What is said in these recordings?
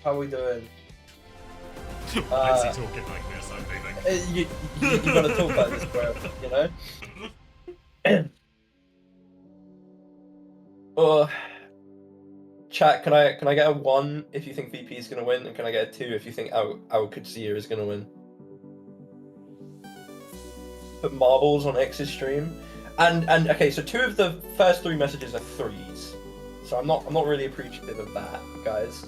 How are we doing? Why is he talking like this? I'm feeling. You gotta talk like this, bro. You know. Chat. Can I get a 1 if you think VP is gonna win, and can I get a 2 if you think our Qadsiah is gonna win? Put marbles on X's stream, and okay. So 2 of the first 3 messages are 3s, so I'm not really appreciative of that, guys.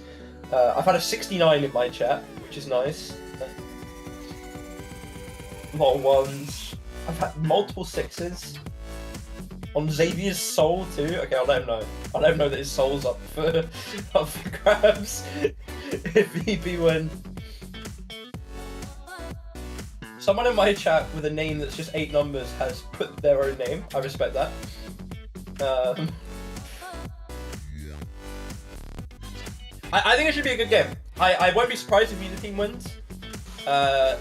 I've had a 69 in my chat, which is nice. A lot of 1s. I've had multiple 6s. On Xavier's soul too. Okay, I'll let him know. I'll let him know that his soul's up for grabs if VP win. Someone in my chat with a name that's just 8 numbers has put their own name. I respect that. I think it should be a good game. I won't be surprised if either team wins. But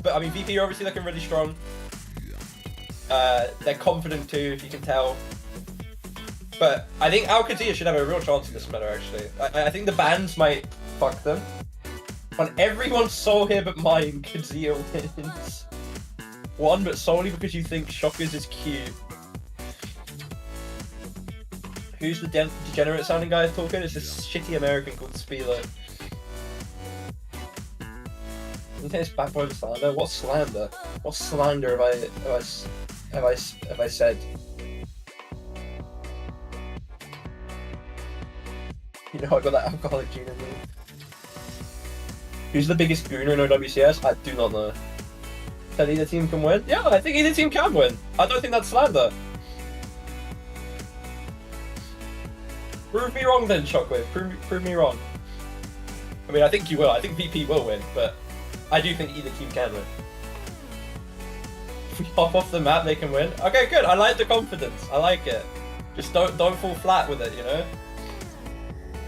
I mean, VP are obviously looking really strong. They're confident too, if you can tell. But I think Qadsiah should have a real chance in this meta, actually. I think the bans might fuck them. On everyone's soul here but mine, Qadsiah wins. 1, but solely because you think Shockers is cute. Who's the degenerate sounding guy talking? It's this shitty American called Spilo. Isn't this bad boy slander? What slander? What slander have I said? You know I got that alcoholic gene in me. Who's the biggest gooner in OWCS? I do not know. That either team can win? Yeah, I think either team can win. I don't think that's slander. Prove me wrong then, Shockwave. Prove me wrong. I mean, I think you will. I think VP will win, but I do think either team can win. If we hop off the map, they can win. Okay, good. I like the confidence. I like it. Just don't fall flat with it, you know?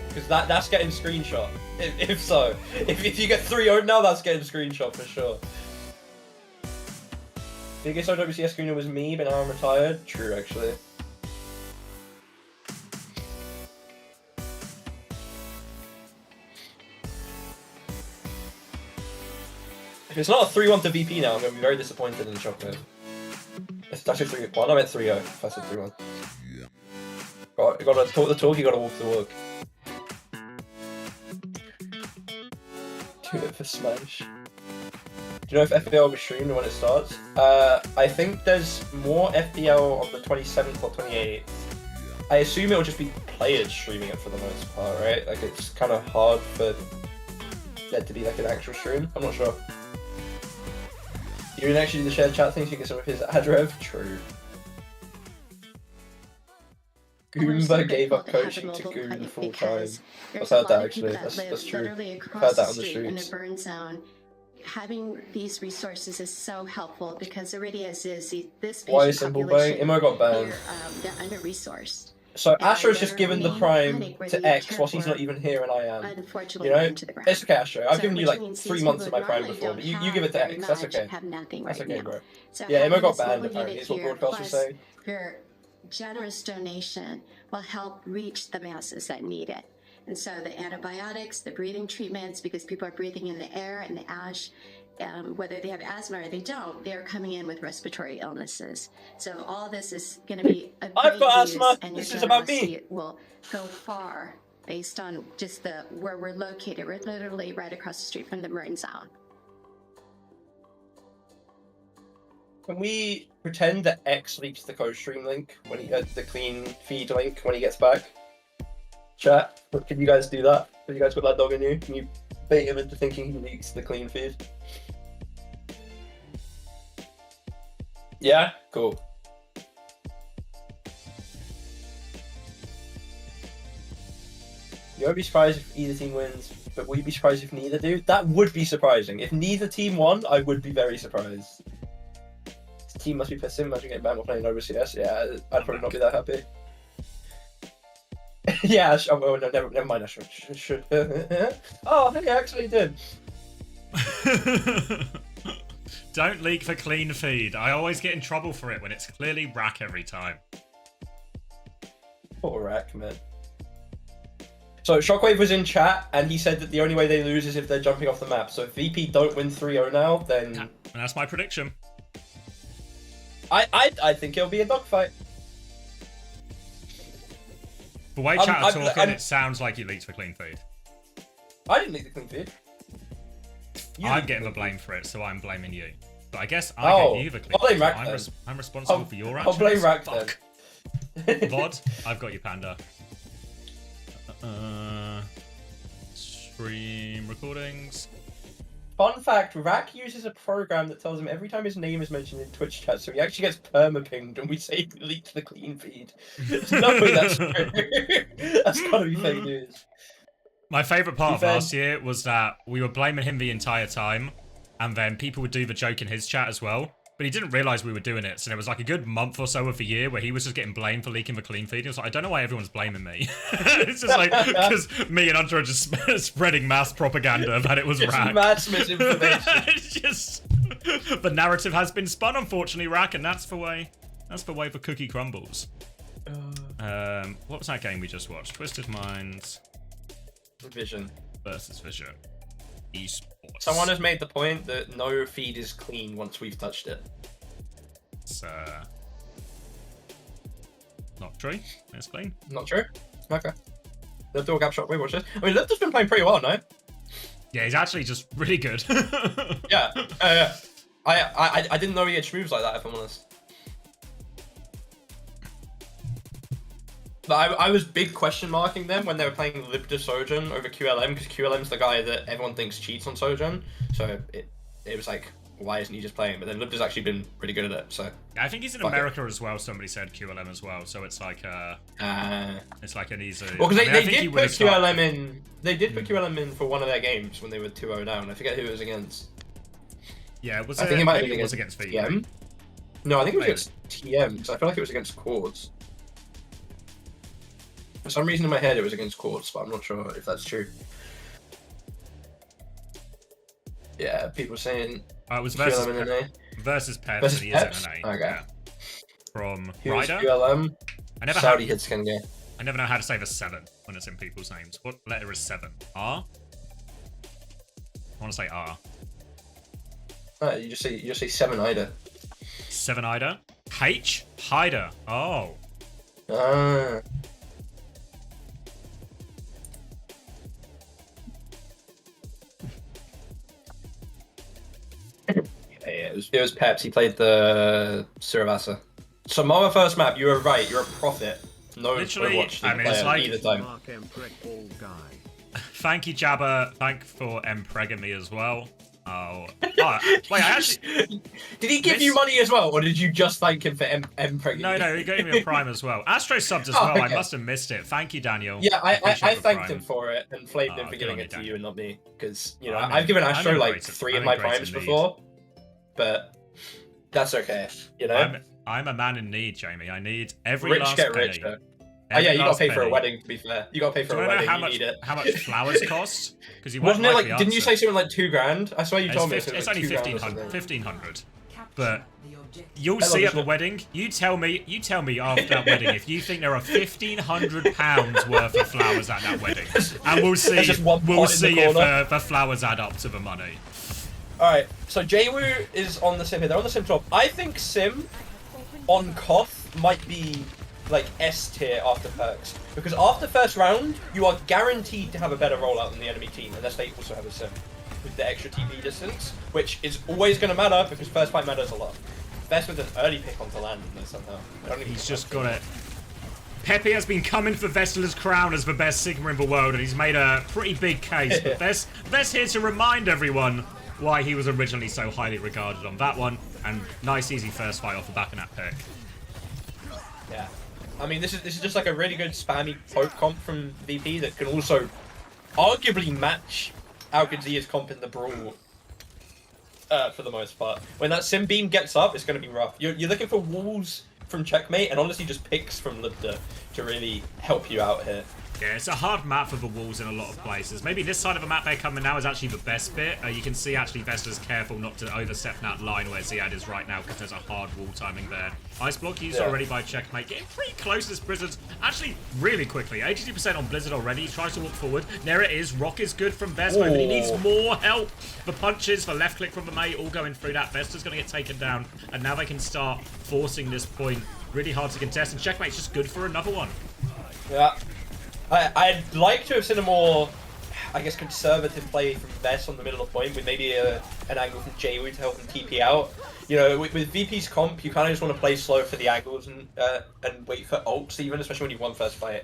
Because that's getting screenshot. If so. If you get 3-0 now, that's getting screenshot for sure. Biggest OWCS screener was me, but now I'm retired. True, actually. If it's not a 3-1 to VP now, I'm going to be very disappointed in Shockwave. It's actually 3-1. I meant 3-0 if I said 3-1. You gotta talk the talk, you gotta walk the walk. Do it for Smash. Do you know if FPL will be streamed when it starts? I think there's more FPL on the 27th or 28th. I assume it'll just be players streaming it for the most part, right? Like, it's kind of hard for there to be like an actual stream. I'm not sure. You didn't actually do the shared chat thing so you get some of his ad rev? True. Goomba gave up coaching to Goon full time. I've heard that actually. That's true. I've heard that on the streets. Having these resources is so helpful because already as is this Why is Simple bang? Imo got banned. They're under-resourced. So Astro's just given the prime to X whilst he's not even here and I am. You know? It's okay, Astro. I've given you like 3 months of my prime before, but you give it to X. That's okay. That's okay, bro. Yeah, Imo got banned apparently. Is what broadcast was saying. Your generous donation will help reach the masses that need it. And so the antibiotics, the breathing treatments, because people are breathing in the air and the ash, whether they have asthma or they don't, they're coming in with respiratory illnesses. So all this is going to be a great I've got asthma. And this is about me. Will go far based on just where we're located. We're literally right across the street from the Marine Zone. Can we pretend that X leaks the co-stream link when he the clean feed link when he gets back? Chat, can you guys do that? Have you guys got that dog in you? Can you bait him into thinking he leaks the clean feed? Yeah? Cool. You won't be surprised if either team wins, but will you be surprised if neither do? That would be surprising. If neither team won, I would be very surprised. This team must be pissed. Imagine getting banned while playing OWCS. Yeah, I'd probably not be that happy. Yeah, oh, no, never mind. I should. Oh, hey, I actually did. Don't leak the clean feed. I always get in trouble for it when it's clearly rack every time. Poor rack, man. So Shockwave was in chat, and he said that the only way they lose is if they're jumping off the map. So if VP don't win 3-0 now, then... And that's my prediction. I think it'll be a dogfight. The way chat are talking, it sounds like you leaked for clean feed. I didn't leak the clean feed. I'm getting the blame for it, so I'm blaming you. But I guess I gave you the clean I'll blame feed. Rack So I'm responsible for your actions. I'll blame Rack Fuck. VOD, I've got you, Panda. Stream recordings. Fun fact, Rack uses a program that tells him every time his name is mentioned in Twitch chat, so he actually gets perma-pinged when we say he leaked the clean feed. There's no way that's true. That's gotta be fake news. My favourite part of last year was that we were blaming him the entire time, and then people would do the joke in his chat as well. But he didn't realise we were doing it, so there was like a good month or so of the year where he was just getting blamed for leaking the clean feed. He was like, I don't know why everyone's blaming me. It's just like, because me and Hunter are just spreading mass propaganda that it was Rack. Mass misinformation. It's just... The narrative has been spun, unfortunately, Rack, and that's the way the cookie crumbles. What was that game we just watched? Twisted Minds... Vision. Versus Vision. Esports. Someone has made the point that no feed is clean once we've touched it. It's not true. It's clean. Not true? Okay. Liv will gap shot. Wait, watch this. I mean, Liv has been playing pretty well, no? Yeah, he's actually just really good. Yeah. I didn't know he had moves like that, if I'm honest. But I was big question marking them when they were playing Libda Sojourn over QLM, because QLM's the guy that everyone thinks cheats on Sojourn. So it was like, why isn't he just playing? But then Libda's actually been pretty good at it. So I think he's in America as well. Somebody said QLM as well, so it's like it's like an easy. Well, because they did put QLM in. They did put QLM in for one of their games when they were 2-0 down. I forget who it was against. Yeah, it was. I think it might have been against TM. No, I think it was against TM because I feel like it was against Chords. For some reason in my head it was against Chords, but I'm not sure if that's true. Yeah, people saying it was versus Pep. Versus Peps? Okay. Yeah. From Here's Ryder. QLM. I never Saudi hits can go. I never know how to say the 7 when it's in people's names. What letter is 7? R? I want to say R. You just say 7 Ida. 7 Ida. H? Hyder. Oh. Ah. Yeah, it was Peps. He played the Suravasa. Samoa first map. You were right. You're a prophet. No, literally. I mean, it's like either time. Thank you, Jabba. Thank for empregging me as well. Oh, wait! I actually did he give you money as well, or did you just thank him for empregging? No, he gave me a prime as well. Astro subbed as well. Okay. I must have missed it. Thank you, Daniel. Yeah, I thanked him for it and flamed him for giving it to you and not me, because you know I've given Astro like 3 of my primes before. But that's okay, you know. I'm a man in need, Jamie. I need every rich last get penny. rich. Oh yeah, you gotta pay for a wedding. To be fair, you gotta pay for a wedding. How you much? need it. How much flowers cost? Because wasn't it like? Didn't you say something like $2,000? I swear you told me. It's only 1,500. But you'll see at the wedding. You tell me after that wedding if you think there are £1,500 worth of flowers at that wedding, and we'll see. We'll see if the flowers add up to the money. Alright, so Jwoo is on the sim here. They're on the sim top. I think sim on Koth might be like S tier after perks. Because after first round, you are guaranteed to have a better rollout than the enemy team, unless they also have a sim with the extra TP distance, which is always going to matter because first fight matters a lot. Best with an early pick onto land somehow. He's just got it. Pepe has been coming for Vestler's crown as the best Sigma in the world, and he's made a pretty big case. But Vest here to remind everyone why he was originally so highly regarded on that one, and nice easy first fight off the back of that pick. Yeah, I mean this is just like a really good spammy poke comp from VP that can also arguably match Qadsiah's comp in the brawl for the most part. When that sim beam gets up, it's going to be rough. You're looking for walls from Checkmate and honestly just picks from Libda to really help you out here. Yeah, it's a hard map for the walls in a lot of places. Maybe this side of the map they're coming now is actually the best bit. You can see actually Vesta's careful not to overstep that line where Ziad is right now because there's a hard wall timing there. Ice block used already by Checkmate. Getting pretty close to this Blizzard. Actually, really quickly. 82% on Blizzard already. He tries to walk forward. There it is. Rock is good from Vesto, but he needs more help. The punches, the left click from the mate, all going through that. Vesta's going to get taken down, and now they can start forcing this point. Really hard to contest, and Checkmate's just good for another one. Yeah. I'd like to have seen a more, I guess, conservative play from Vest on the middle of the point with maybe an angle from Jaywu to help him TP out. You know, with VP's comp, you kind of just want to play slow for the angles and wait for ults even, especially when you won first fight.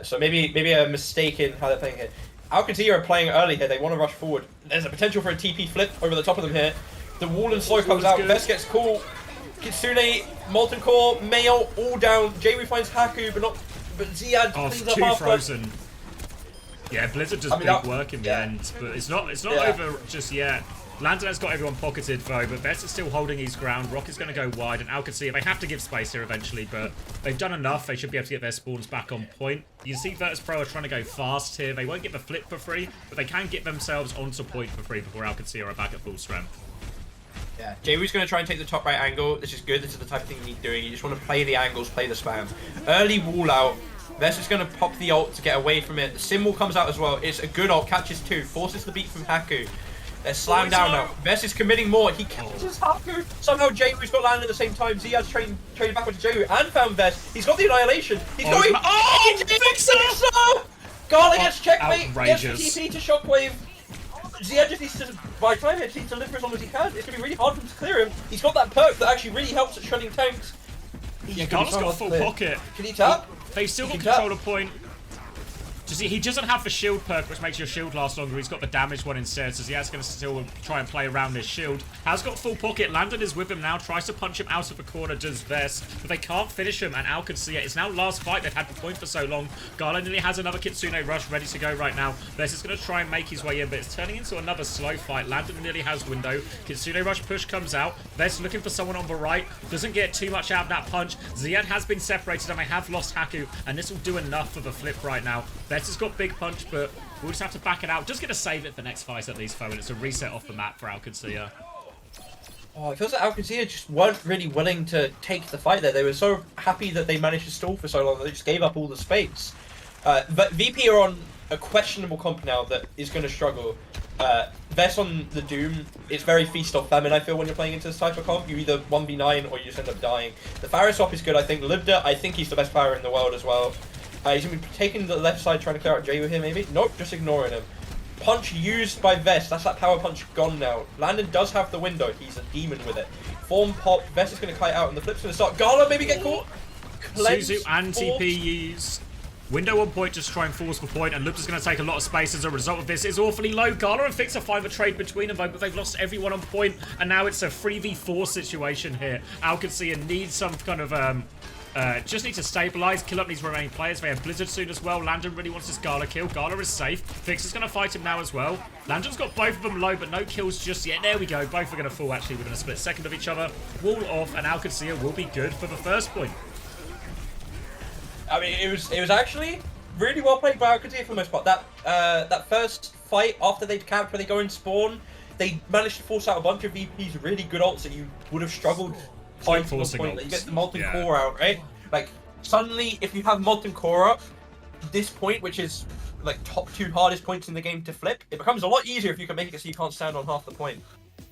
So maybe a mistake in how they're playing here. Qadsiah are playing early here. They want to rush forward. There's a potential for a TP flip over the top of them here. The wall and slow comes out. Good. Vest gets cool. Kitsune, Molten Core, Mail, all down. Jaywu finds Haku, but Ziad cleans up too after. frozen. Yeah, Blizzard does big work in the end, but it's not over just yet. Landon has got everyone pocketed though, but Vest is still holding his ground. Rock is going to go wide, and Qadsiah, they have to give space here eventually, but they've done enough. They should be able to get their spawns back on point. You can see Virtus Pro are trying to go fast here. They won't get the flip for free, but they can get themselves onto point for free before Qadsiah are back at full strength. Yeah, Jaywu's going to try and take the top right angle. This is good. This is the type of thing you need doing. You just want to play the angles, play the spam. Early wall out. Vest is going to pop the ult to get away from it. The symbol comes out as well. It's a good ult. Catches two. Forces the beat from Haku. They're slammed down now. Vest is committing more. He catches Haku. Somehow Jaywu's got landed at the same time. Ziad's traded back onto Jaywu and found Vest. He's got the annihilation. He's going. Fixer! Gala gets checkmate. Outrageous. Gets the TP to Shockwave. Ziad just needs to, by the time he needs to live for as long as he can. It's going to be really hard for him to clear him. He's got that perk that actually really helps at shutting tanks. Yeah, Gala's got full pocket. Can he tap? They've still got control of point. He doesn't have the shield perk, which makes your shield last longer. He's got the damaged one instead, so Ziad's going to still try and play around this shield. Has got full pocket. Landon is with him now. Tries to punch him out of the corner, does Vest, but they can't finish him, and Qadsiah, it's now last fight. They've had the point for so long. Gala nearly has another Kitsune rush ready to go right now. Vest is going to try and make his way in, but it's turning into another slow fight. Landon nearly has window. Kitsune rush push comes out. Vest looking for someone on the right. Doesn't get too much out of that punch. Ziad has been separated, and they have lost Haku, and this will do enough for the flip right now. Vest has got big punch, but we'll just have to back it out. Just going to save it for next fight at least, though, and it's a reset off the map for Qadsiah. Oh, it feels like Qadsiah just weren't really willing to take the fight there. They were so happy that they managed to stall for so long that they just gave up all the space. But VP are on a questionable comp now that is going to struggle. Vest on the Doom, it's very feast or famine, I feel, when you're playing into this type of comp. You either 1v9 or you just end up dying. The Pharah swap is good, I think. Libda, I think he's the best Pharah in the world as well. He's going to be taking the left side, trying to clear out Jaywu here, maybe? Nope, just ignoring him. Punch used by Vest. That's that power punch gone now. Landon does have the window. He's a demon with it. Form pop. Vest is going to kite out, and the flip's going to start. Gala maybe get caught. Suzu and TP use. Window on point, just try and force the point, and Lupta's going to take a lot of space as a result of this. It's awfully low. Gala and Fixer find the trade between them, though, but they've lost everyone on point, and now it's a 3v4 situation here. Qadsiah needs some kind of just need to stabilize, kill up these remaining players. They have Blizzard soon as well. Landon really wants this Gala kill. Gala is safe. Fixer's going to fight him now as well. Landon's got both of them low, but no kills just yet. There we go. Both are going to fall, actually, within a split second of each other. Wall off, and Qadsiah will be good for the first point. I mean, it was actually really well played by Qadsiah for the most part. That first fight after they'd camped, where they go and spawn, they managed to force out a bunch of VP's really good ults that you would have struggled Point to the forcing point ults. that you get the Molten Core out, right? Like, suddenly, if you have Molten Core up, this point, which is like top 2 hardest points in the game to flip, it becomes a lot easier if you can make it so you can't stand on half the point.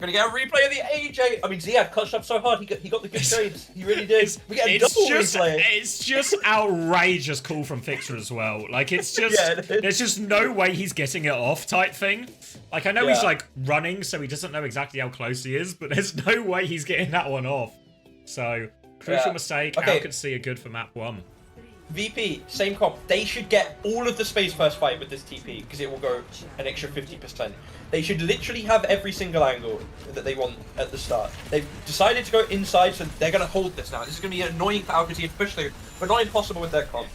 We're gonna get a replay of the AJ. I mean, Ziad clutched up so hard. He got the good trades. He really did. We get a double replay. It's just outrageous call from Fixer as well. Like, it's just there's just no way he's getting it off type thing. Like, I know he's like running, so he doesn't know exactly how close he is, but there's no way he's getting that one off. So crucial mistake. Qadsiah good for map 1. VP, same comp. They should get all of the space first fight with this TP because it will go an extra 50%. They should literally have every single angle that they want at the start. They've decided to go inside, so they're going to hold this now. This is going to be annoying for Qadsiah to push through, but not impossible with their comp.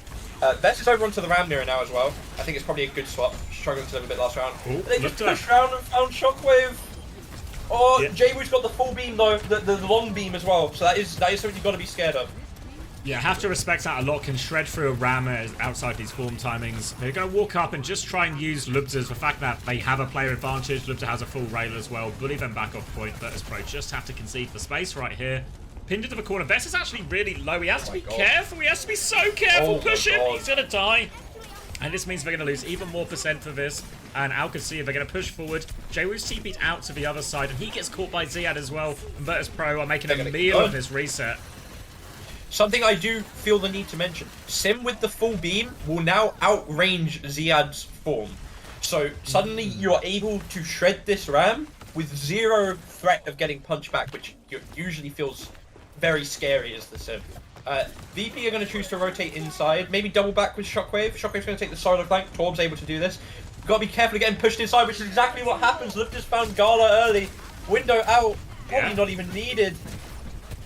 Vest is over onto the Ram mirror now as well. I think it's probably a good swap. Struggling to live a bit last round. Ooh, they just pushed around and found Shockwave. Oh, Jaywu's got the full beam though, the long beam as well. So that is something you've got to be scared of. Yeah, have to respect that a lot. Can shred through a ram outside these form timings. They're going to walk up and just try and use Lubza's, the fact that they have a player advantage. Lubza has a full rail as well. Bully them back off point. Virtus.pro just have to concede the space right here. Pinned into the corner. Vest is actually really low. He has to be careful. He has to be so careful. Push him. He's going to die. And this means they're going to lose even more percent for this. And Qadsiah, they're going to push forward. J-Woo's TP'd out to the other side. And he gets caught by Ziad as well. And Virtus.pro are making a meal of this reset. Something I do feel the need to mention. Sim with the full beam will now outrange Ziad's form. So suddenly you're able to shred this ram with zero threat of getting punched back, which usually feels very scary as the Sim. VP are going to choose to rotate inside, maybe double back with Shockwave. Shockwave's going to take the solo flank. Torb's able to do this. Got to be careful of getting pushed inside, which is exactly what happens. Lift just found Gala early. Window out. Probably not even needed.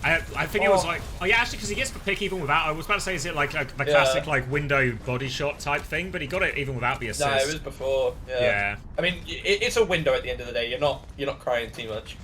I think it was like, oh yeah, actually, because he gets the pick even without. I was about to say, is it like the classic like window body shot type thing? But he got it even without the assist. No, it was before. Yeah. I mean, it's a window at the end of the day. You're not crying too much.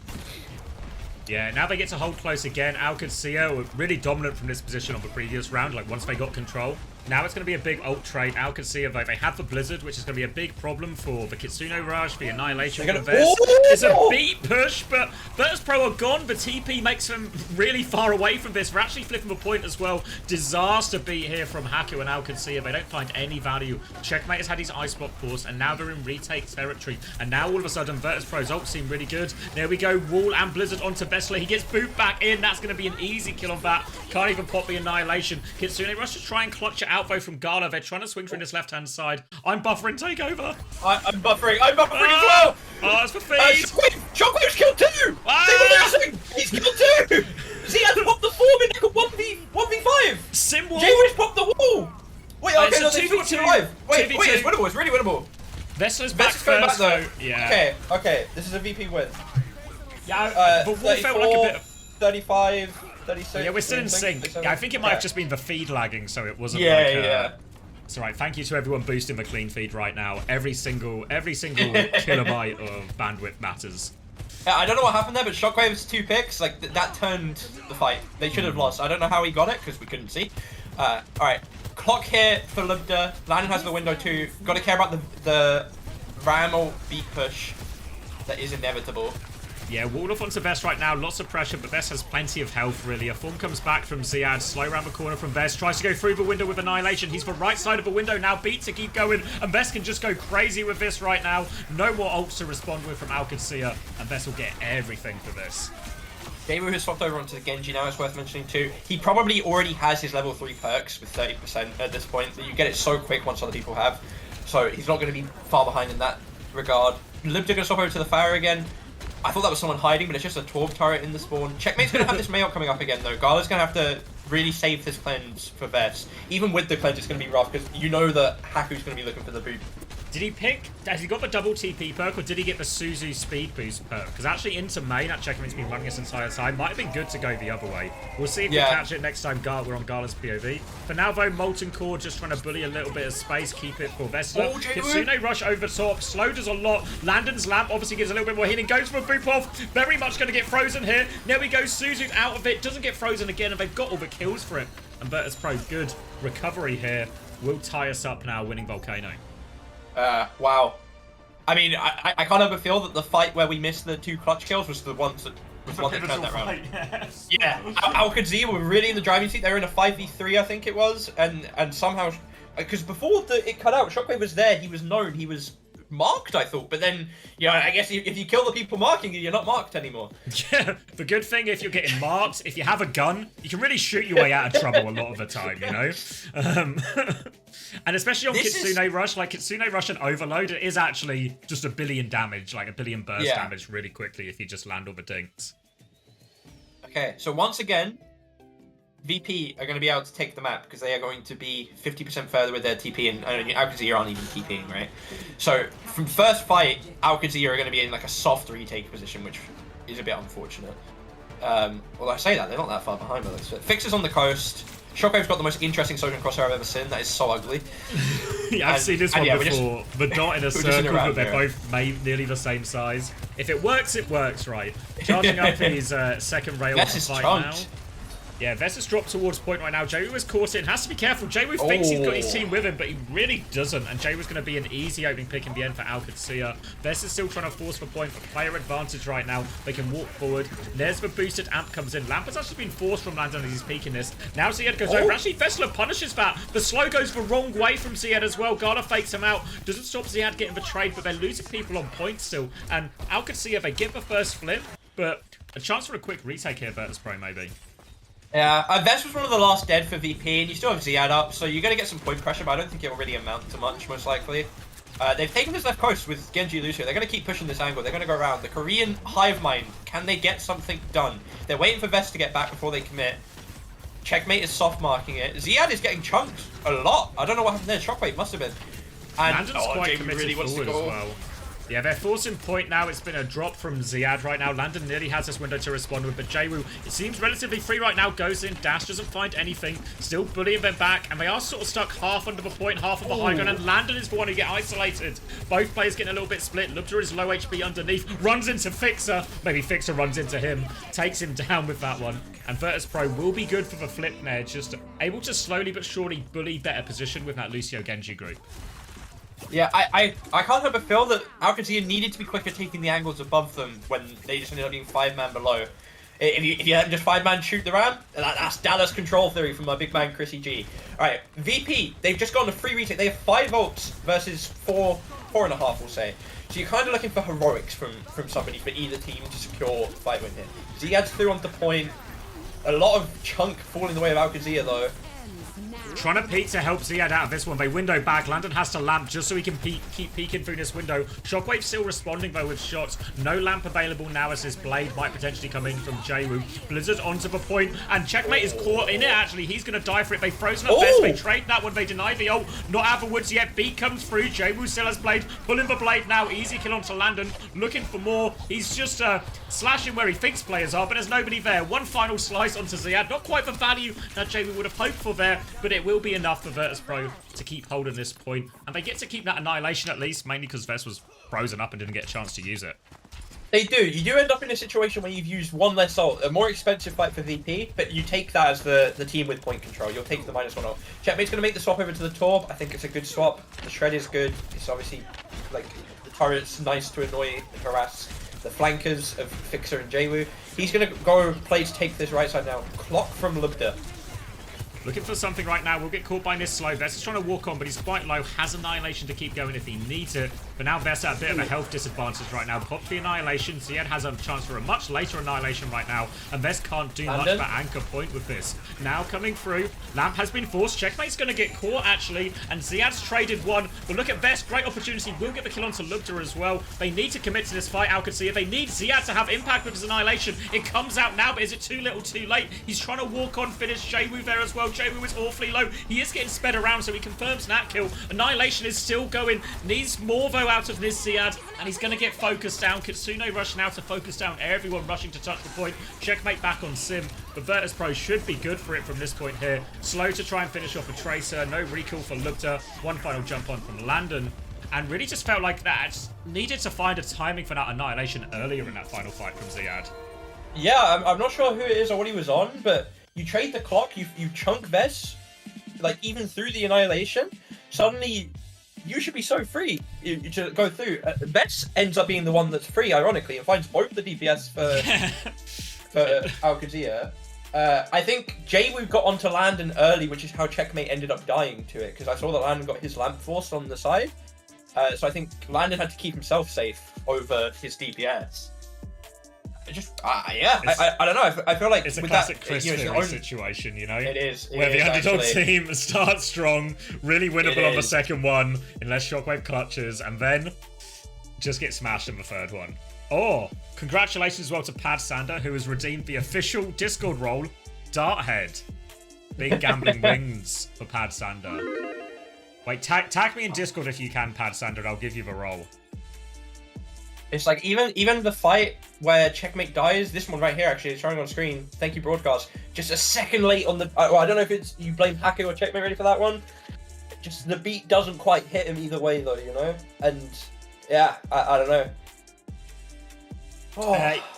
Yeah, now they get to hold close again. Qadsiah were really dominant from this position on the previous round, like once they got control. Now it's going to be a big ult trade. Qadsiah, though, they have the Blizzard, which is going to be a big problem for the Kitsune Rush, the Annihilation from Vest. It's a beat push, but Virtus.pro are gone. The TP makes them really far away from this. We're actually flipping the point as well. Disaster beat here from Haku and Qadsiah. They don't find any value. Checkmate has had his ice block force, and now they're in retake territory. And now all of a sudden, Virtus.pro's ult seem really good. There we go, Wall and Blizzard onto Vestler. He gets boot back in. That's going to be an easy kill on that. Can't even pop the Annihilation. Kitsune Rush to try and clutch it out though from Gala. They're trying to swing through this left-hand side. I'm buffering takeover. I'm buffering as well. Oh, it's for feed. Shockwave's killed too. He's killed too. Ziad popped the form in like a 1v5. Sim wall. J-Wish popped the wall. Wait, okay, no, it's a 2v2. Wait, it's winnable. It's really winnable. Vestler's back first though. Yeah. Okay. This is a VP win. Yeah, the wall felt like a bit of 35, 36. Yeah, we're still in sync. Yeah, I think it might have just been the feed lagging, so it wasn't It's alright, thank you to everyone boosting the clean feed right now. Every single kilobyte of bandwidth matters. Yeah, I don't know what happened there, but Shockwave's 2 picks, like, that turned the fight. They should have lost. I don't know how he got it, because we couldn't see. Alright, clock here for Lubda. Landon has the window too. Got to care about the ram or beat push that is inevitable. Yeah, wall off onto Vest right now. Lots of pressure, but Vest has plenty of health, really. A form comes back from Ziad. Slow around the corner from Vest. Tries to go through the window with Annihilation. He's the right side of the window now. Beat to keep going. And Vest can just go crazy with this right now. No more ults to respond with from Qadsiah. And Vest will get everything for this. Gamer has swapped over onto the Genji now, it's worth mentioning too. He probably already has his level 3 perks with 30% at this point. That you get it so quick once other people have. So he's not going to be far behind in that regard. Libda going to swap over to the Fire again. I thought that was someone hiding, but it's just a Torb turret in the spawn. Checkmate's going to have this Mayo coming up again, though. Gala's going to have to really save his cleanse for Vest. Even with the cleanse, it's going to be rough, because you know that Haku's going to be looking for the boot. Did he pick... Has he got the double TP perk, or did he get the Suzu speed boost perk? Because actually into main, that Checkmate's been running this entire time. Might have been good to go the other way. We'll see if we catch it next time we're on Gala's POV. For now, though, Molten Core just trying to bully a little bit of space, keep it for Vestler. Kitsune Rush over top, slowed us a lot. Landon's Lamp obviously gives a little bit more healing. Goes for a boop off. Very much going to get frozen here. There we go, Suzu's out of it. Doesn't get frozen again, and they've got all the kills for it. And Virtus.pro, good recovery here. Will tie us up now, winning Volcano. Wow. I mean, I can't ever feel that the fight where we missed the 2 clutch kills was the one that turned that round. Yes. Yeah, Qadsiah were really in the driving seat. They were in a 5v3, I think it was, and somehow, because before it cut out, Shockwave was there. He was known. He was marked, I thought, but then, you know, I guess if you kill the people marking you, you're not marked anymore. Yeah, the good thing if you're getting marked, if you have a gun, you can really shoot your way out of trouble a lot of the time, you know? And especially on Kitsune Rush, like Kitsune Rush and Overload, it is actually just a billion damage, like a billion burst damage really quickly if you just land all the dinks. Okay, so once again, VP are going to be able to take the map because they are going to be 50% further with their TP, and Qadsiah aren't even TPing, right? So from first fight, Qadsiah are going to be in like a soft retake position, which is a bit unfortunate. Well, I say that, they're not that far behind, but Fixes on the coast. Shockwave's got the most interesting social crosshair I've ever seen. That is so ugly. Yeah, I've seen this one before. The dot in a circle, but they're both nearly the same size. If it works, right. Charging up his second rail to fight now. Yeah, Vess dropped towards point right now. Jawu is caught in. Has to be careful. Jawu thinks he's got his team with him, but he really doesn't. And Jawu's going to be an easy opening pick in the end for Qadsiah. Vess is still trying to force for point, for player advantage right now. They can walk forward. There's the boosted amp comes in. Lamp has actually been forced from Landon as he's peeking this. Now Ziad goes over. Actually, Vessler punishes that. The slow goes the wrong way from Ziad as well. Gala fakes him out. Doesn't stop Ziad getting betrayed, but they're losing people on point still. And Qadsiah, they get the first flip, but a chance for a quick retake here, Virtus Pro, maybe. Yeah, Vess was one of the last dead for VP, and you still have Ziad up, so you're going to get some point pressure, but I don't think it will really amount to much, most likely. They've taken this left coast with Genji Lucio. They're going to keep pushing this angle. They're going to go around. The Korean hive mind, can they get something done? They're waiting for Vess to get back before they commit. Checkmate is soft marking it. Ziad is getting chunked a lot. I don't know what happened there. Shockwave must have been. And Landon's quite committed really wants to forward go. as well. Yeah, they're forcing point now. It's been a drop from Ziad right now. Landon nearly has this window to respond with, but Jawu, it seems relatively free right now. Goes in, Dash doesn't find anything. Still bullying them back, and they are sort of stuck half under the point, half on the high ground, and Landon is the one who get isolated. Both players getting a little bit split. Lubter is low HP underneath, runs into Fixer. Maybe Fixer runs into him, takes him down with that one. And Virtus Pro will be good for the flip there, just able to slowly but surely bully better position with that Lucio Genji group. Yeah, I can't help but feel that Qadsiah needed to be quicker taking the angles above them when they just ended up being 5-man below. If you let them just 5-man shoot the ramp, that's Dallas control theory from my big man Chrissy G. Alright, VP, they've just gone a free retake. They have 5 ults versus 4.5, we'll say. So you're kind of looking for heroics from somebody for either team to secure fight win here. Ziad's through onto point. A lot of chunk falling the way of Qadsiah though. Trying to peek to help Ziad out of this one. They window back. Landon has to lamp just so he can keep peeking through this window. Shockwave still responding though with shots. No lamp available now as his blade might potentially come in from Jawu. Blizzard onto the point, and Checkmate is caught in it actually. He's going to die for it. They've frozen up Vess. They trade that one. They deny the ult. Not out of the woods yet. Beat comes through. Jawu still has blade. Pulling the blade now. Easy kill onto Landon. Looking for more. He's just slashing where he thinks players are, but there's nobody there. One final slice onto Ziad. Not quite the value that Jawu would have hoped for there, but it will be enough for Virtus Pro to keep holding this point. And they get to keep that annihilation at least, mainly because Vess was frozen up and didn't get a chance to use it. They do. You do end up in a situation where you've used one less ult. A more expensive fight for VP, but you take that as the team with point control. You'll take the -1 ult. Checkmate's going to make the swap over to the Torb. I think it's a good swap. The Shred is good. It's obviously, like, the turret's nice to annoy and harass the flankers of Fixer and Jawu. He's going to go play to take this right side now. Clock from Lubda. Looking for something right now. We'll get caught by this slow. Vess is trying to walk on, but he's quite low. Has Annihilation to keep going if he needs it. But now Vess at a bit of a health disadvantage right now. Pops the Annihilation. Ziad has a chance for a much later Annihilation right now. And Vess can't do much but anchor point with this. Now coming through. Lamp has been forced. Checkmate's going to get caught actually. And Ziad's traded one. But look at Vess. Great opportunity. Will get the kill onto Lubter as well. They need to commit to this fight. Qadsiah. They need Ziad to have impact with his Annihilation. It comes out now, but is it too little too late? He's trying to walk on, finish Jawu there as well. Jawu is awfully low. He is getting sped around, so he confirms that kill. Annihilation is still going. Needs more, though, out of this Ziad, and he's going to get focused down. Kitsune rushing out to focus down. Everyone rushing to touch the point. Checkmate back on Sim. But Virtus Pro should be good for it from this point here. Slow to try and finish off a Tracer. No recall for Lubter. One final jump on from Landon. And really just felt like that needed to find a timing for that Annihilation earlier in that final fight from Ziad. Yeah, I'm not sure who it is or what he was on, but you trade the clock, you chunk Vess, like even through the Annihilation, suddenly you should be so free to go through. Vess ends up being the one that's free, ironically, and finds both the DPS for Qadsiah. I think Jawu got onto Landon early, which is how Checkmate ended up dying to it, because I saw that Landon got his lamp forced on the side. So I think Landon had to keep himself safe over his DPS. I don't know. I feel like it's a with classic that, Chris Fury situation, you know? It is. Where the underdog actually. team starts strong, really winnable on the second one, unless Shockwave clutches, and then just get smashed in the third one. Oh, congratulations as well to Pad Sander, who has redeemed the official Discord role, Darthead. Big gambling wins for Pad Sander. Wait, tag me in Discord if you can, Pad Sander, I'll give you the role. It's like even the fight where Checkmate dies, this one right here actually is showing on screen. Thank you, broadcast. Just a second late on the. Well, I don't know if it's you blame Paco or Checkmate ready for that one. Just the beat doesn't quite hit him either way though, you know. And yeah, I don't know.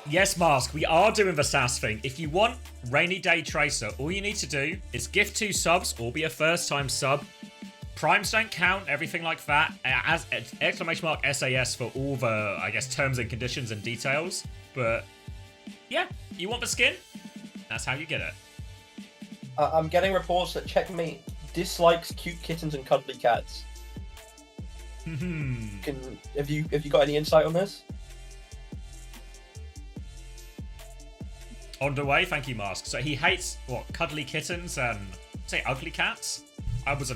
Yes, Mask, we are doing the SAS thing. If you want Rainy Day Tracer, all you need to do is gift 2 subs or be a first-time sub. Primes don't count, everything like that. As !SAS for all the, I guess, terms and conditions and details. But yeah, you want the skin? That's how you get it. I'm getting reports that Checkmate dislikes cute kittens and cuddly cats. Have you got any insight on this? On the way, thank you, Mask. So he hates what, cuddly kittens and say ugly cats? I was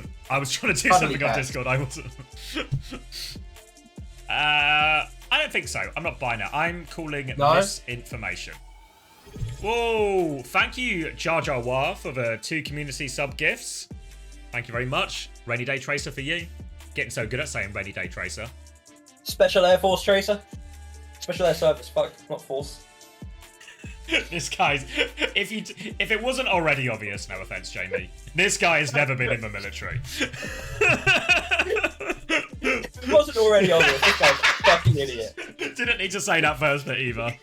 trying to do Cuddly something cats. on Discord. I wasn't. I don't think so. I'm not buying it. I'm calling misinformation. Whoa! Thank you, Jar Jar War, for the 2 community sub gifts. Thank you very much. Rainy Day Tracer for you. Getting so good at saying Rainy Day Tracer. Special Air Force Tracer? Special Air Service, fuck, not Force. This guy's... If it wasn't already obvious, no offense, Jamie, this guy has never been in the military. It wasn't already obvious, this guy's a fucking idiot. Didn't need to say that first bit either.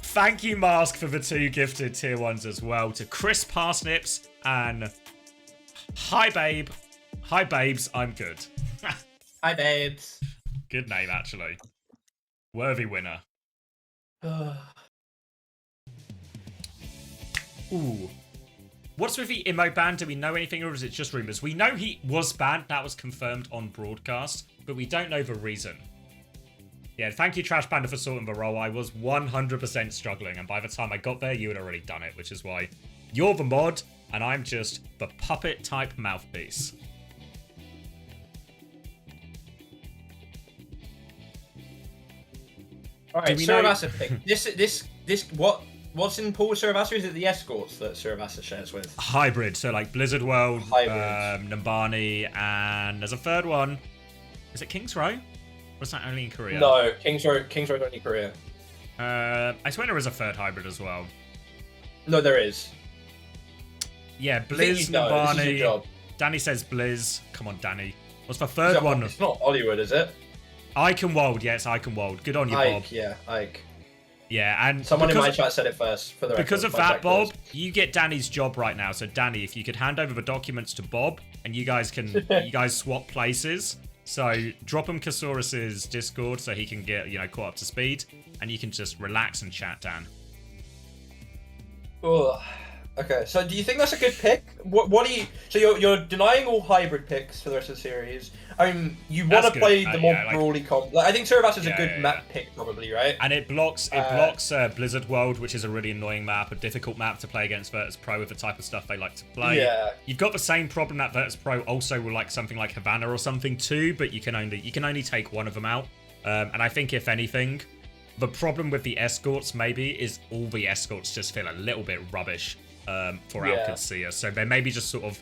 Thank you, Mask, for the 2 gifted tier 1s as well. To Chris Parsnips and... Hi, babe. Hi, babes. I'm good. Hi, babes. Good name, actually. Worthy winner. Ooh. What's with the Imo ban? Do we know anything, or is it just rumours? We know he was banned. That was confirmed on broadcast, but we don't know the reason. Yeah, thank you, Trash Panda, for sorting the role. I was 100% struggling, and by the time I got there, you had already done it, which is why you're the mod, and I'm just the puppet-type mouthpiece. Alright, Surabasa pick. What's in pool with Surabasa? Is it the escorts that Surabasa shares with? Hybrid, so like Blizzard World, Hybrid. Nambani, and there's a third one. Is it King's Row? Or is that only in Korea? No, King's Road only Korea. I swear there is a third hybrid as well. No, there is. Yeah, The thing Blizz, is, no, this is your Nambani. job. Danny says Blizz. Come on, Danny. What's the third one? It's not Hollywood, is it? Iconwold, yeah, it's Iconwold. Good on you, Bob. Ike, yeah, Ike. Yeah, and Someone in my chat said it first, for the record. because of my that, chat Bob, does. you get Danny's job right now. So Danny, if you could hand over the documents to Bob, and you guys can swap places. So drop him Kasaurus's Discord so he can get caught up to speed, and you can just relax and chat, Dan. Ugh. Okay, so do you think that's a good pick? What do you? So you're denying all hybrid picks for the rest of the series. I mean, you want to good. play the more Yeah, like- broadly comp. Like, I think Surabasa is a good Yeah. map pick, probably, right? And it blocks Blizzard World, which is a really annoying map, a difficult map to play against Virtus Pro with the type of stuff they like to play. Yeah. You've got the same problem that Virtus Pro also will like something like Havana or something too, but you can only take one of them out. And I think if anything, the problem with the escorts maybe is all the escorts just feel a little bit rubbish for Qadsiah. So they're maybe just sort of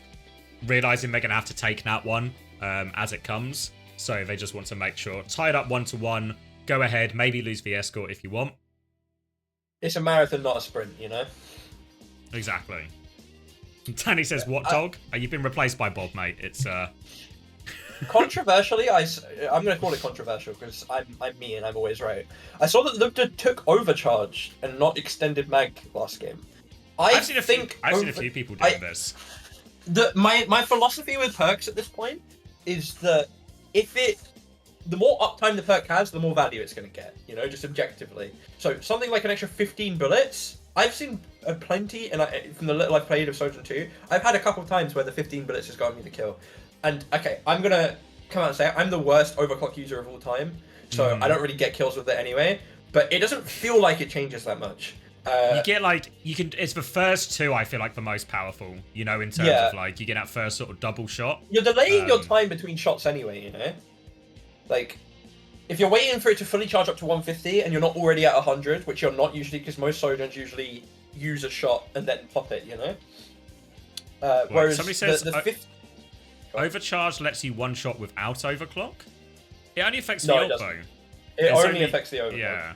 realizing they're gonna have to take that one as it comes. So they just want to make sure tie it up 1-1. Go ahead, maybe lose the escort if you want. It's a marathon, not a sprint, you know? Exactly. Danny says, what dog? You've been replaced by Bob, mate. It's Controversially, I'm going to call it controversial because I'm me and I'm always right. I saw that Lugda took overcharged and not extended mag last game. I've seen a few people doing this. My philosophy with perks at this point is that the more uptime the perk has, the more value it's going to get, just objectively. So something like an extra 15 bullets, I've seen plenty, and from the little I've played of Sojourn 2, I've had a couple of times where the 15 bullets has gotten me the kill. And, okay, I'm going to come out and say I'm the worst overclock user of all time, so I don't really get kills with it anyway, but it doesn't feel like it changes that much. You get it's the first two I feel like the most powerful, in terms of you get that first sort of double shot. You're delaying your time between shots anyway, Like, if you're waiting for it to fully charge up to 150 and you're not already at 100, which you're not usually because most Sojourns usually use a shot and then pop it, Whereas somebody says overcharge lets you one shot without overclock. It only affects No, the it ult doesn't. though. It only affects the overclock. Yeah.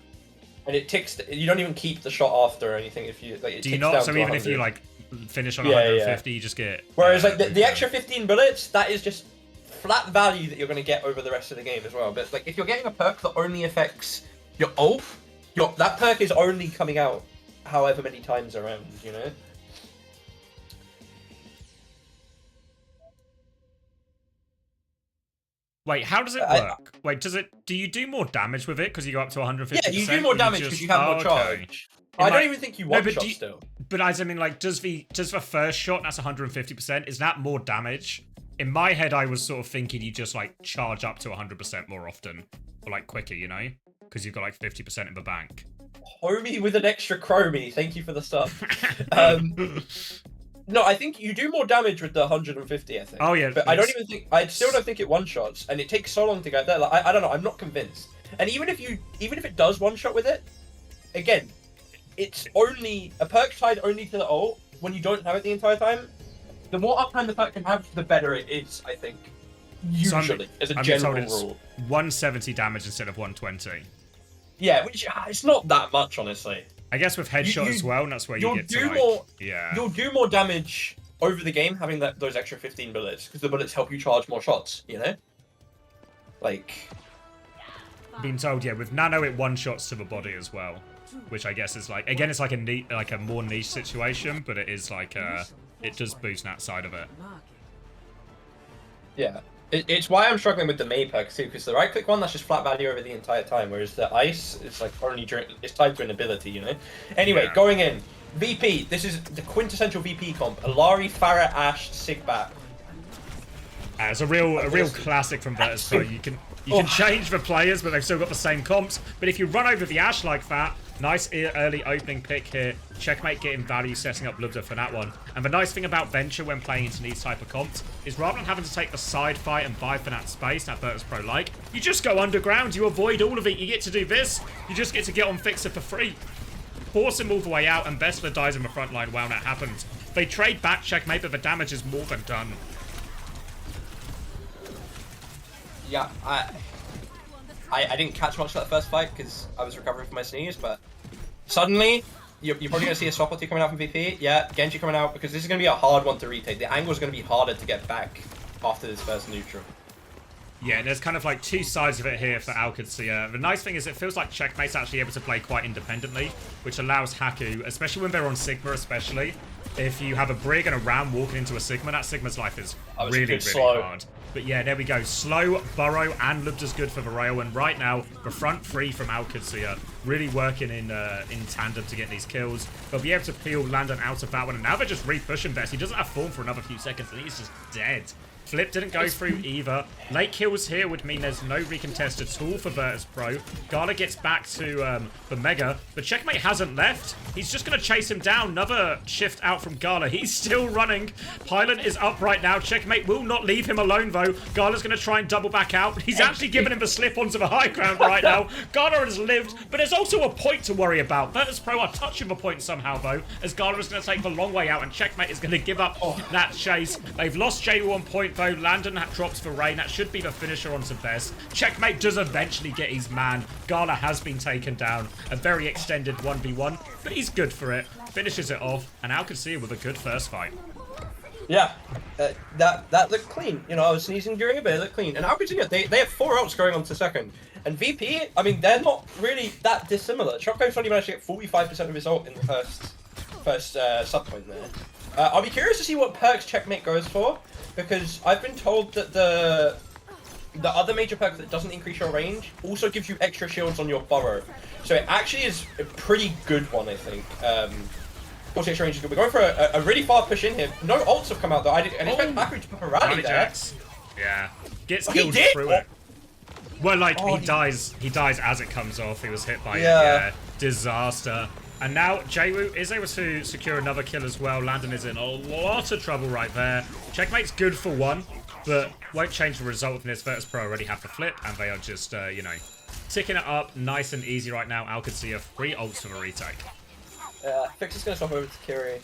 And it ticks. You don't even keep the shot after or anything if you like. It Do you ticks not? down So to even 100. if you finish on Yeah, 150, you just get. Whereas the extra 15 bullets, that is just flat value that you're going to get over the rest of the game as well. But like, if you're getting a perk that only affects your ult, that perk is only coming out however many times around, you know? Wait, how does it work? Wait, do you do more damage with it because you go up to 150%? Yeah, you do more damage because you have more charge. I don't even think you one shot still. But I mean, like, does the first shot, that's 150%, is that more damage? In my head, I was sort of thinking you just, like, charge up to 100% more often. Or, like, quicker, you know? Because you've got, like, 50% in the bank. Homie with an extra chromie, thank you for the stuff. No, I think you do more damage with the 150, I think. Oh, yeah. But I still don't think it one-shots, and it takes so long to get there. Like, I don't know, I'm not convinced. And even if it does one-shot with it, again, it's only, a perk tied only to the ult, when you don't have it the entire time. The more uptime the perk can have, the better it is, I think. Usually, as a general rule. 170 damage instead of 120. Yeah, which, it's not that much, honestly. I guess with headshot as well, and that's where you get to, like, more, You'll do more damage over the game having those extra 15 bullets, because the bullets help you charge more shots, you know? Like... Being told, yeah, with Nano it one-shots to the body as well. Which I guess is like, again, it's like a more niche situation, but it is like, it does boost that side of it. Yeah. It's why I'm struggling with the May perk too, because the right-click one, that's just flat value over the entire time, whereas the Ice is like only it's tied to an ability, you know? Anyway, going in. VP, this is the quintessential VP comp. Alari, Pharah, Ashe, Sigbat. It's a real classic from Virtus Pro. You can change the players, but they've still got the same comps. But if you run over the Ashe like that, nice early opening pick here. Checkmate getting value, setting up Lubda for that one. And the nice thing about Venture when playing into these type of comps is rather than having to take the side fight and buy for that space, that Virtus Pro like, you just go underground, you avoid all of it, you get to do this, you just get to get on Fixer for free. Force him all the way out, and Vessler dies in the front line while that happens. They trade back Checkmate, but the damage is more than done. Yeah, I didn't catch much of that first fight because I was recovering from my sneeze, but suddenly you're probably going to see a swap or two coming out from VP. Yeah, Genji coming out because this is going to be a hard one to retake. The angle is going to be harder to get back after this first neutral. Yeah, there's kind of like two sides of it here for Qadsiah. The nice thing is it feels like Checkmate's actually able to play quite independently, which allows Haku, especially when they're on Sigma especially, if you have a Brig and a Ram walking into a Sigma, that Sigma's life is really hard. But yeah, there we go. Slow, Burrow, and Lubda's good for the rail. And right now, the front three from Qadsiah really working in tandem to get these kills. They'll be able to peel Landon out of that one. And now they're just re-pushing Vest. He doesn't have form for another few seconds, and he's just dead. Flip didn't go through either. Late kills here would mean there's no recontest at all for Virtus Pro. Gala gets back to the Mega, but Checkmate hasn't left. He's just going to chase him down. Another shift out from Gala. He's still running. Pilot is up right now. Checkmate will not leave him alone, though. Gala's going to try and double back out. He's actually giving him the slip onto the high ground right now. Gala has lived, but there's also a point to worry about. Virtus Pro are touching the point somehow, though, as Gala is going to take the long way out, and Checkmate is going to give up that chase. They've lost J1 on point, though. Landon drops for Rain. That should be the finisher onto Best. Checkmate does eventually get his man. Gala has been taken down. A very extended 1v1, but he's good for it. Finishes it off, and Qadsiah with a good first fight. Yeah, that looked clean. You know, I was sneezing during it, but it looked clean. And Qadsiah, they have 4 ults going on to second. And VP, I mean, they're not really that dissimilar. Shotgun's only managed to get 45% of his ult in the first sub point there. I'll be curious to see what perks Checkmate goes for, because I've been told that the other major perk that doesn't increase your range also gives you extra shields on your burrow. So it actually is a pretty good one, I think. Also, extra range is good. We're going for a really far push in here. No ults have come out though. I didn't expect Haku to put a rally there. Yeah, gets killed through it. Well, like he dies as it comes off. He was hit by it. Yeah, disaster. And now Jwoo is able to secure another kill as well. Landon is in a lot of trouble right there. Checkmate's good for one, but won't change the result from this. Virtus Pro already have the flip, and they are just, you know, ticking it up nice and easy right now. Qadsiah 3 ults for the retake. Fix is going to swap over to Kiri.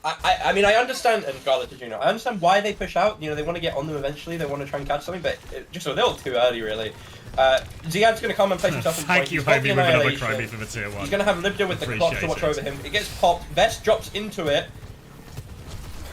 I mean, I understand, and Gala, did you know? I understand why they push out. You know, they want to get on them eventually. They want to try and catch something, but just a little too early, really. Ziad's going to come and place himself in point. Thank you, Hobie, with another Chromie for the tier 1. He's going to have Lubda with the clock to watch over him. It gets popped. Vest drops into it.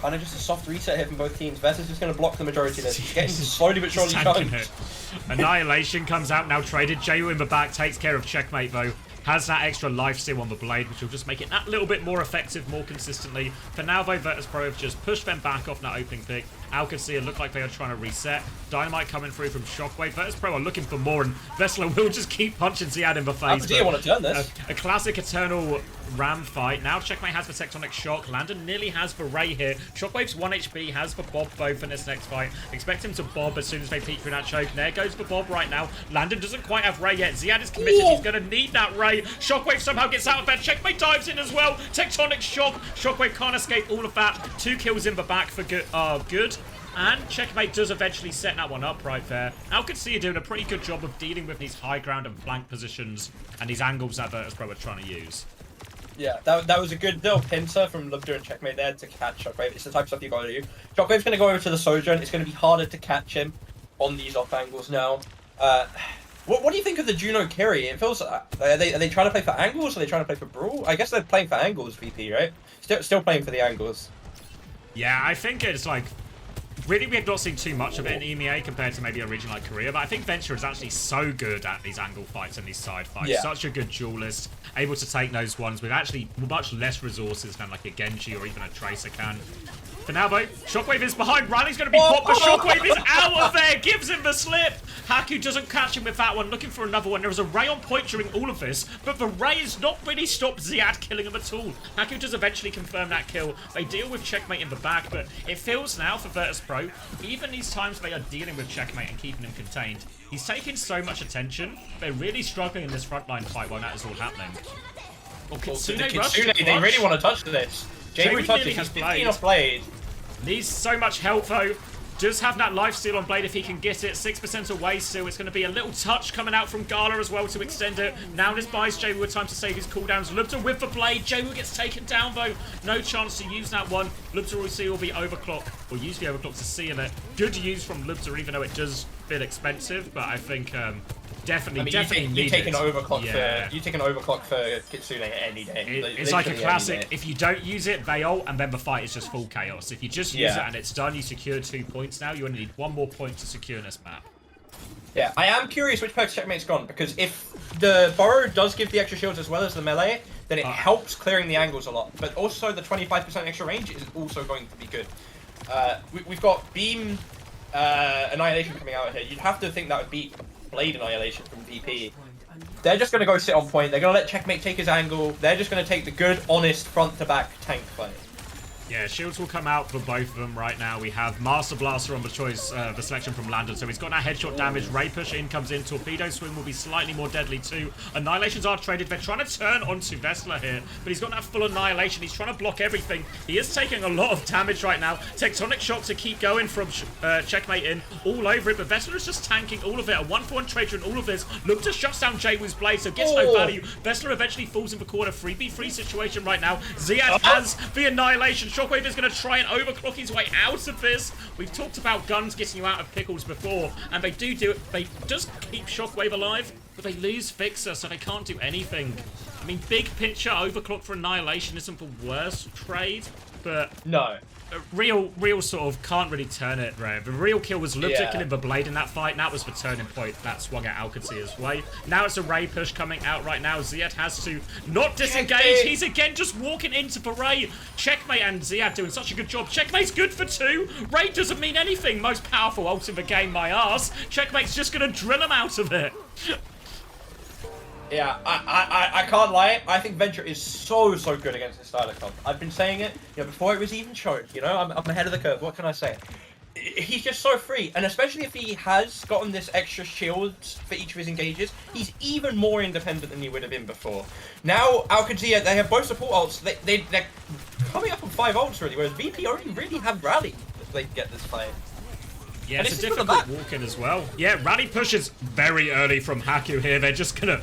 Kind of just a soft reset here from both teams. Vess is just going to block the majority of this. He's getting slowly but surely tanking chunked. it. Annihilation comes out now traded. Jayu in the back takes care of checkmate though. Has that extra life steal on the blade, which will just make it that little bit more effective more consistently. For now, though, Virtus.pro have just pushed them back off that opening pick. Qadsiah look like they are trying to reset. Dynamite coming through from Shockwave. Virtus.pro are looking for more, and Vessler will just keep punching Ziad in the face. Qadsiah want to turn this. A classic Eternal Ram fight. Now Checkmate has the Tectonic Shock. Landon nearly has the Ray here. Shockwave's 1 HP, has the Bob both in this next fight. Expect him to Bob as soon as they peek through that choke. There goes the Bob right now. Landon doesn't quite have Ray yet. Ziad is committed. He's going to need that Ray. Shockwave somehow gets out of bed. Checkmate dives in as well. Tectonic Shock. Shockwave can't escape all of that. 2 kills in the back for good. And Checkmate does eventually set that one up right there. Qadsiah doing a pretty good job of dealing with these high ground and flank positions and these angles that Virtus.pro are trying to use. Yeah, that was a good little pincer from Lubda and Checkmate there to catch Shockwave. It's the type of stuff you gotta do. Shockwave's gonna go over to the Sojourn. It's gonna be harder to catch him on these off angles now. What do you think of the Juno Kiri? It feels are they trying to play for angles? Or are they trying to play for Brawl? I guess they're playing for angles, VP, right? Still playing for the angles. Yeah, I think it's like really, we have not seen too much of it in EMEA compared to maybe a region like Korea, but I think Venture is actually so good at these angle fights and these side fights. Yeah. Such a good duelist, able to take those ones with actually much less resources than like a Genji or even a Tracer can. For now, though, Shockwave is behind. Riley's going to be popped, but Shockwave is out of there. Gives him the slip. Haku doesn't catch him with that one. Looking for another one. There was a Ray on point during all of this, but the Ray has not really stopped Ziad killing him at all. Haku does eventually confirm that kill. They deal with Checkmate in the back, but it feels now for Virtus.pro, even these times they are dealing with Checkmate and keeping him contained, he's taking so much attention. They're really struggling in this frontline fight while that is all happening. Well, Kitsune, they really want to touch this. Jaeru touches, he's 15 off Blade. Needs so much help though. Does have that lifesteal on Blade if he can get it. 6% away still. It's going to be a little touch coming out from Gala as well to extend it. Now this buys Jaewu time to save his cooldowns. Lubta with the Blade. Jaewu gets taken down though. No chance to use that one. Lubta will see will be overclock, or use the overclock to seal it. Good use from Lubta even though it does feel expensive, but I think definitely you take an overclock for Kitsune any day. It's like a classic. If you don't use it, they ult, and then the fight is just full chaos. If you just use it and it's done, you secure 2 points now. You only need 1 more point to secure this map. Yeah, I am curious which perks Checkmate's gone, because if the Burrow does give the extra shields as well as the melee, then it helps clearing the angles a lot. But also the 25% extra range is also going to be good. We've got Beam Annihilation coming out here. You'd have to think that would beat Blade Annihilation from VP. They're just going to go sit on point. They're going to let Checkmate take his angle. They're just going to take the good, honest, front-to-back tank fight. Yeah, shields will come out for both of them right now. We have Master Blaster on the choice, the selection from Landon. So he's got that headshot damage. Ray push in comes in. Torpedo swing will be slightly more deadly too. Annihilations are traded. They're trying to turn onto Vessler here, but he's got that full annihilation. He's trying to block everything. He is taking a lot of damage right now. Tectonic Shock to keep going from Checkmate in all over it, but Vessler is just tanking all of it. A 1-for-1 trader in all of this. Look to shut down Jaewoo's blade, so gets no value. Vessler eventually falls in the corner. 3v3 situation right now. Ziad has the annihilation. Shockwave is going to try and overclock his way out of this. We've talked about guns getting you out of pickles before, and they do it. They just keep Shockwave alive, but they lose Fixer, so they can't do anything. I mean, big pincher overclock for annihilation isn't the worst trade, but no. Real sort of can't really turn it, right? The real kill was Lubta killing the Blade in that fight, and that was the turning point that swung at Qadsiah's way. Now it's a Ray push coming out right now. Ziad has to not disengage. He's again just walking into the Ray. Checkmate and Ziad doing such a good job. Checkmate's good for 2. Ray doesn't mean anything. Most powerful ult in the game, my ass. Checkmate's just going to drill him out of it. Yeah, I can't lie. I think Venture is so good against this style of comp. I've been saying it, before it was even shown. I'm ahead of the curve. What can I say? He's just so free, and especially if he has gotten this extra shields for each of his engages, he's even more independent than he would have been before. Now, Qadsiah, they have both support ults. They're coming up on 5 ults already, whereas VP only really have Rally if they can get this fight. Yeah, it's a difficult walk-in as well. Yeah, Rally pushes very early from Haku here. They're just gonna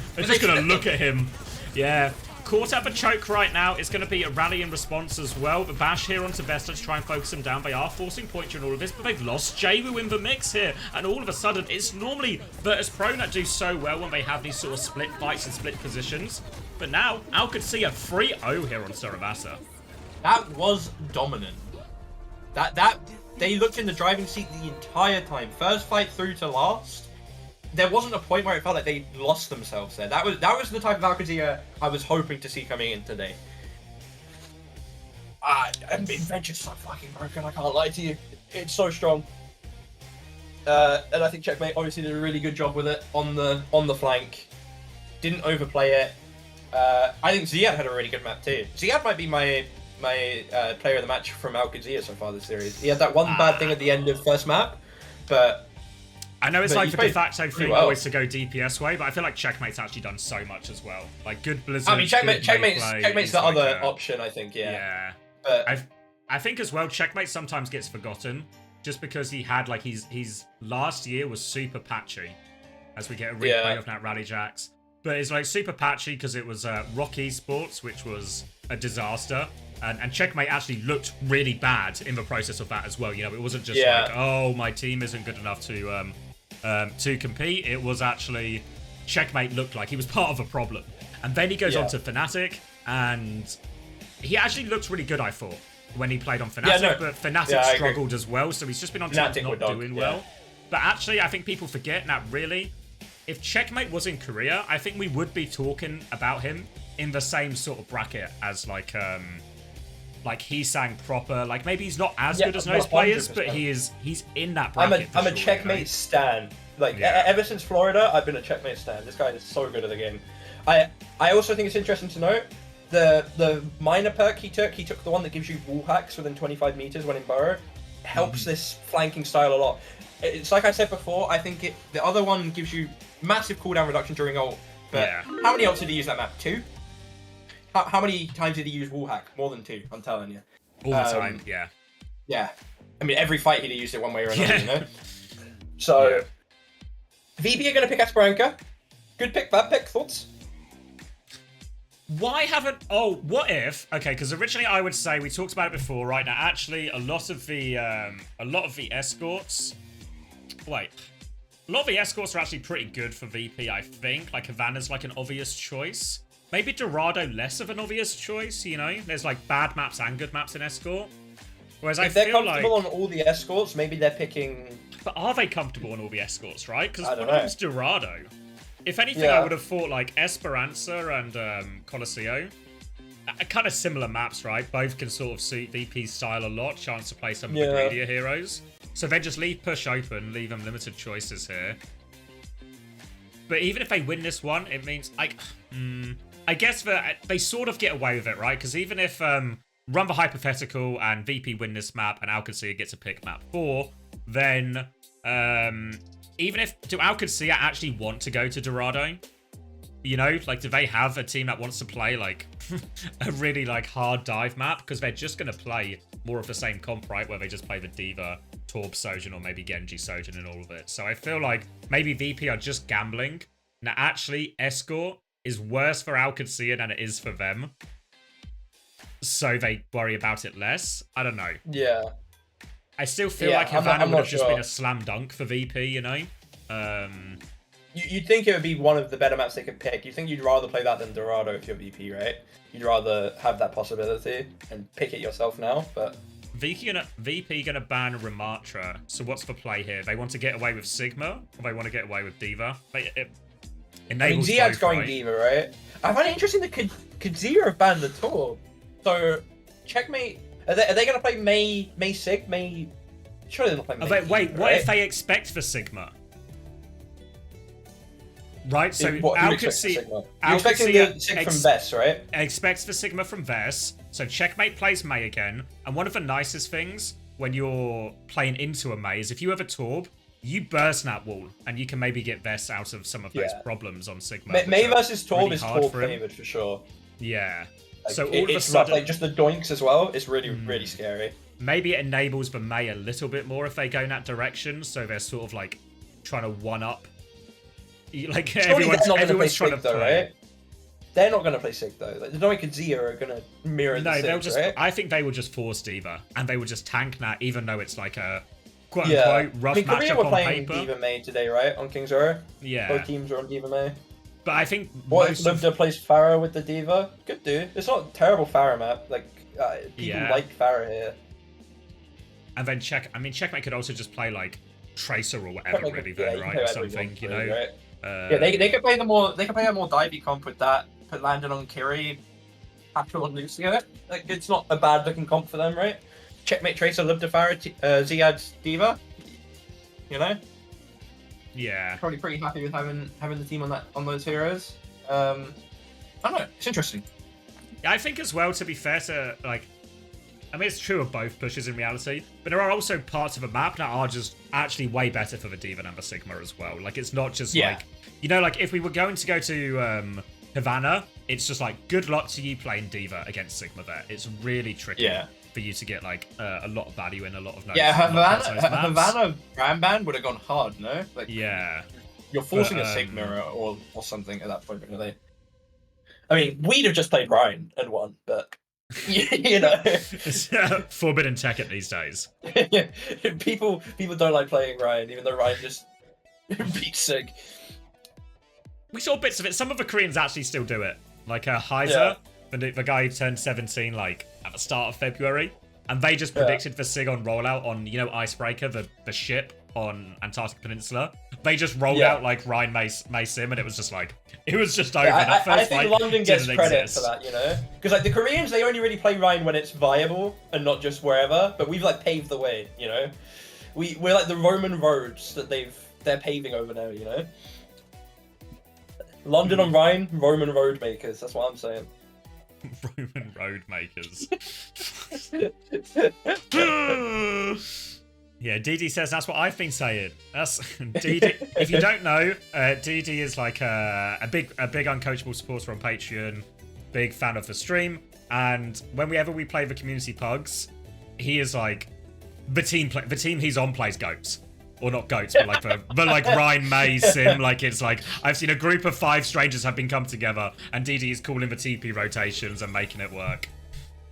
look at him. Yeah. Caught up a choke right now. It's going to be a Rally in response as well. The bash here onto Vesta to try and focus him down. They are forcing point during all of this, but they've lost Jaewu in the mix here. And all of a sudden, it's normally Virtus.pro that do so well when they have these sort of split fights and split positions. But now, Qadsiah 3-0 here on Saravasa. That was dominant. They looked in the driving seat the entire time. First fight through to last. There wasn't a point where it felt like they lost themselves there. That was the type of Qadsiah I was hoping to see coming in today. Adventure's so fucking broken, I can't lie to you. It's so strong. And I think Checkmate obviously did a really good job with it on the flank. Didn't overplay it. I think Ziad had a really good map too. Ziad might be my player of the match from Qadsiah so far this series. He had that one bad thing at the end of first map, but I know it's like the de facto thing always to go DPS way, but I feel like Checkmate's actually done so much as well. Like good Blizzard. I mean, Checkmate's the other option, I think. Yeah. But I think as well, Checkmate sometimes gets forgotten just because he had like his last year was super patchy, as we get a replay of Nat Rally Jacks. But it's like super patchy because it was Rock Esports, which was a disaster. And Checkmate actually looked really bad in the process of that as well. You know, it wasn't just like, oh, my team isn't good enough to compete. It was actually Checkmate looked like he was part of a problem. And then he goes on to Fnatic, and he actually looked really good, I thought, when he played on Fnatic. But Fnatic struggled as well, so he's just been on teams not doing well. But actually, I think people forget that really, if Checkmate was in Korea, I think we would be talking about him in the same sort of bracket as like Heesang proper. Like maybe he's not as good as those players, but he's in that bracket. I'm a Checkmate stan. Like ever since Florida, I've been a Checkmate stan. This guy is so good at the game. I also think it's interesting to note the minor perk he took the one that gives you wall hacks within 25 meters when in burrow. Helps this flanking style a lot. It's like I said before, I think the other one gives you massive cooldown reduction during ult. But how many ults did he use that map? 2? How many times did he use wall hack? More than 2, I'm telling you. All the time, Yeah. I mean, every fight he'd used it one way or another, you know? So, VP are going to pick Esperanza. Good pick, bad pick. Thoughts? Why haven't... Oh, what if... Okay, because originally I would say, we talked about it before, right? Now, actually, a lot of the escorts... Wait. A lot of the escorts are actually pretty good for VP, I think. Like, Havana's like an obvious choice. Maybe Dorado less of an obvious choice, you know? There's like bad maps and good maps in escort. Whereas if they're comfortable on all the escorts, maybe they're picking... But are they comfortable on all the escorts, right? Because one of them's Dorado. If anything, I would have thought like Esperanza and Qadsiah. Kind of similar maps, right? Both can sort of suit VP's style a lot. Chance to play some of the greedier heroes. So then just leave push open, leave them limited choices here. But even if they win this one, it means like... I guess that they sort of get away with it, right? Because even if Run the Hypothetical and VP win this map and Qadsiah gets to pick map 4, then even if... Do Qadsiah actually want to go to Dorado? You know, like, do they have a team that wants to play, like, a really, like, hard dive map? Because they're just going to play more of the same comp, right? Where they just play the D.Va, Torb Sojourn, or maybe Genji Sojourn and all of it. So I feel like maybe VP are just gambling. Now, actually, Escort is worse for Qadsiah than it is for them. So they worry about it less. I don't know. Yeah. I still feel like Havana would have just been a slam dunk for VP, you know? You'd think it would be one of the better maps they could pick. You think you'd rather play that than Dorado if you're VP, right? You'd rather have that possibility and pick it yourself now, but... VP gonna ban Ramatra. So what's the play here? They want to get away with Sigma, or they want to get away with D.Va? Ziad's going D.Va, right? I find it interesting that Qadsiah have banned the Torb. So, Checkmate... Are they going to play May Sig? Surely they're not playing May. Wait, what if they expect for Sigma? Right, so Qadsiah... You're expecting the Sig from Vess, right? Expects for Sigma from Vess. So Checkmate plays May again. And one of the nicest things when you're playing into a May is if you have a Torb, you burst that wall, and you can maybe get Vess out of some of those problems on Sigma. May versus Torb is Torb favored for sure. Yeah. Like, so all of a sudden, like just the doinks as well is really scary. Maybe it enables the May a little bit more if they go in that direction. So they're sort of like trying to one up. Like everyone's trying to play. Right? They're not going to play Sig though. Like, there's no way Qadsiah are going to mirror the Sig, they'll just. Right? I think they will just force D.Va, and they will just tank that, even though it's like a quote unquote rough matchup Korea were on playing paper. D.Va May today, right? On King's Row. Yeah. Both teams are on D.Va May. But I think What if Livda plays Pharah with the D.Va? Good dude. It's not a terrible Pharah map. Like people like Pharah here. And then Checkmate could also just play like Tracer or whatever, Checkmate really, could- then, yeah, right? you Or can play something, whatever you you want, know? right? Yeah, they could play the more. They could play a more divey comp with that. Put Landon on Kiri, Patrol on Lucio. Like it's not a bad looking comp for them, right? Checkmate Tracer, Libdefara, Ziad, Diva. You know, Yeah. probably pretty happy with having the team on those heroes. I don't know. It's interesting. Yeah, I think as well, to be fair to, like, I mean, it's true of both pushes in reality, but there are also parts of a map that are just actually way better for the D.Va and the Sigma as well. Like, it's not just like, you know, like if we were going to go to Havana, it's just like, good luck to you playing D.Va against Sigma there. It's really tricky for you to get like a lot of value in a lot of nodes. Yeah, Havana Grand Band would have gone hard, no? Like, yeah. You're forcing a Sigma or something at that point, really. I mean, we'd have just played Ryan and won, but you know, It's forbidden tech at these days. people don't like playing Ryan, even though Ryan just beats Sig. We saw bits of it. Some of the Koreans actually still do it. Like Heiser, the guy who turned 17 like at the start of February, and they just predicted for Sig on rollout on, you know, Icebreaker, the ship on Antarctic Peninsula. They just rolled out like Ryan May Sim, and it was just over. That I first think fight London gets didn't credit exist. for that, you know, because like the Koreans, they only really play Ryan when it's viable and not just wherever. But we've like paved the way, you know. We're like the Roman roads that they're paving over now, you know. London on Rhine, Roman road makers. That's what I'm saying. Roman road makers. Yeah, DD says that's what I've been saying. That's DD. If you don't know, DD is like a big uncoachable supporter on Patreon, big fan of the stream, and whenever we play the community pugs, he is like the team he's on plays goats. Or not goats, but like the like Ryan May Sim, like it's like I've seen a group of 5 strangers have been come together, and DD is calling the TP rotations and making it work.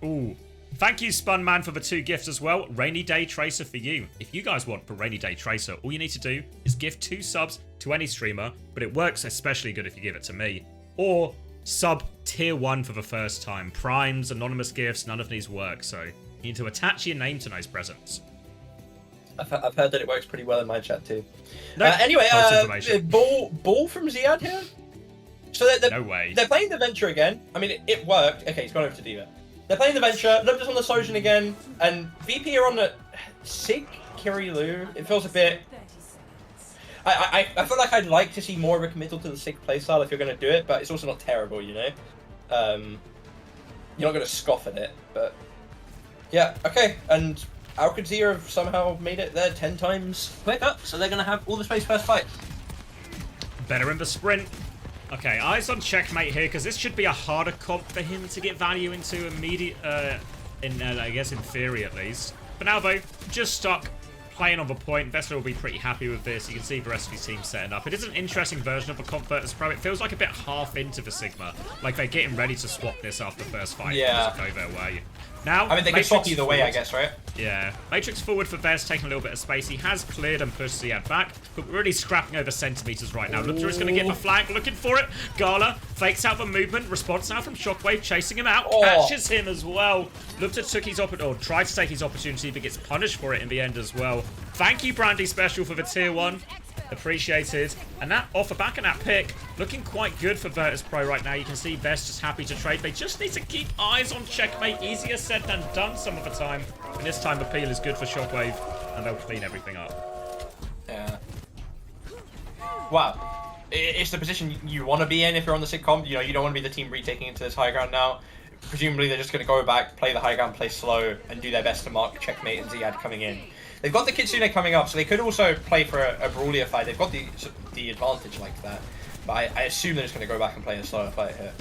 Ooh. Thank you, Spunman, for the 2 gifts as well. Rainy Day Tracer for you. If you guys want the Rainy Day Tracer, all you need to do is give 2 subs to any streamer, but it works especially good if you give it to me. Or sub tier 1 for the first time. Primes, anonymous gifts, none of these work, so you need to attach your name to those presents. I've heard that it works pretty well in my chat too. No, anyway, information. ball from Ziad here. So No way. They're playing the Venture again. I mean, it worked. Okay, he's gone over to D.Va. They're playing the Venture. Lubda's on the Sojourn again, and VP are on the Sig Kirilu. It feels a bit. I feel like I'd like to see more of a committal to the Sig playstyle if you're going to do it, but it's also not terrible, you know. You're not going to scoff at it, but yeah, okay. And Qadsiah have somehow made it there 10 times quicker, so they're going to have all the space first fight. Better in the sprint. Okay, eyes on Checkmate here, because this should be a harder comp for him to get value into immediate, I guess in theory at least. But now though, just stuck, playing on the point. Vessler will be pretty happy with this. You can see the rest of his team setting up. It is an interesting version of the comp versus pro. It feels like a bit half into the Sigma. Like they're getting ready to swap this after the first fight. Yeah. Go their way. Now, I mean, they can swap either way, I guess, right? Yeah. Matrix forward for Vez, taking a little bit of space. He has cleared and pushed Ziad back, but we're really scrapping over centimeters right now. Lupter is going to get the flank, looking for it. Gala fakes out the movement. Response now from Shockwave, chasing him out. Catches him as well. Lupter took his opportunity, or tried to take his opportunity, but gets punished for it in the end as well. Thank you, Brandy Special, for the tier 1. Appreciated. And that off the back of that pick, looking quite good for Virtus Pro right now. You can see Vest just happy to trade. They just need to keep eyes on Checkmate. Easier said than done some of the time. And this time the peel is good for Shockwave, and they'll clean everything up. Yeah. Wow. It's the position you want to be in if you're on the sitcom. You know, you don't want to be the team retaking into this high ground now. Presumably they're just going to go back, play the high ground, play slow, and do their best to mark Checkmate and Ziad coming in. They've got the Qadsiah coming up, so they could also play for a brawlier fight. They've got the advantage like that. But I assume they're just going to go back and play a slower fight here.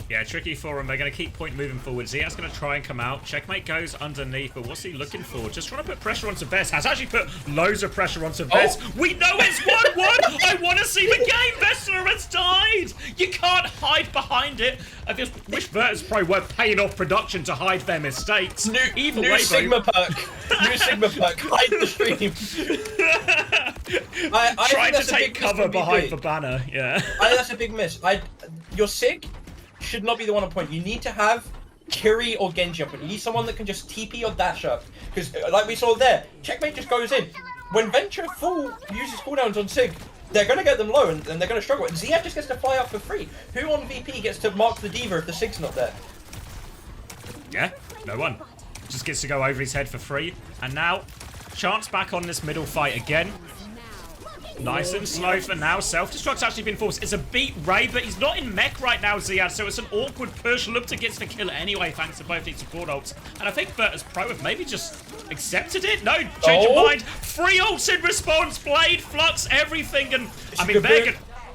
Yeah, tricky for him. They're going to keep point moving forward. Ziad's going to try and come out. Checkmate goes underneath, but what's he looking for? Just trying to put pressure onto Vest. Has actually put loads of pressure onto Vest. Oh. We know it's 1-1! I want to see the game! Vestler has died! You can't hide behind it. I just wish Virtus Pro were paying off production to hide their mistakes. New Sigma perk. New Sigma perk. Hide the stream. I Trying to take cover behind the banner, yeah. I think that's a big miss. Your Sig should not be the one on point. You need to have Kiri or Genji up, and you need someone that can just TP or dash up. Because, like we saw there, Checkmate just goes in. When Venture full uses cooldowns on Sig, they're going to get them low, and they're going to struggle. And Ziad just gets to fly up for free. Who on VP gets to mark the Diva if the Sig's not there? Yeah, no one. Just gets to go over his head for free. And now, chance back on this middle fight again. Nice and slow for now. Self-destruct's actually been forced. It's a beat Ray, but he's not in mech right now, Ziad, so it's an awkward push. Lubta gets the kill anyway, thanks to both these support ults. And I think Virtus Pro have maybe just accepted it. No, change of mind. 3 ults in response. Blade, Flux, everything. And I mean,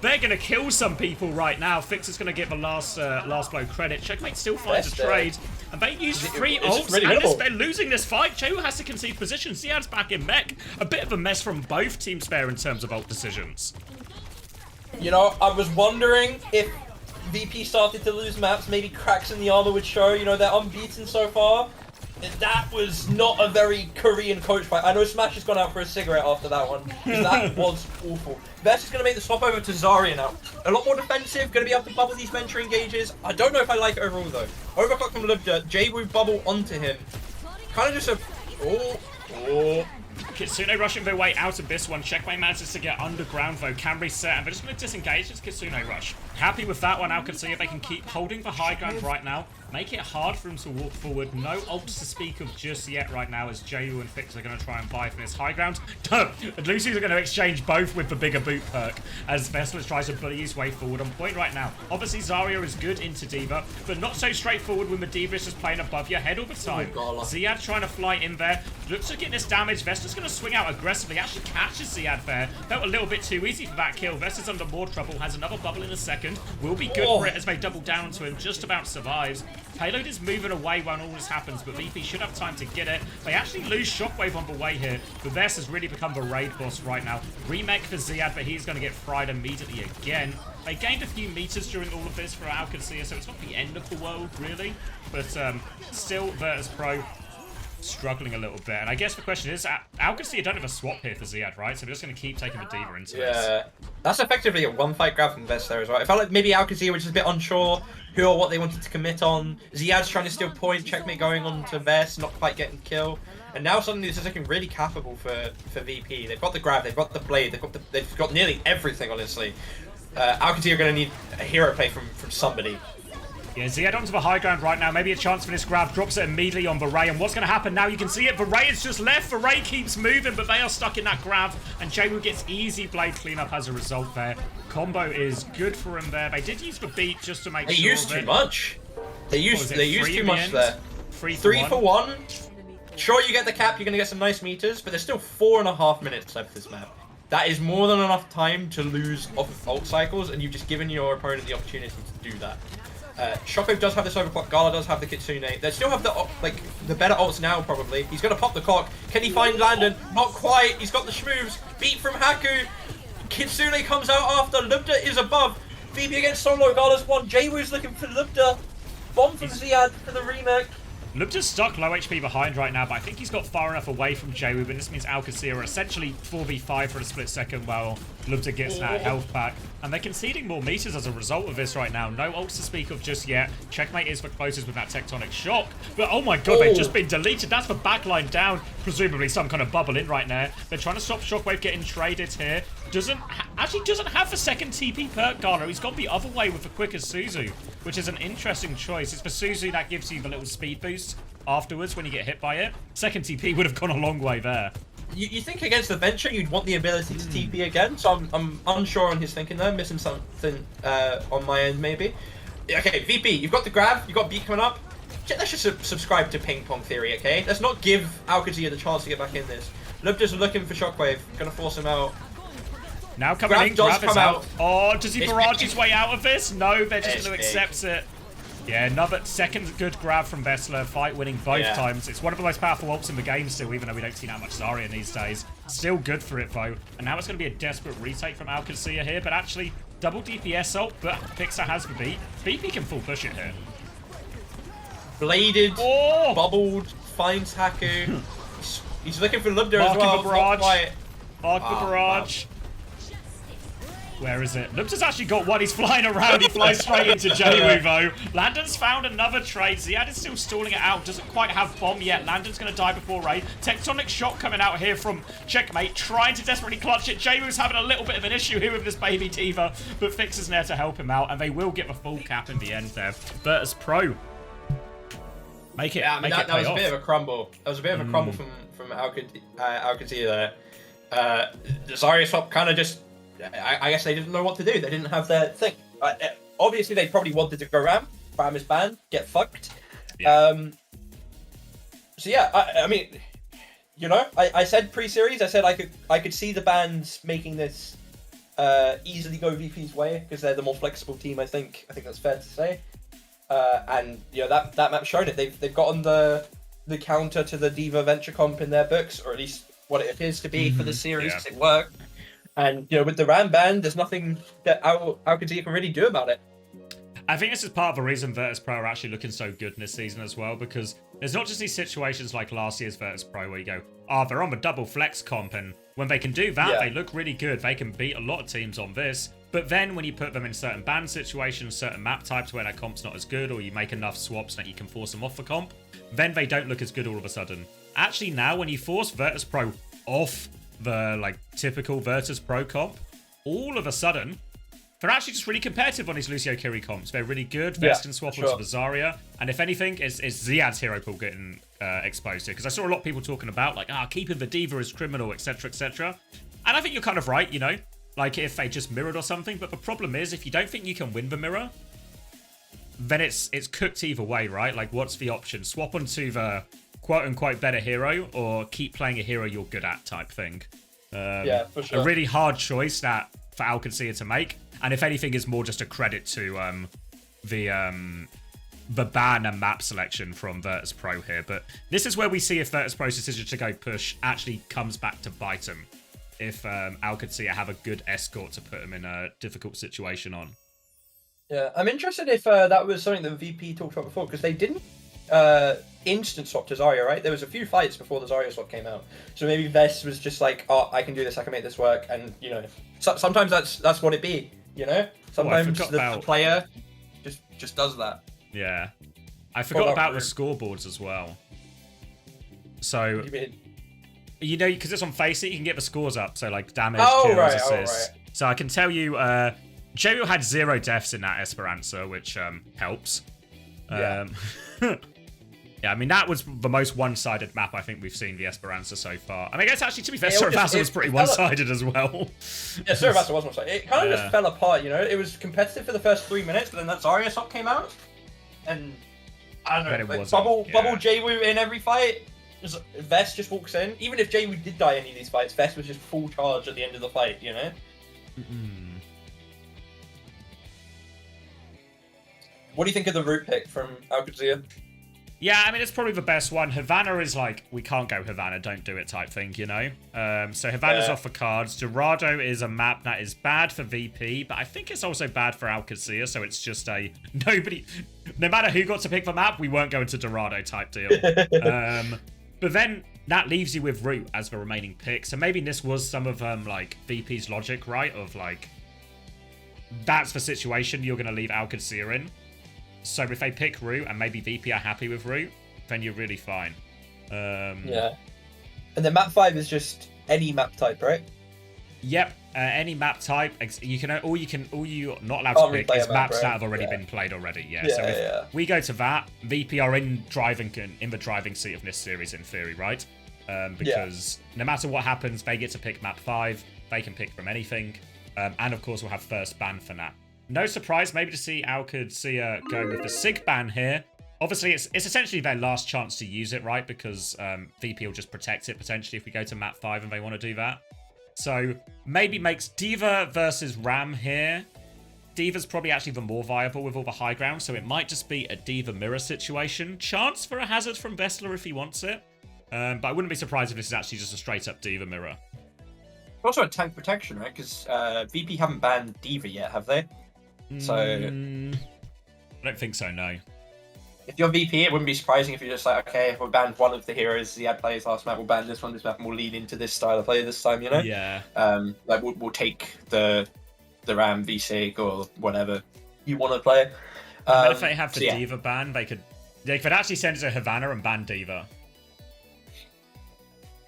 they're gonna kill some people right now. Fix is gonna get the last blow credit. Checkmate still finds a trade. And they use 3 ults, and they're losing this fight. Chewu has to concede position. Ziad's back in mech. A bit of a mess from both teams there in terms of ult decisions. You know, I was wondering if VP started to lose maps, maybe cracks in the armor would show. You know, they're unbeaten so far. That was not a very Korean coach fight. I know Smash has gone out for a cigarette after that one, because that was awful. Vest is going to make the swap over to Zarya now. A lot more defensive, going to be able to bubble these Venture engages. I don't know if I like it overall though. Overclock from Lubda, J-Woo bubble onto him. Kind of just a... Oh. Kitsune rushing their way out of this one. Checkmate manages to get underground though. Can reset, and they're just going to disengage this Kitsune rush. Happy with that one. Now can see if they can keep holding the high ground right now. Make it hard for him to walk forward. No ults to speak of just yet right now, as Jayu and Fix are going to try and buy from this high ground. Lucy's are going to exchange both with the bigger boot perk as Vessels tries to bully his way forward on point right now. Obviously, Zarya is good into Diva, but not so straightforward when the Diva is just playing above your head all the time. Ziad trying to fly in there. Looks to get this damage. Vestas going to swing out aggressively. Actually catches Ziad there. Felt a little bit too easy for that kill. Vestas under more trouble. Has another bubble in a second. Will be good for it as they double down to him. Just about survives. Payload is moving away when all this happens, but VP should have time to get it. They actually lose Shockwave on the way here, but Vess has really become the raid boss right now. Remake for Ziad, but he's going to get fried immediately again. They gained a few meters during all of this for Qadsiah, so it's not the end of the world, really. But still, Virtus Pro struggling a little bit. And I guess the question is, Qadsiah don't have a swap here for Ziad, right? So they're just going to keep taking the Diva into this. Yeah, that's effectively a one-fight grab from Vest there as well. I felt like maybe Qadsiah was just a bit unsure who or what they wanted to commit on. Ziad's trying to steal point, Checkmate going on to Vest, not quite getting kill. And now suddenly this is looking really capable for VP. They've got the grab, they've got the blade, they've got nearly everything, honestly. Qadsiah are going to need a hero play from somebody. Yeah, Ziad onto the high ground right now. Maybe a chance for this grab. Drops it immediately on Varay. And what's going to happen now? You can see it. Varay is just left. Varay keeps moving, but they are stuck in that grab. And Jayu gets easy blade cleanup as a result there. Combo is good for him there. They did use the beat just to make sure. They used too much. They used too much there. 3 for 1. Sure, you get the cap. You're going to get some nice meters, but there's still 4.5 minutes left of this map. That is more than enough time to lose off of ult cycles, and you've just given your opponent the opportunity to do that. Shockwave does have this overclock, Gala does have the Kitsune. They still have the better ults now, probably. He's going to pop the cock. Can he find Landon? Not quite. He's got the schmoves. Beat from Haku. Kitsune comes out after. Lubda is above. VP against Solo. Gala's won. Jaywoo's looking for Lubda. Bomb from Ziad for the remake. Lubda's stuck low HP behind right now, but I think he's got far enough away from Jayu, but this means Qadsiah are essentially 4v5 for a split second while Lubda gets that health pack. And they're conceding more meters as a result of this right now. No ults to speak of just yet. Checkmate is the closest with that tectonic shock. But oh my god, they've just been deleted. That's the backline down. Presumably some kind of bubble in right there. They're trying to stop Shockwave getting traded here. Actually doesn't have the second TP perk, Garner. He's gone the other way with the quicker Suzu, which is an interesting choice. It's the Suzu that gives you the little speed boost afterwards when you get hit by it. Second TP would have gone a long way there. You think against the Venture you'd want the ability to TP again, so I'm unsure on his thinking there, missing something on my end maybe. Okay, VP, you've got the grab, you've got beat coming up. Let's just subscribe to Ping Pong Theory, okay? Let's not give Qadsiah the chance to get back in this. Lubda's looking for Shockwave, gonna force him out. Now coming in, Grab is out. Oh, does he barrage his way out of this? No, they're just going to accept it. Yeah, another second good grab from Vessler, fight winning both times. It's one of the most powerful ults in the game still, even though we don't see that much Zarya these days. Still good for it though. And now it's going to be a desperate retake from Qadsiah here, but actually double DPS ult, but Fixer has the beat. VP can full push it here. Bladed, bubbled, finds Haku. He's looking for Lubda as well. Mark the barrage. Wow. Where is it? Looks has actually got one. He's flying around. He flies straight into Jaywu, though. Landon's found another trade. Ziad is still stalling it out. Doesn't quite have bomb yet. Landon's going to die before raid. Tectonic shot coming out here from Checkmate, trying to desperately clutch it. Jaywu's having a little bit of an issue here with this baby Diva, but Fix is there to help him out, and they will get the full cap in the end there. Virtus Pro. Make it. Yeah, I mean, that was a bit of a crumble. That was a bit of a crumble from Qadsiah there. The Zarya swap kind of just, I guess they didn't know what to do. They didn't have their thing. Obviously, they probably wanted to go Ram. Ram is banned. Get fucked. Yeah. So yeah, I mean, you know, I said pre-series, I said I could see the bans making this easily go VP's way because they're the more flexible team. I think that's fair to say. And you know that map showed it. They've gotten the counter to the Diva Venture Comp in their books, or at least what it appears to be for the series. Yeah. It worked. And you know, with the Ram ban, there's nothing that Qadsiah can really do about it. I think this is part of the reason Virtus Pro are actually looking so good in this season as well, because there's not just these situations like last year's Virtus Pro where you go, they're on the double flex comp, and when they can do that, they look really good. They can beat a lot of teams on this. But then when you put them in certain ban situations, certain map types where their comp's not as good, or you make enough swaps that you can force them off the comp, then they don't look as good all of a sudden. Actually, now when you force Virtus Pro off the like typical Virtus Pro comp, all of a sudden they're actually just really competitive on these Lucio Kiri comps. They're really good. Vest can swap onto the Zarya, and if anything, it's Ziad's hero pool getting exposed here, because I saw a lot of people talking about like, keeping the Diva is criminal, etc., etc. And I think you're kind of right, you know, like if they just mirrored or something. But the problem is, if you don't think you can win the mirror, then it's cooked either way, right? Like, what's the option? Swap onto the quote-unquote better hero, or keep playing a hero you're good at type thing. Yeah, for sure. A really hard choice that for Qadsiah to make, and if anything is more just a credit to the ban and map selection from Virtus Pro here. But this is where we see if Virtus Pro's decision to go push actually comes back to bite them, if Qadsiah have a good escort to put him in a difficult situation on. Yeah, I'm interested if that was something that VP talked about before, because they didn't instant swap to Zarya, right? There was a few fights before the Zarya swap came out, so maybe Vest was just like, I can do this, I can make this work, and you know, sometimes that's what it be, you know. Sometimes the player just does that. Yeah, I forgot about the scoreboards as well. So What do you mean? you know, because it's on Face It, you can get the scores up, so like damage, Oh, kills, right, assists. right. So I can tell you, Jaywu had 0 deaths in that Esperanza, which helps. Yeah. Yeah, I mean, that was the most one-sided map I think we've seen the Esperanza so far. I mean, I guess actually, to be fair, Survivor was pretty one-sided as well. Yeah, Survivor was one-sided. It kind of just fell apart, you know? It was competitive for the first 3 minutes, but then that Zarya swap came out, and I don't know, like, bubble Jaywu in every fight. Vest just walks in. Even if Jaywu did die any of these fights, Vest was just full charge at the end of the fight, you know? What do you think of the route pick from Qadsiah? Yeah, I mean, it's probably the best one. Havana is like, we can't go Havana, don't do it type thing, you know? So Havana's off the cards. Dorado is a map that is bad for VP, but I think it's also bad for Qadsiah, so it's just a no matter who got to pick the map, we weren't going to Dorado type deal. But then that leaves you with Root as the remaining pick. So maybe this was some of like VP's logic, right? Of like, that's the situation you're going to leave Qadsiah in. So if they pick Root and maybe VP are happy with Root, then you're really fine. Yeah. And then map 5 is just any map type, right? Yep, any map type. You can all you're not allowed to pick is maps that have already been played already. Yeah. So if we go to that, VP are in the driving seat of this series in theory, right? Because no matter what happens, they get to pick map 5. They can pick from anything, and of course we'll have first ban for that. No surprise, maybe to see Qadsiah go with the Sig ban here. Obviously, it's essentially their last chance to use it, right? Because VP will just protect it potentially if we go to map 5 and they want to do that. So maybe makes Diva versus Ram here. Diva's probably actually the more viable with all the high ground, so it might just be a Diva mirror situation. Chance for a hazard from Vestler if he wants it. But I wouldn't be surprised if this is actually just a straight up Diva mirror. Also a tank protection, right? Because VP haven't banned Diva yet, have they? So I don't think so, no. If you're VP, it wouldn't be surprising if you're just like, okay, we'll ban one of the heroes Ziad plays last map, we'll ban this map, and we'll lean into this style of play this time, you know? Yeah. Like we'll take the the Ram V-Sig or whatever you want to play. But if they have the so yeah. Diva ban, they could actually send it to Havana and ban Diva.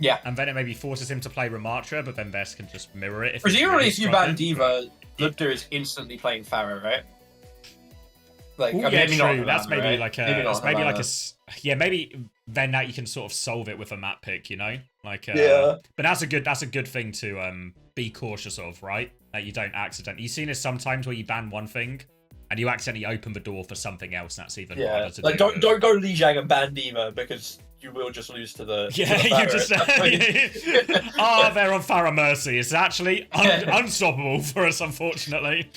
Yeah. And then it maybe forces him to play Ramatra, but then Vest can just mirror it. Presumably, if you ban Diva, Lubda is instantly playing Pharaoh, right? Like, Ooh, yeah, maybe true. not That's Havana, maybe right? like a. Maybe not It's maybe like Havana. a. Yeah, maybe then that you can sort of solve it with a map pick, you know, like. Yeah. But that's a good thing to be cautious of, right? That you don't accidentally. You've seen this sometimes where you ban one thing, and you accidentally open the door for something else, and that's even harder to like do. don't go Li Jiang and ban Diva because you will just lose to the. Yeah, to the you just. They're on Farah Mercy. It's actually unstoppable for us, unfortunately.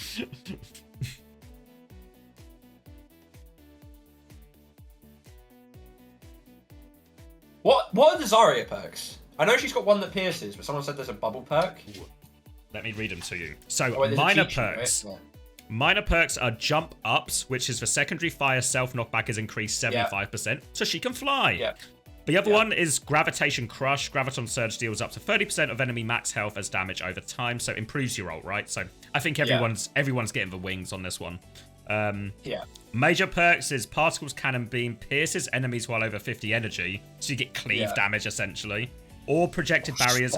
What are the Zarya perks? I know she's got one that pierces, but someone said there's a bubble perk. Let me read them to you. So Oh, wait, there's a minor cheat sheet, perks. right? Minor perks are jump ups, which is for secondary fire self knockback is increased 75%, so she can fly. Yeah. The other one is gravitation crush. Graviton surge deals up to 30% of enemy max health as damage over time, so improves your ult, right? So I think everyone's getting the wings on this one. Yeah. Major perks is particles cannon beam pierces enemies while over 50 energy, so you get cleave damage essentially. Or projected barriers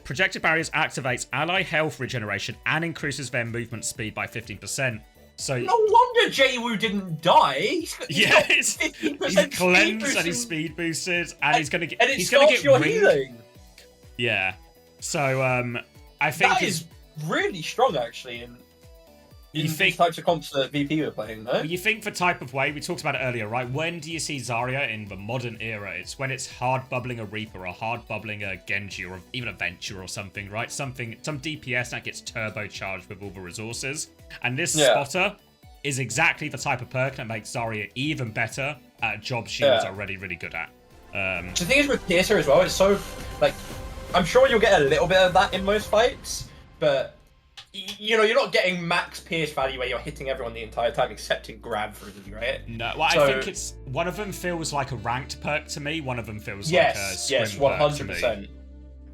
projected barriers activates ally health regeneration and increases their movement speed by 15%. So no wonder Jaywu didn't die. He's got 15% he's cleansed speed and he's speed boosted, and he's gonna get and it he's gonna starts get your winged. healing. Yeah. So I think That is really strong actually in these types of comps that VP were playing, though. You think the type of way, we talked about it earlier, right? When do you see Zarya in the modern era? It's when it's hard bubbling a Reaper or hard bubbling a Genji or even a Venture or something, right? Some DPS that gets turbocharged with all the resources. And this spotter is exactly the type of perk that makes Zarya even better at a job she was already really good at. The thing is with Piercer as well, it's so, like, I'm sure you'll get a little bit of that in most fights, but you know, you're not getting max pierce value where you're hitting everyone the entire time except in grab freely, right? No, well, I think it's one of them feels like a ranked perk to me. One of them feels like a scrim perk 100%. to me.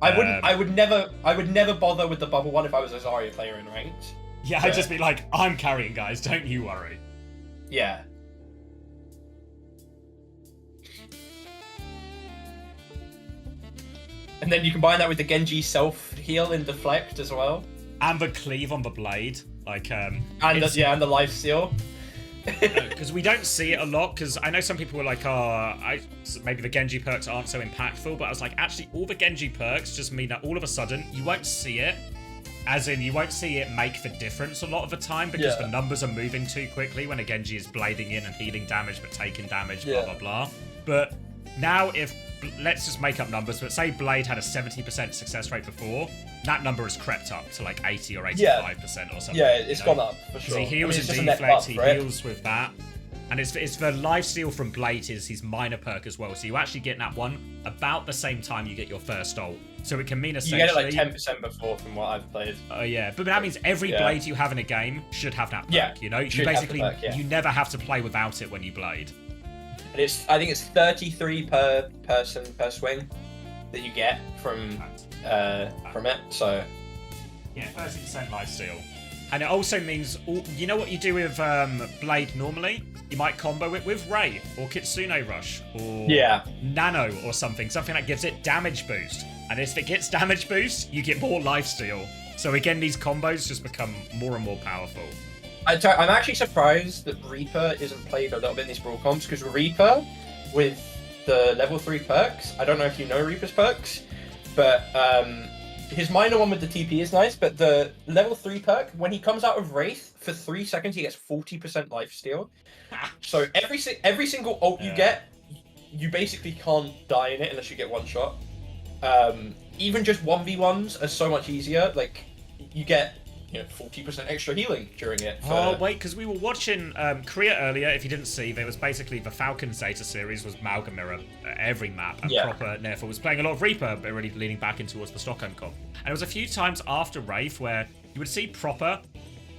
I would never bother with the bubble one if I was a Zarya player in ranked. Yeah, I'd just be like, I'm carrying, guys. Don't you worry. Yeah. And then you combine that with the Genji self heal and deflect as well. And the cleave on the blade, like and the life steal. Because we don't see it a lot. Because I know some people were like, maybe the Genji perks aren't so impactful. But I was like, actually, all the Genji perks just mean that all of a sudden you won't see it. As in, you won't see it make the difference a lot of the time because the numbers are moving too quickly when a Genji is blading in and healing damage but taking damage, blah blah blah. But now, let's just make up numbers, but say Blade had a 70% success rate before, that number has crept up to like 80 or 85% or something. Yeah, it's gone up for sure. He heals and deflects, he heals with that. And it's the lifesteal from Blade is his minor perk as well. So you actually get that one about the same time you get your first ult. So it can mean essentially... You get it like 10% before from what I've played. Yeah, but that means every Blade you have in a game should have that perk, you know? You basically, you never have to play without it when you Blade. And I think it's 33 per person per swing that you get from it. So yeah, 30% lifesteal. And it also means, you know what you do with Blade normally? You might combo it with Ray or Kitsune Rush or Nano or something that gives it damage boost. And if it gets damage boost, you get more lifesteal. So again, these combos just become more and more powerful. I'm actually surprised that Reaper isn't played a little bit in these brawl comps, because Reaper, with the level 3 perks, I don't know if you know Reaper's perks, but his minor one with the TP is nice, but the level 3 perk, when he comes out of Wraith, for 3 seconds he gets 40% lifesteal. So every single ult you get, you basically can't die in it unless you get one shot. Even just 1v1s are so much easier, like, you get 40% extra healing during it. Oh, wait, because we were watching Korea earlier. If you didn't see, there was basically the Falcon Zeta series was Malga Mirror every map. And proper Nerfa was playing a lot of Reaper, but really leaning back in towards the Stockholm comp. And it was a few times after Wraith where you would see Proper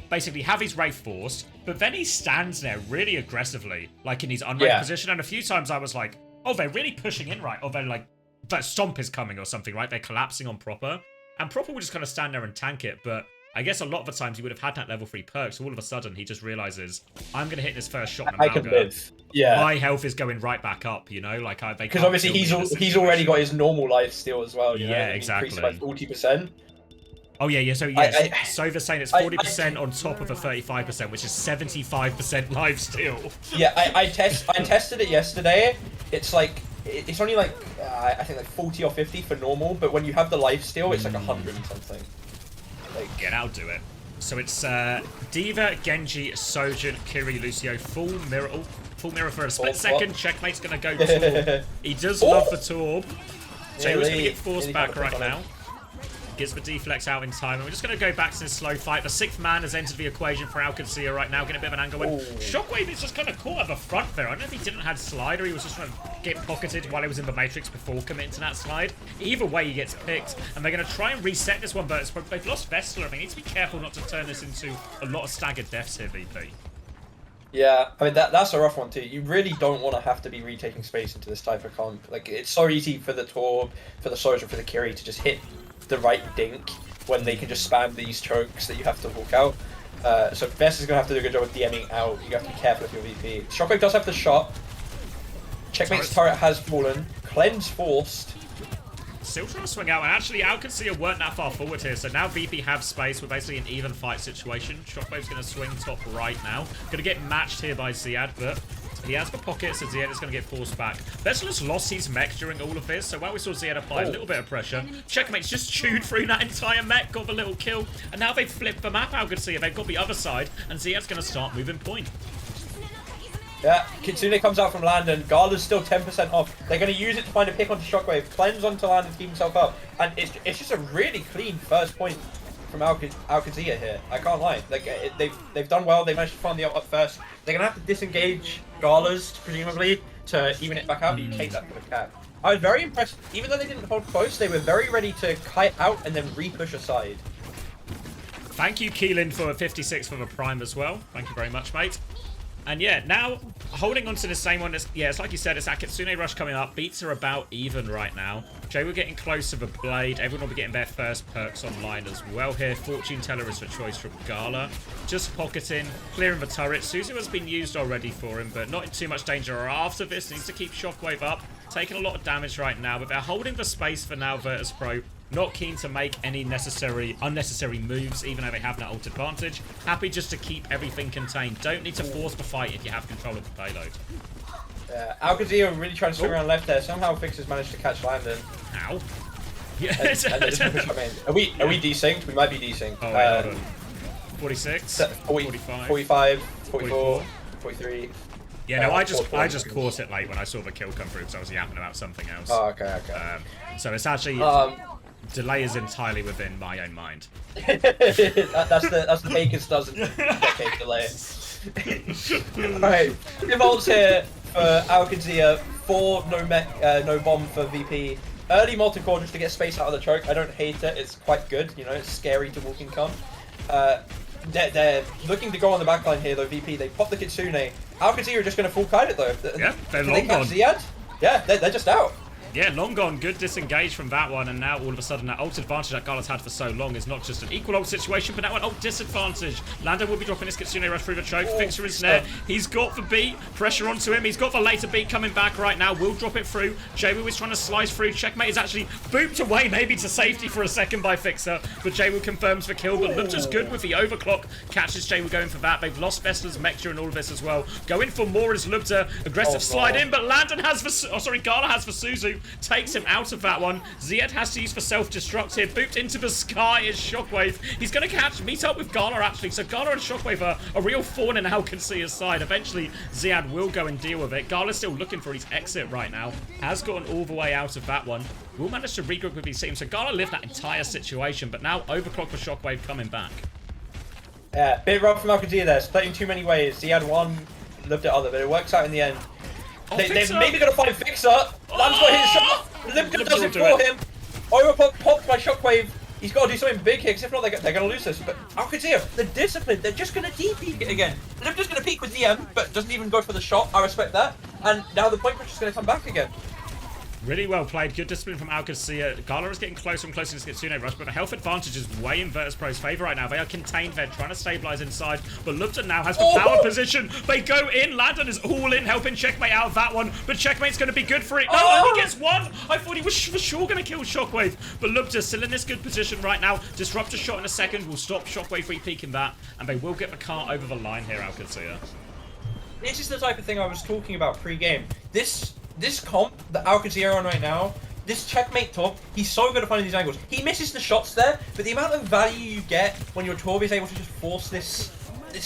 basically have his Wraith forced, but then he stands there really aggressively, like in his unwraith position. And a few times I was like, oh, they're really pushing in, right? Or they're like, that Stomp is coming or something, right? They're collapsing on Proper. And Proper would just kind of stand there and tank it, but I guess a lot of the times he would have had that level 3 perk, so all of a sudden he just realizes, I'm going to hit this first shot and I can live. Yeah. My health is going right back up, you know? Like, because obviously he's already got his normal life steal as well, you know? Yeah, exactly. By 40%. Oh, yeah, so yes. So they're saying it's 40% on top of a 35%, which is 75% life steal. Yeah, I tested it yesterday. It's like, it's only like, I think like 40 or 50 for normal, but when you have the life steal, it's like 100 and something. Like, yeah, that'll do it. So it's D.Va, Genji, Sojin, Kiri, Lucio, full mirror for a split second. Checkmate's gonna go Torb. He does love the Torb. Jaywo's gonna get forced back right now. Gets the deflex out in time, and we're just going to go back to this slow fight. The 6th man has entered the equation for Qadsiah right now, getting a bit of an angle. And Shockwave is just kind of caught at the front there. I don't know if he didn't have slide or he was just trying to get pocketed while he was in the Matrix before committing to that slide. Either way, he gets picked, and they're going to try and reset this one, but they've lost Vestler. They need to be careful not to turn this into a lot of staggered deaths here, VP. Yeah, I mean, that's a rough one too. You really don't want to have to be retaking space into this type of comp. Like, it's so easy for the Torb, for the Soldier, for the Kiri to just hit the right dink when they can just spam these chokes that you have to walk out. So Vest is going to have to do a good job of DMing out. You have to be careful with your VP. Shockwave does have the shot. Checkmate's turret has fallen. Cleanse forced. Still trying to swing out, and actually Qadsiah weren't that far forward here, so now VP have space. We're basically an even fight situation. Shockwave's going to swing top right now. Going to get matched here by Ziad, but he has the pocket, so Ziad is going to get forced back. Vestler's lost his mech during all of this, so while we saw Ziad apply a little bit of pressure, Checkmate's just chewed through that entire mech, got the little kill, and now they've flipped the map out. Qadsiah, they've got the other side, and Ziad's going to start moving point. Yeah, Kitsune comes out from Landon. Gala's still 10% off. They're going to use it to find a pick onto Shockwave, cleanse onto Landon to keep himself up, and it's just a really clean first point from Qadsiah here. I can't lie. Like, they've done well. They managed to find the up first. They're gonna have to disengage Gala's presumably to even it back out. You take that for the cap. I was very impressed. Even though they didn't hold close, they were very ready to kite out and then re-push aside. Thank you, Keelan, for 56 for the prime as well. Thank you very much, mate. And yeah, now holding on to the same one. It's like you said, it's that Kitsune rush coming up. Beats are about even right now. Jay, we're getting close to the blade. Everyone will be getting their first perks online as well here. Fortune Teller is the choice from Gala. Just pocketing, clearing the turret. Suzu has been used already for him, but not in too much danger after this. Needs to keep Shockwave up. Taking a lot of damage right now, but they're holding the space for now, Virtus Pro. Not keen to make any unnecessary moves, even though they have that ult advantage. Happy just to keep everything contained. Don't need to force the fight if you have control of the payload. Qadsiah really trying to swing around left there. Somehow Fixers managed to catch Landon. Ow. Yeah. Are we desynced? We might be desynced. Oh, wait, hold on. 46, 45, 44, 43. Yeah, no, I just caught it late when I saw the kill come through because I was yapping about something else. Oh, okay. So it's actually delay is entirely within my own mind. that's the Baker's dozen decade delay. Alright, Revolt's here for Qadsiah, 4 no bomb for VP. Early multi-core just to get space out of the choke. I don't hate it, it's quite good, you know, it's scary to walk in come. They're looking to go on the backline here though, VP. They pop the Kitsune. Qadsiah are just going to full kite it though. Yeah, they're long gone. Ziad? Yeah, they're just out. Yeah, long gone. Good disengage from that one, and now all of a sudden that ult advantage that Gala's had for so long is not just an equal ult situation, but now an ult disadvantage. Lando will be dropping his Kitsune rush through the choke. Fixer is there. He's got the beat. Pressure onto him. He's got the later beat coming back right now. Will drop it through. Jaywu is trying to slice through. Checkmate is actually booped away maybe to safety for a second by Fixer, but Jaywu confirms the kill, but Lupta's good with the overclock. Catches Jaywu going for that. They've lost Vestler's mech during all of this as well. Going for more is Lupta. Aggressive slide in, but Landon has the... Gala has the Suzu. Takes him out of that one. Ziad has to use for self-destruct here. Booped into the sky is Shockwave. He's going to meet up with Gala actually. So Gala and Shockwave are a real thorn in Qadsiah's side. Eventually, Ziad will go and deal with it. Gala's still looking for his exit right now. Has gotten all the way out of that one. Will manage to regroup with his team. So Gala lived that entire situation, but now overclock for Shockwave coming back. Yeah, bit rough from Qadsiah there. Splitting too many ways. Ziad one, lived the other, but it works out in the end. They're maybe going to find Fixer. Land's got his shot. Lipka does it for him. Overclock popped by Shockwave. He's got to do something big here, because if not, they're going to lose this. But Qadsiah, the discipline, they're just going to DP it again. Lipka's going to peek with DM, but doesn't even go for the shot. I respect that. And now the point push is going to come back again. Really well played. Good discipline from Qadsiah. Gala is getting closer and closer to Kitsune Rush, but the health advantage is way in Virtus.pro's favor right now. They are contained. They're trying to stabilize inside, but Lupton now has the power position. They go in. Landon is all in, helping Checkmate out of that one, but Checkmate's going to be good for it. No, only gets one. I thought he was for sure going to kill Shockwave, but Lupton still in this good position right now. Disruptor shot in a second will stop Shockwave re-peeking that, and they will get the cart over the line here, Qadsiah. This is the type of thing I was talking about pre-game. This comp that Qadsiah on right now, this Checkmate top, he's so good at finding these angles. He misses the shots there, but the amount of value you get when your Torb is able to just force this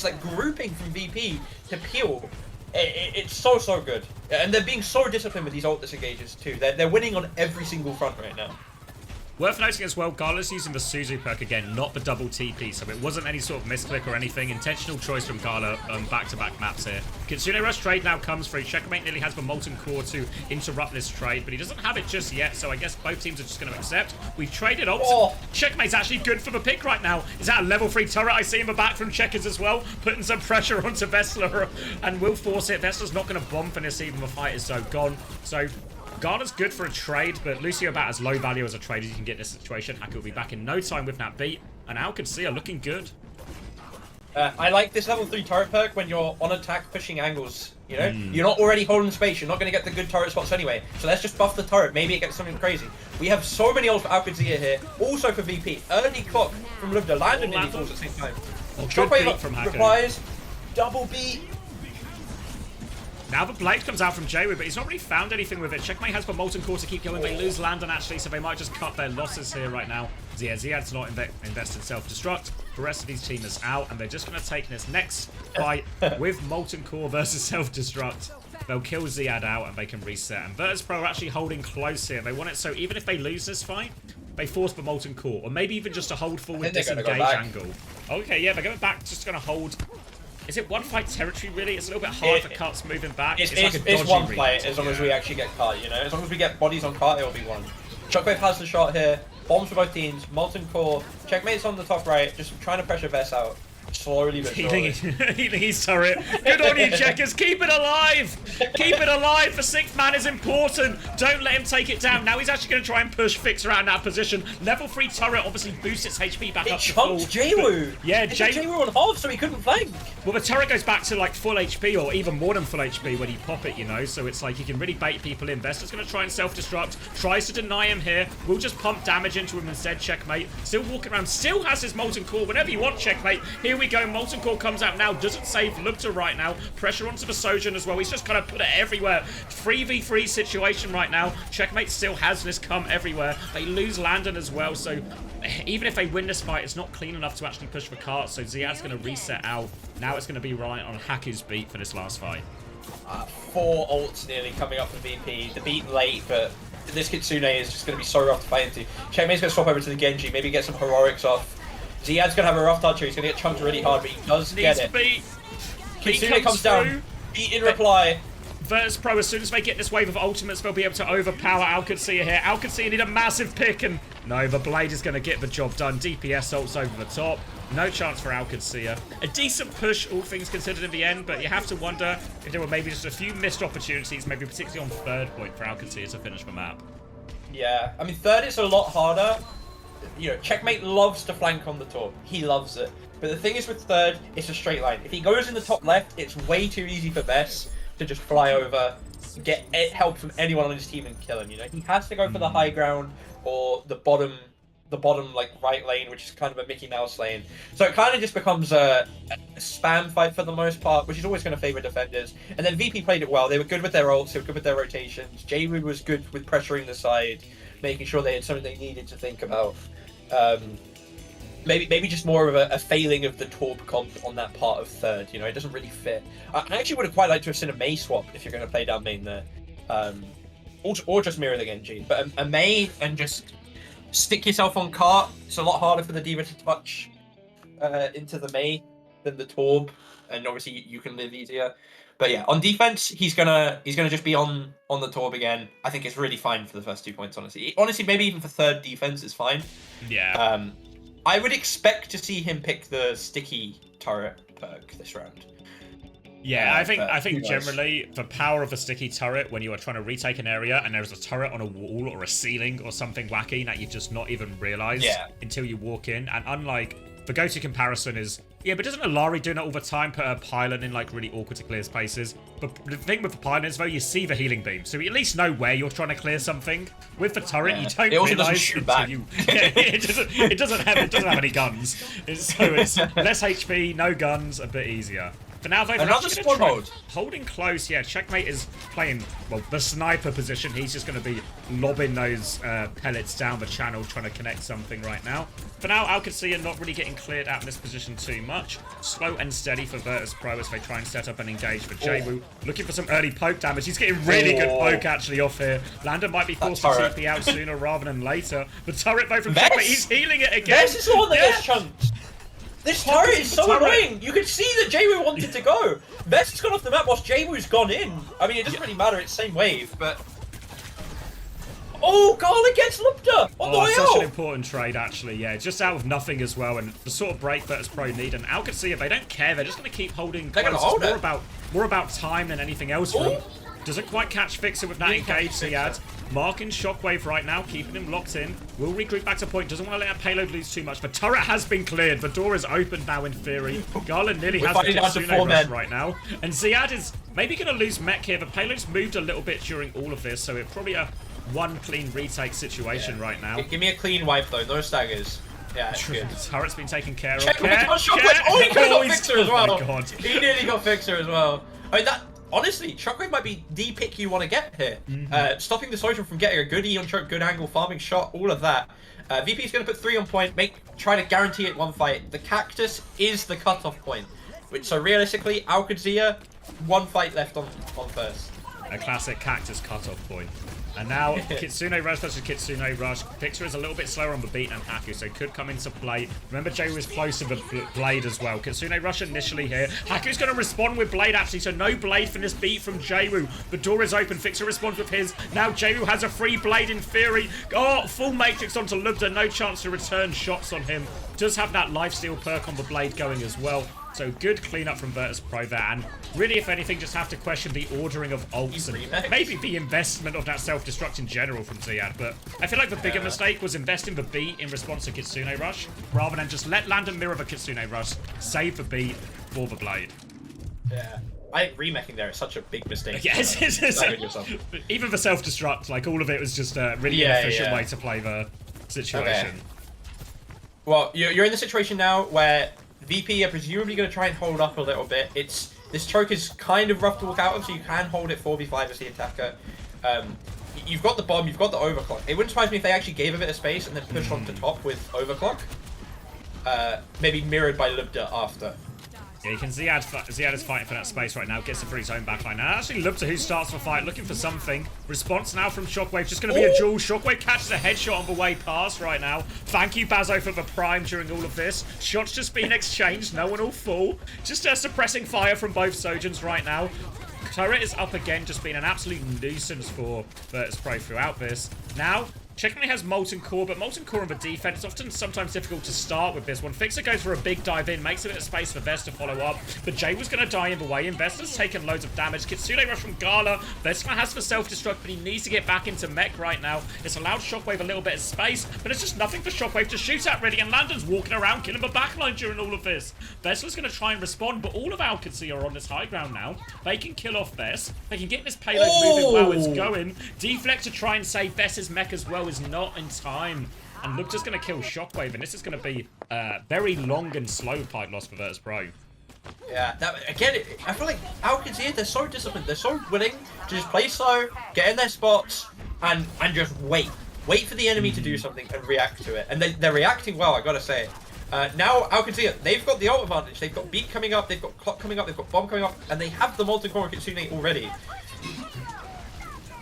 like grouping from VP to peel, it's so good. And they're being so disciplined with these ult disengages too. They're winning on every single front right now. Worth noting as well, Gala's using the Suzu perk again, not the double TP, so it wasn't any sort of misclick or anything. Intentional choice from Gala back-to-back maps here. Kitsune Rush trade now comes through. Checkmate nearly has the Molten Core to interrupt this trade, but he doesn't have it just yet, so I guess both teams are just going to accept. We've traded ults. Oh. Checkmate's actually good for the pick right now. Is that a level 3 turret? I see him back from Checkers as well, putting some pressure onto Vestler and will force it. Vestler's not going to bomb for this even, the fight is so gone. So Garda's good for a trade, but Lucio about as low value as a trade as you can get in this situation. Haku will be back in no time with that beat, and Qadsiah looking good. I like this level 3 turret perk when you're on attack pushing angles, you know? You're not already holding space, you're not going to get the good turret spots anyway. So let's just buff the turret, maybe it gets something crazy. We have so many ults for Qadsiah here, also for VP. Early clock from Lubda, Landon nearly falls at the same time. Shockwave from Haku. Replies, double beat. Now the Blade comes out from Jaywoo, but he's not really found anything with it. Checkmate has the Molten Core to keep going. They lose Landon, actually, so they might just cut their losses here right now. Ziad's not invested self-destruct. The rest of these team is out, and they're just going to take this next fight with Molten Core versus self-destruct. They'll kill Ziad out, and they can reset. And Virtus.pro are actually holding close here. They want it so even if they lose this fight, they force the Molten Core, or maybe even just a hold forward disengage angle. Okay, yeah, they're going back, just going to hold. Is it one fight territory, really? It's a little bit hard for cuts moving back. It's like it's one fight, as long as we actually get cut, you know? As long as we get bodies on cart, it'll be one. Shockwave has the shot here. Bombs for both teams. Molten Core. Checkmate's on the top right, just trying to pressure Vess out. Slowly but surely. Healing his turret. Good on you, Checkers. Keep it alive. Keep it alive. The 6th man is important. Don't let him take it down. Now he's actually going to try and push Fixer out in that position. Level 3 turret obviously boosts its HP back up to full. It chunked Jaywoo. Yeah, Jaywoo on half, so he couldn't flank. Well, the turret goes back to like full HP or even more than full HP when you pop it, you know. So it's like you can really bait people in. Vester's going to try and self-destruct. Tries to deny him here. We'll just pump damage into him instead. Checkmate. Still walking around. Still has his Molten Core. Whenever you want, Checkmate. Here we go. Molten Core comes out now, doesn't save Lubta right now. Pressure onto the Sojourn as well. He's just kind of put it everywhere. 3v3 situation right now. Checkmate still has this come everywhere. They lose Landon as well, so even if they win this fight, it's not clean enough to actually push the cart, so Ziad's going to reset out. Now it's going to be right on Haku's beat for this last fight. 4 ults nearly coming up for VP. The beat late, but this Kitsune is just going to be so rough to fight into. Checkmate's going to swap over to the Genji, maybe get some heroics off. Ziad's going to have a rough touch here. He's going to get chunked really hard, but he does get it. Kitsune comes down. Beat in reply. Virtus.pro, as soon as they get this wave of ultimates, they'll be able to overpower Qadsiah here. Qadsiah need a massive pick, and no, the Blade is going to get the job done. DPS ults over the top. No chance for Qadsiah. A decent push, all things considered in the end, but you have to wonder if there were maybe just a few missed opportunities, maybe particularly on 3rd point for Qadsiah to finish the map. Yeah, I mean, 3rd is a lot harder. You know, Checkmate loves to flank on the top. He loves it. But the thing is with 3rd, it's a straight line. If he goes in the top left, it's way too easy for Vess to just fly over, get help from anyone on his team and kill him, you know? He has to go for the high ground or the bottom like right lane, which is kind of a Mickey Mouse lane. So it kind of just becomes a spam fight for the most part, which is always going to favor defenders. And then VP played it well. They were good with their ults, they were good with their rotations. Jaywoo was good with pressuring the side, making sure they had something they needed to think about. Maybe just more of a failing of the Torb comp on that part of 3rd, you know, it doesn't really fit. I actually would have quite liked to have seen a Mei swap if you're going to play down main there. Or just mirror the Genji. But a Mei and just stick yourself on cart. It's a lot harder for the D.Va to touch into the Mei than the Torb, and obviously you can live easier. But yeah, on defense, he's gonna just be on the Torb again. I think it's really fine for the first 2 points, honestly. Honestly, maybe even for 3rd defense is fine. Yeah. I would expect to see him pick the sticky turret perk this round. Yeah, I think who knows? generally the power of a sticky turret when you are trying to retake an area and there's a turret on a wall or a ceiling or something wacky that you just not even realize until you walk in. And unlike the go-to comparison is, yeah, but doesn't Alari do that all the time? Put a pylon in like really awkward to clear spaces. But the thing with the pylon is though, you see the healing beam, so you at least know where you're trying to clear something. With the turret, you don't it also doesn't realize shoot until back. you. Yeah, it doesn't have any guns. So it's less HP, no guns, a bit easier. For now, though, Another squad hold. Holding close, yeah. Checkmate is playing, well, the sniper position. He's just going to be lobbing those pellets down the channel, trying to connect something right now. For now, Qadsiah not really getting cleared out in this position too much. Slow and steady for Virtus Pro as they try and set up and engage for Jaywu. Looking for some early poke damage. He's getting really good poke, actually, off here. Lander might be forced to TP out sooner rather than later. The turret, though, from Checkmate, he's healing it again. This is the one that gets chunked. This turret is so annoying! You can see that Jaywu wanted to go! Vest has gone off the map whilst Jaywu's gone in. I mean, it doesn't really matter, it's same wave, but... Oh, Gala gets Lupta on the way such out! an important trade, actually, yeah. Just out of nothing as well, and the sort of break Virtus Pro need. And Qadsiah, they don't care, they're just going to keep holding They're close. going to hold It's more about time than anything else for them. Doesn't quite catch Fixer with that engage, Ziad. Marking Shockwave right now, keeping him locked in. Will regroup back to point, doesn't want to let that payload lose too much. The turret has been cleared, the door is open now in theory. Garland nearly has the Kitsune rush right now. And Ziad is maybe going to lose mech here. The payload's moved a little bit during all of this, so it's probably a one clean retake situation right now. Give me a clean wipe though, no staggers. Yeah, it's good. The turret's been taken care of. Shockwave! Oh, he could have got Fixer as well! Oh my God. He nearly got Fixer as well. I mean, that... Honestly, Shockwave might be the pick you want to get here. Stopping the Social from getting a good E on choke, good angle, farming shot, all of that. VP is going to put 3 on point, try to guarantee it one fight. The Cactus is the cutoff point. So realistically, Qadsiah, 1 fight left on first. A classic Cactus cutoff point. And now Kitsune Rush versus Kitsune Rush. Fixer is a little bit slower on the beat than Haku, so could come into play. Remember, Jaywu is close to the Blade as well. Kitsune Rush initially here. Haku's going to respond with Blade, actually, so no Blade from this beat from Jaywu. The door is open. Fixer responds with his. Now Jaywu has a free Blade in theory. Oh, full Matrix onto Lubda. No chance to return shots on him. Does have that lifesteal perk on the Blade going as well. So good cleanup from Virtus Pro there, and really, if anything, just have to question the ordering of ults and maybe the investment of that self-destruct in general from Ziad. But I feel like the bigger mistake was investing the beat in response to Kitsune Rush, rather than just let Landon mirror the Kitsune Rush, save the beat for the Blade. Yeah. I think remeching there is such a big mistake. Yes, even the self-destruct, like all of it was just a really inefficient way to play the situation. Okay. Well, you're in the situation now where VP are presumably going to try and hold up a little bit. This choke is kind of rough to walk out of, so you can hold it 4v5 as the attacker. You've got the bomb, you've got the overclock. It wouldn't surprise me if they actually gave a bit of space and then pushed on to top with overclock. Maybe mirrored by Lubda after. Yeah, you can see Ziad is fighting for that space right now. Gets it for his own backline. Now, actually, Lubda, who starts the fight, looking for something. Response now from Shockwave. Just going to be a duel. Shockwave catches a headshot on the way past right now. Thank you, Bazo, for the prime during all of this. Shots just being exchanged. No one will fall. Just suppressing fire from both Sojans right now. Turret is up again, just being an absolute nuisance for Virtus Pro throughout this. Now, Checkmate has Molten Core, but Molten Core on the defense is often sometimes difficult to start with this one. Fixer goes for a big dive in, makes a bit of space for Vest to follow up, but Jay was going to die in the way. Investor's taken loads of damage. Kitsune rush from Gala. Vest has the self-destruct, but he needs to get back into mech right now. It's allowed Shockwave a little bit of space, but it's just nothing for Shockwave to shoot at, really, and Landon's walking around killing the backline during all of this. Vest's going to try and respond, but all of Qadsiah are on this high ground now. They can kill off Vest. They can get this payload moving while it's going. Deflect to try and save Vest's mech as well is not in time. And look, just going to kill Shockwave, and this is going to be very long and slow fight loss for Virtus Pro. Yeah, again, I feel like Qadsiah, they're so disciplined, they're so willing to just play slow, get in their spots, and just wait. Wait for the enemy to do something and react to it. And they're reacting well, I gotta say. Now, Qadsiah, they've got the ult advantage. They've got beat coming up, they've got clock coming up, they've got bomb coming up, and they have the Molten Core Kitsune already.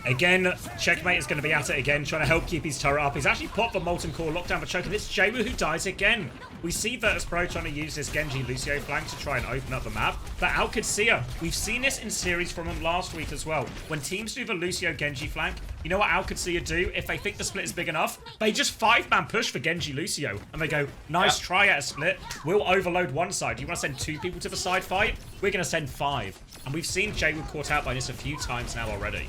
Again, Checkmate is going to be at it again, trying to help keep his turret up. He's actually popped the Molten Core lockdown for Choke, and it's Jaywu who dies again. We see Virtus Pro trying to use this Genji Lucio flank to try and open up the map, but out Qadsiah. We've seen this in series from him last week as well. When teams do the Lucio Genji flank, you know what Al Qadsiah do if they think the split is big enough? They just 5-man push for Genji Lucio, and they go, nice try at a split. We'll overload one side. You want to send 2 people to the side fight? We're going to send 5. And we've seen Jaywu caught out by this a few times now already.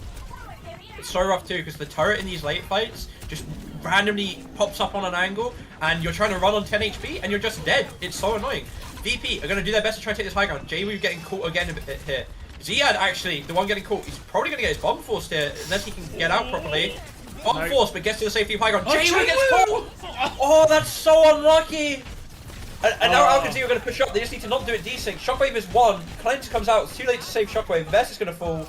It's so rough too, because the turret in these late fights just randomly pops up on an angle, and you're trying to run on 10 HP, and you're just dead. It's so annoying. VP are going to do their best to try to take this high ground. Jaywu getting caught again a bit here. Ziad, actually, the one getting caught, he's probably going to get his bomb forced here, unless he can get out properly. Bomb force, but gets to the safety of high ground. Jaywu gets caught! Oh, that's so unlucky! And now Al Qadsiah are going to push up. They just need to not do it desync. Shockwave is 1. Cleanse comes out. It's too late to save Shockwave. Vest is going to fall.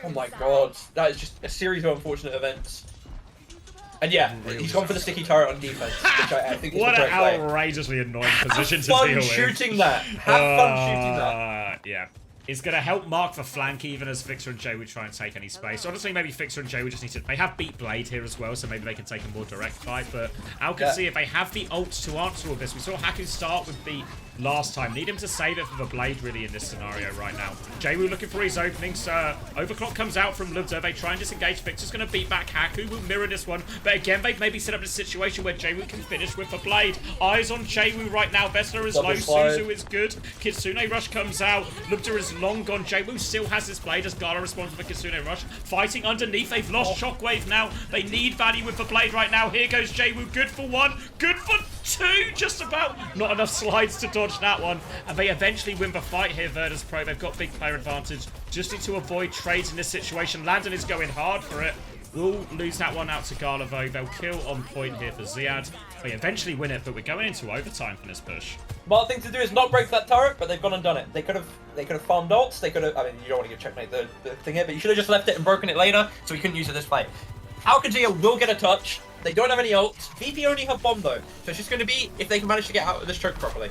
Oh my god. That is just a series of unfortunate events. And yeah, he's gone for the sticky turret on defense, which I think is what the an correct outrageously annoying position to deal deal with. with. Shooting that. Have fun shooting that. Yeah. It's going to help mark the flank even as Fixer and Jaywu try and take any space. Honestly, maybe Fixer and Jaywu just need to... They have beat Blade here as well, so maybe they can take a more direct fight. But Al Qadsiah, if they have the ult to answer all this. We saw Haku start with the last time. Need him to save it for the Blade, really, in this scenario right now. Jaywu looking for his openings. Overclock comes out from Lubda. They try and disengage. Fixer's going to beat back Haku. Will mirror this one. But again, they've maybe set up a situation where Jaywu can finish with the Blade. Eyes on Jaywu right now. Vessler is low. Suzu is good. Kitsune Rush comes out. Lubda is long gone. Jaywu still has this Blade as Gala responds with the Kitsune Rush. Fighting underneath. They've lost Shockwave now. They need value with the Blade right now. Here goes Jaywu. Good for 1. Good for 2. Just about. Not enough slides to dodge that one, and they eventually win the fight here. Virtus Pro, they've got big player advantage. Just need to avoid trades in this situation. Landon is going hard for it. We'll lose that one out to Gala though. They'll kill on point here for Ziad. They eventually win it, but we're going into overtime for this push. Smart thing to do is not break that turret, but they've gone and done it. They could have farmed ults. They could have. I mean, you don't want to give Checkmate the thing here, but you should have just left it and broken it later, so we couldn't use it this fight. Al Qadsiah will get a touch. They don't have any ults. VP only have bomb though, so it's just going to be if they can manage to get out of this choke properly.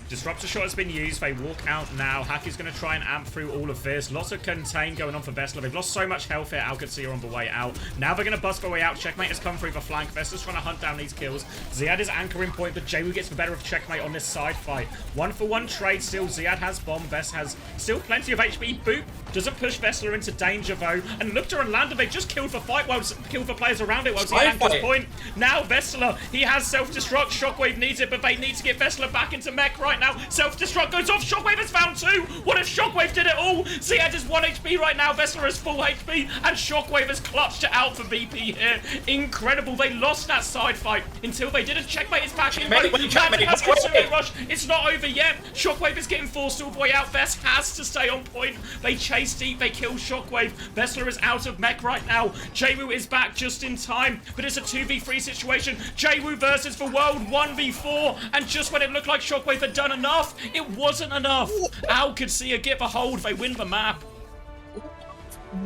Disruptor shot has been used. They walk out now. Haki's going to try and amp through all of this. Lots of contain going on for Vessler. They've lost so much health here. Al Qadsiah on the way out. Now they're going to bust their way out. Checkmate has come through the flank. Vessler's trying to hunt down these kills. Ziad is anchoring point, but Jaywu gets the better of Checkmate on this side fight. 1-for-1 trade still. Ziad has bomb. Vess has still plenty of HP. Boop doesn't push Vessler into danger though. And Lukter and Lander, they've just killed for fight while killed for players around it while Ziad anchors point. Now Vessler, he has self-destruct. Shockwave needs it, but they need to get Vessler back into mech right now. Self-destruct goes off. Shockwave has found 2. What if Shockwave did it all? Ziad is 1 HP right now. Vessler is full HP, and Shockwave has clutched it out for VP here. Incredible. They lost that side fight until they did a Checkmate. Is back in. Checkmate has Kitsune Rush. It's not over yet. Shockwave is getting forced all the way out. Vess has to stay on point. They chase deep. They kill Shockwave. Vessler is out of mech right now. Jaywu is back just in time, but it's a 2v3 situation. Jaywu versus the world 1v4, and just when it looked like Shockwave had done enough, it wasn't enough. Al Qadsiah get the hold. They win the map.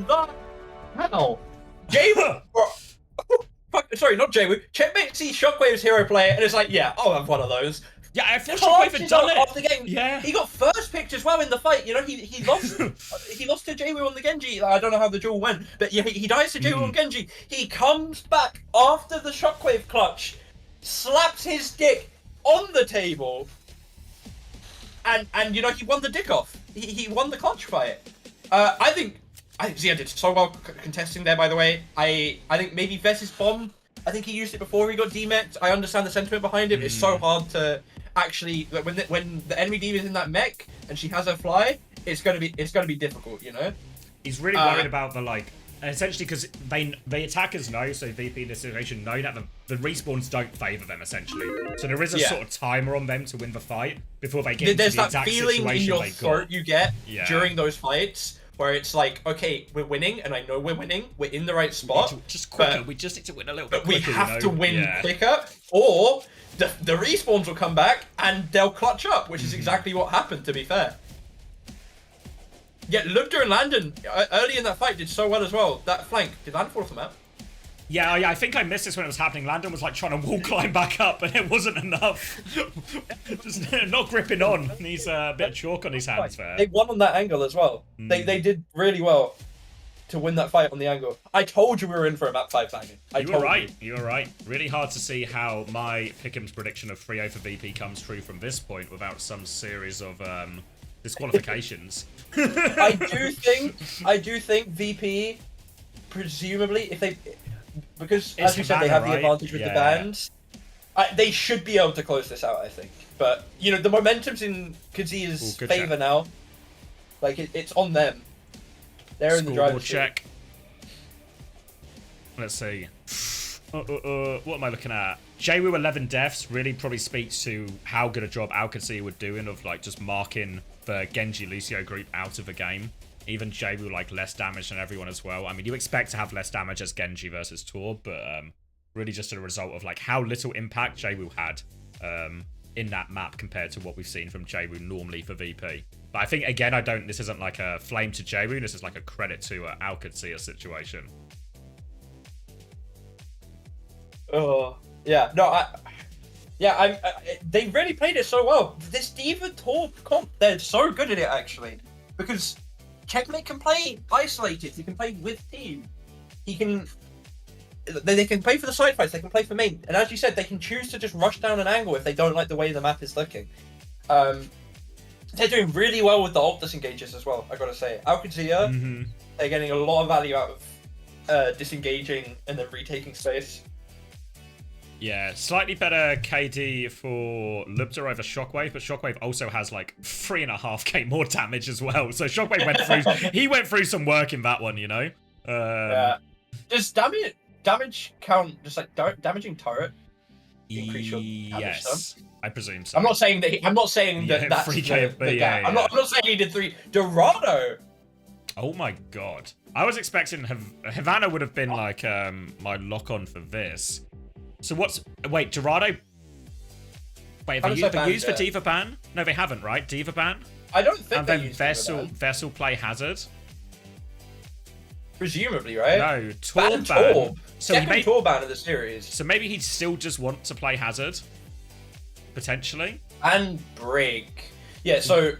The hell? Jaywu. Sorry, not Jaywu. Checkmate sees Shockwave's hero play and it's like, yeah, I'll have one of those. Yeah, I thought Shockwave had done it. After the game. Yeah. He got first picked as well in the fight. You know, he lost he lost to Jaywu on the Genji. I don't know how the duel went, but yeah, he dies to Jaywu on Genji. He comes back after the Shockwave clutch, slaps his dick on the table, and you know, he won the dick off. He won the clutch fight. I think Zia did so well contesting there, by the way. I think maybe Vess's bomb, I think he used it before he got demeched. I understand the sentiment behind it. It's so hard to actually, when the enemy demon is in that mech and she has her fly, it's gonna be difficult, you know. He's really worried about the essentially because the attackers know, so VP in this situation know that the respawns don't favour them essentially. So there is a sort of timer on them to win the fight before they get into the exact situation they got. There's that feeling in your throat you get during those fights, where it's like, okay, we're winning, and I know we're winning. We're in the right spot. Just quicker. We just need to win a little bit quicker. But we have to win quicker, or the respawns will come back and they'll clutch up, which is exactly what happened, to be fair. Yeah, Lubda and Landon early in that fight did so well as well. That flank, did Landon fall off the map? Yeah, I think I missed this when it was happening. Landon was like trying to wall climb back up, and it wasn't enough. Just not gripping on. He's a bit chalk on his hands there. They won on that angle as well. They did really well to win that fight on the angle. I told you we were in for a map 5 banging. You were right. You were right. Really hard to see how my Pickham's prediction of 3-0 for VP comes true from this point without some series of disqualifications. I do think VP, presumably, because as you said, they have the advantage with the bans. They should be able to close this out, I think. But you know, the momentum's in Qadsiah's favor now. Like it's on them. They're in the driver's check. Let's see. What am I looking at? JWoo 11 deaths really probably speaks to how good a job Qadsiah were doing of like just marking the Genji Lucio group out of the game. Even JWoo like less damage than everyone as well. I mean, you expect to have less damage as Genji versus Torb, but really just a result of like how little impact JWoo had in that map compared to what we've seen from JWoo normally for VP. But I think again, this isn't like a flame to JWoo. This is like a credit to Qadsiah situation. Oh yeah, no, they really played it so well. This D.Va Torb comp, they're so good at it actually, because Checkmate can play isolated. He can play with team. They can play for the side fights. They can play for main. And as you said, they can choose to just rush down an angle if they don't like the way the map is looking. They're doing really well with the ult disengages as well, I gotta say. Qadsiah, they're getting a lot of value out of disengaging and then retaking space. Yeah, slightly better KD for Lubda over Shockwave, but Shockwave also has like 3.5k more damage as well. So Shockwave went through some work in that one, you know. Yeah. Does damage count just like damaging turret? Increase your damage yes, I presume so. I'm not saying that. I'm not saying that that's 3K, the gap. I'm not saying he did 3. Dorado. Oh my god! I was expecting Havana would have been like my lock on for this. So wait, Dorado? Wait, have they used for D.Va ban? No, they haven't, right? D.Va ban? I don't think and they then used Vessel play Hazard? Presumably, right? No, Torb ban. So he made Torb ban of the series. So maybe he'd still just want to play Hazard? Potentially? And Brig. Yeah, so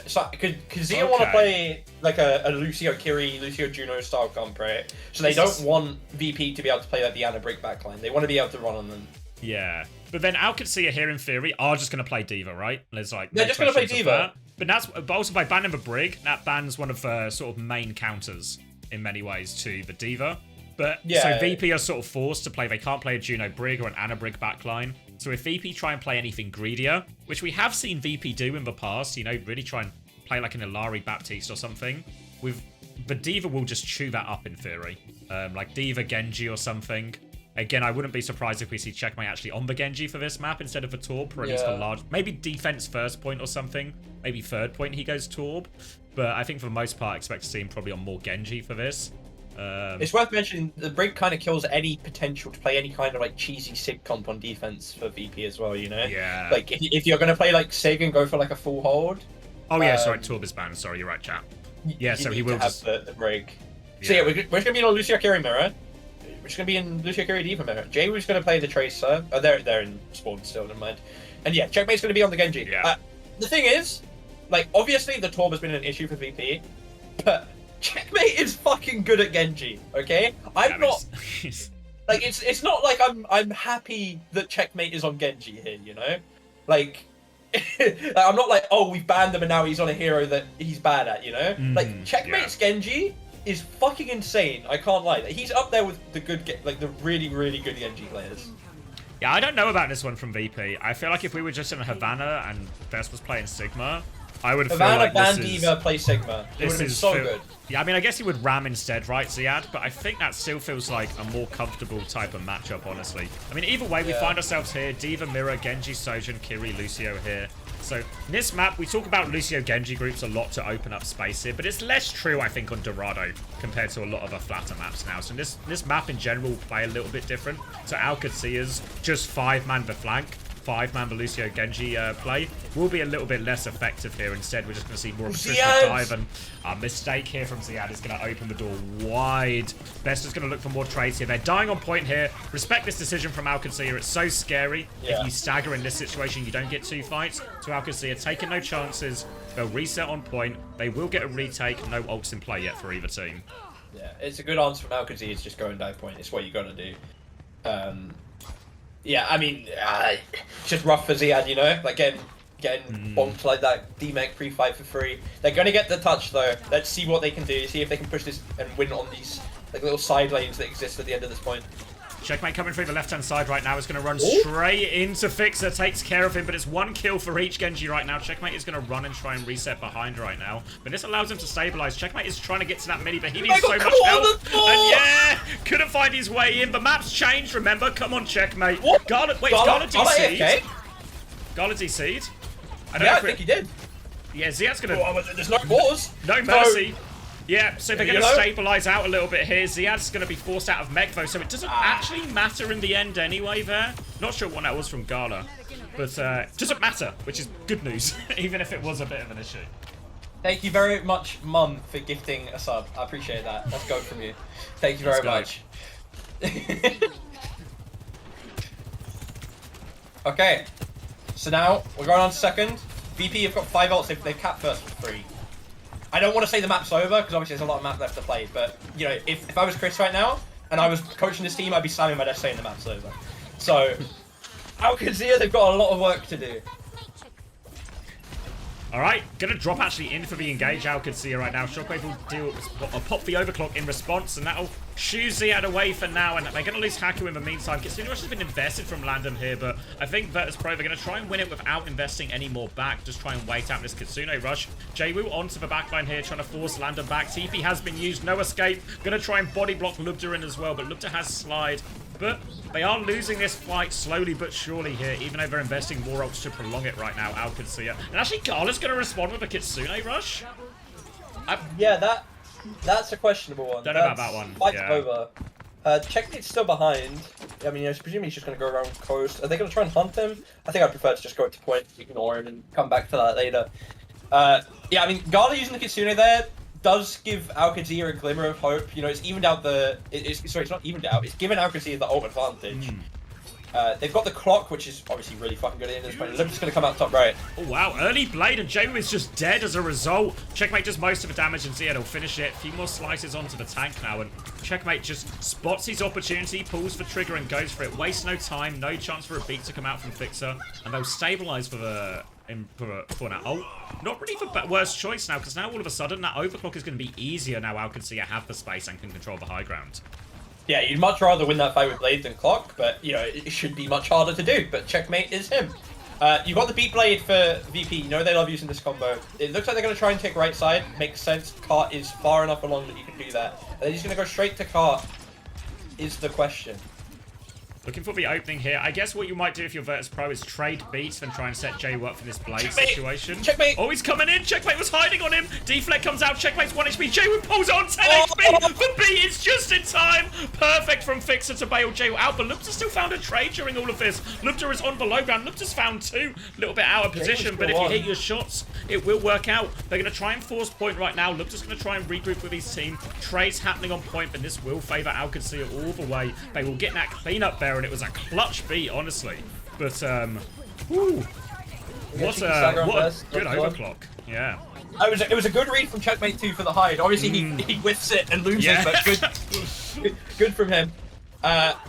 Qadsiah want to play like a Lucio Kiri, Lucio Juno style comp, right? So they don't want VP to be able to play like the Ana Brig backline. They want to be able to run on them. Yeah. But then Qadsiah here in theory are just going to play D.Va, right? There's like they're just going to play D.Va. But also by banning the Brig, that bans one of the sort of main counters in many ways to the D.Va. But so VP are sort of forced to play. They can't play a Juno Brig or an Ana Brig backline. So if VP try and play anything greedier, which we have seen VP do in the past, you know, really try and play like an Ilari Baptiste or something, the D.Va will just chew that up in theory. Like D.Va Genji or something. Again, I wouldn't be surprised if we see Checkmate actually on the Genji for this map instead of a Torb, or at least a large, maybe defense first point or something. Maybe third point he goes Torb. But I think for the most part, I expect to see him probably on more Genji for this. It's worth mentioning the Brig kind of kills any potential to play any kind of like cheesy Sig comp on defense for VP as well, you know? Yeah. Like if you're going to play like Sig and go for like a full hold. Oh yeah, sorry, Torb is banned. Sorry, you're right, chap. Yeah, so he will just have the Brig. Yeah. So yeah, we're just going to be on Lucio Kiri mirror. We're just going to be in Lucio Kiri D.Va mirror. JWoo's going to play the Tracer. Oh, they're in spawn still, never mind. And yeah, Checkmate's going to be on the Genji. Yeah. The thing is, like, obviously the Torb has been an issue for VP, but Checkmate is fucking good at Genji, okay? I'm not... like, it's not like I'm happy that Checkmate is on Genji here, you know? Like... I'm not like, oh, we've banned him and now he's on a hero that he's bad at, you know? Like, Checkmate's Genji is fucking insane. I can't lie. He's up there with the good, like the really, really good Genji players. Yeah, I don't know about this one from VP. I feel like if we were just in Havana and Vess was playing Sigma, I would feel like Havana ban D.Va play Sigma. It would have been so good. Yeah, I mean, I guess he would Ram instead, right, Ziad? But I think that still feels like a more comfortable type of matchup, honestly. I mean, either way, we find ourselves here. D.Va, Mirror, Genji, Sojin, Kiri, Lucio here. So, in this map, we talk about Lucio-Genji groups a lot to open up space here, but it's less true, I think, on Dorado compared to a lot of the flatter maps now. So, this map in general will play a little bit different. So, Qadsiah's just 5-man the flank, 5-man the Lucio-Genji play will be a little bit less effective here. Instead, we're just going to see more of a traditional dive, and a mistake here from Ziad is going to open the door wide. Best is going to look for more trades here. They're dying on point here. Respect this decision from Qadsiah. It's so scary. If you stagger in this situation, you don't get 2 fights. So Qadsiah taking no chances. They'll reset on point. They will get a retake. No ults in play yet for either team. Yeah, it's a good answer from Qadsiah. It's just go and dive point. It's what you got to do. Yeah, I mean, it's just rough for Ziad, you know, like getting bonked like that. D-Mech pre-fight for free. They're gonna get the touch though. Let's see what they can do. See if they can push this and win on these like little side lanes that exist at the end of this point. Checkmate coming through the left-hand side right now is going to run straight into Fixer, takes care of him, but it's 1 kill for each Genji right now. Checkmate is going to run and try and reset behind right now, but this allows him to stabilize. Checkmate is trying to get to that midi, but he needs so much help. And yeah, couldn't find his way in. The map's changed, remember? Come on, Checkmate. What? Gala DC'd. AFK? Gala DC'd. I think he did. Yeah, Ziad's going to... There's no pause. No mercy. Yeah, so they're going to know? stabilize out a little bit here. Ziad's going to be forced out of mech, though, so it doesn't actually matter in the end anyway there. Not sure what that was from Gala, but doesn't matter, which is good news, even if it was a bit of an issue. Thank you very much, Mum, for gifting a sub. I appreciate that. Let's go from you. Thank you very much. Okay, so now we're going on to second. VP have got 5 ults. They've capped first for 3. I don't want to say the map's over, because obviously there's a lot of map left to play, but, you know, if I was Chris right now, and I was coaching this team, I'd be slamming my desk saying the map's over. So, Qadsiah, they've got a lot of work to do. Alright, gonna drop actually in for the engage Qadsiah right now. Shockwave will pop the overclock in response, and that'll shoo Ziad away for now, and they're gonna lose Haku in the meantime. Kitsune Rush has been invested from Landom here, but I think Virtus Pro, they're gonna try and win it without investing any more back. Just try and wait out this Kitsune Rush. Jwoo onto the backline here, trying to force Landom back. TP has been used, no escape. Gonna try and body block Lubda in as well, but Lubda has slide. But they are losing this fight slowly but surely here, even though they're investing more ults to prolong it right now, Qadsiah. And actually, Gala's going to respond with a Kitsune Rush? Yeah, that's a questionable one. Don't know about that one. Fight's over. Checkmate's still behind. I mean, presumably he's just going to go around coast. Are they going to try and hunt him? I think I'd prefer to just go to point, ignore him, and come back to that later. Yeah, I mean, Gala using the Kitsune there does give Qadsiah a glimmer of hope. You know, it's evened out the... Sorry, it's not evened out. It's given Qadsiah the ult advantage. They've got the clock, which is obviously really fucking good at this point. Limp's going to come out top right. Oh, wow. Early blade, and Jwoo is just dead as a result. Checkmate does most of the damage, and Ziad will finish it. A few more slices onto the tank now, and Checkmate just spots his opportunity, pulls the trigger, and goes for it. Wastes no time. No chance for a beat to come out from Fixer, and they'll stabilize for the... for now. Oh, not really the worst choice now, because now all of a sudden that overclock is going to be easier now. Qadsiah have the space and can control the high ground. Yeah, you'd much rather win that fight with Blade than Clock, but, you know, it should be much harder to do, but Checkmate is him. You've got the Beat Blade for VP. You know they love using this combo. It looks like they're going to try and take right side. Makes sense. Cart is far enough along that you can do that. And they're just going to go straight to Cart is the question. Looking for the opening here. I guess what you might do if you're Virtus Pro is trade beats, then try and set Jwoo up for this Blade situation. Checkmate! Oh, he's coming in. Checkmate was hiding on him. Deflect comes out. Checkmate's 1 HP. Jwoo pulls on 10 HP. The beat is just in time. Perfect from Fixer to bail Jwoo out, but Lubda still found a trade during all of this. Lubda is on the low ground. Lubda's found 2. A little bit out of position, but if you hit your shots, it will work out. They're going to try and force point right now. Lubda's going to try and regroup with his team. Trades happening on point, but this will favour Qadsiah all the way. They will get that cleanup there, and it was a clutch beat, honestly. But, whew. What a good overclock. Yeah. It was a good read from Checkmate 2 for the hide. Obviously, he whiffs it and loses, but good from him.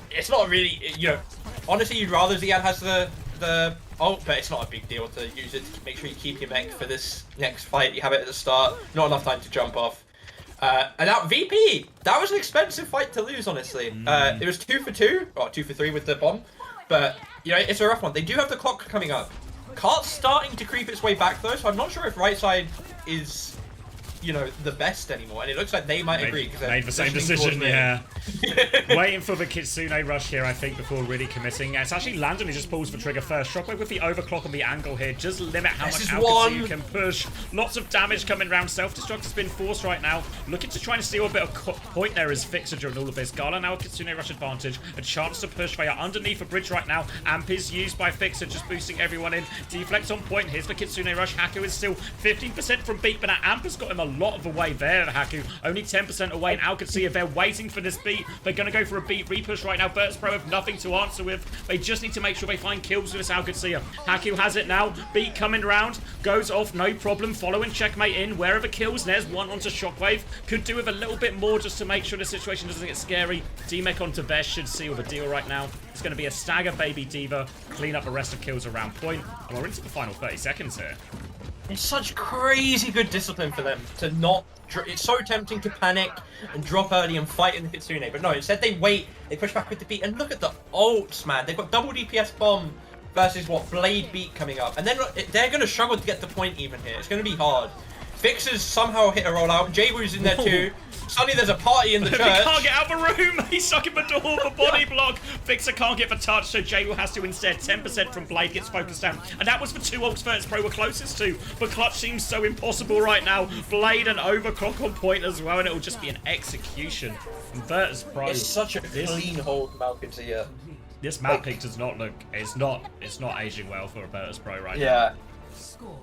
It's not really, you know, honestly, you'd rather Ziad has the ult, but it's not a big deal to use it to make sure you keep your mech for this next fight. You have it at the start. Not enough time to jump off. And now VP, that was an expensive fight to lose, honestly. It was 2 for 2, or 2 for 3 with the bomb, but you know it's a rough one. They do have the clock coming up. Cart's starting to creep its way back though, so I'm not sure if right side is, you know, the best anymore. And it looks like they might agree because made the same decision. Yeah. Waiting for the Kitsune rush here, I think, before really committing. It's actually Landon who just pulls the trigger first. Shockwave with the overclock on the angle here. Just limit how much Qadsiah can push. Lots of damage coming around. Self-destruct has been forced right now. Looking to try and steal a bit of point there as Fixer during all of this. Gala now a Kitsune rush advantage. A chance to push. They are underneath a bridge right now. Amp is used by Fixer, just boosting everyone in. Deflect on point. Here's the Kitsune rush. Haku is still 15% from beat, but now Amp has got him a lot of away there, Haku. Only 10% away, and Qadsiah, they're waiting for this beat. They're going to go for a beat repush right now. Virtus.pro have nothing to answer with. They just need to make sure they find kills with this Qadsiah. Haku has it now. Beat coming round. Goes off, no problem. Following checkmate in. Wherever kills, there's one onto Shockwave. Could do with a little bit more just to make sure the situation doesn't get scary. D-Mech onto Vesh should seal the deal right now. It's going to be a stagger Baby D.Va. Clean up the rest of kills around point. And we're into the final 30 seconds here. It's such crazy good discipline for them to not... It's so tempting to panic and drop early and fight in the Kitsune. But no, instead they wait, they push back with the beat. And look at the ults, man. They've got double DPS bomb versus what? Blade beat coming up. And then they're going to struggle to get the point even here. It's going to be hard. Fixers somehow hit a rollout. J-Woo's in there too. Suddenly there's a party in the church. He can't get out of the room. He's stuck in the door for body block. Fixer can't get the touch, so J-Woo has to instead. 10% from Blade gets focused down. And that was the two ults Virtus.pro were closest to. But clutch seems so impossible right now. Blade and overclock on point as well, and it'll just be an execution. And Virtus.pro. It's such a clean hold from Qadsiah. This map pick does not look... It's not aging well for Virtus.pro right now. Yeah.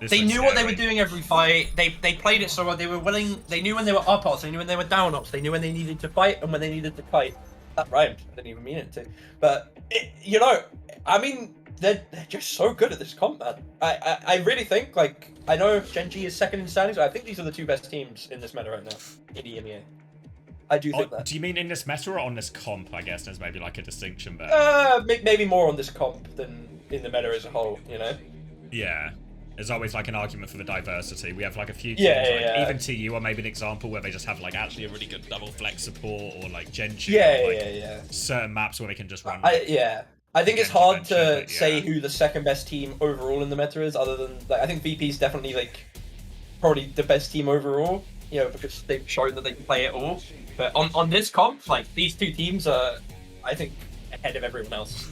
They knew what they were scary. doing every fight. They played it so well. They were willing. They knew when they were up ups. They knew when they were down ups. They knew when they needed to fight and when they needed to fight. That rhymed. I didn't even mean it to. But you know, I mean, they're just so good at this comp, man. I really think, like, I know Gen G is second in standings, but I think these are the two best teams in this meta right now in EMEA. I do think that. Do you mean in this meta or on this comp? I guess there's maybe like a distinction there. Maybe more on this comp than in the meta as a whole. You know. Yeah. There's always like an argument for the diversity. We have like a few teams, Yeah. even TU are maybe an example where they just have like actually a really good double flex support, or like Gen G. Yeah. Certain maps where they can just run. I think it's hard to but, say who the second best team overall in the meta is, other than, like, I think VP is definitely like probably the best team overall, you know, because they've shown that they can play it all. But on this comp, like, these two teams are, I think, ahead of everyone else.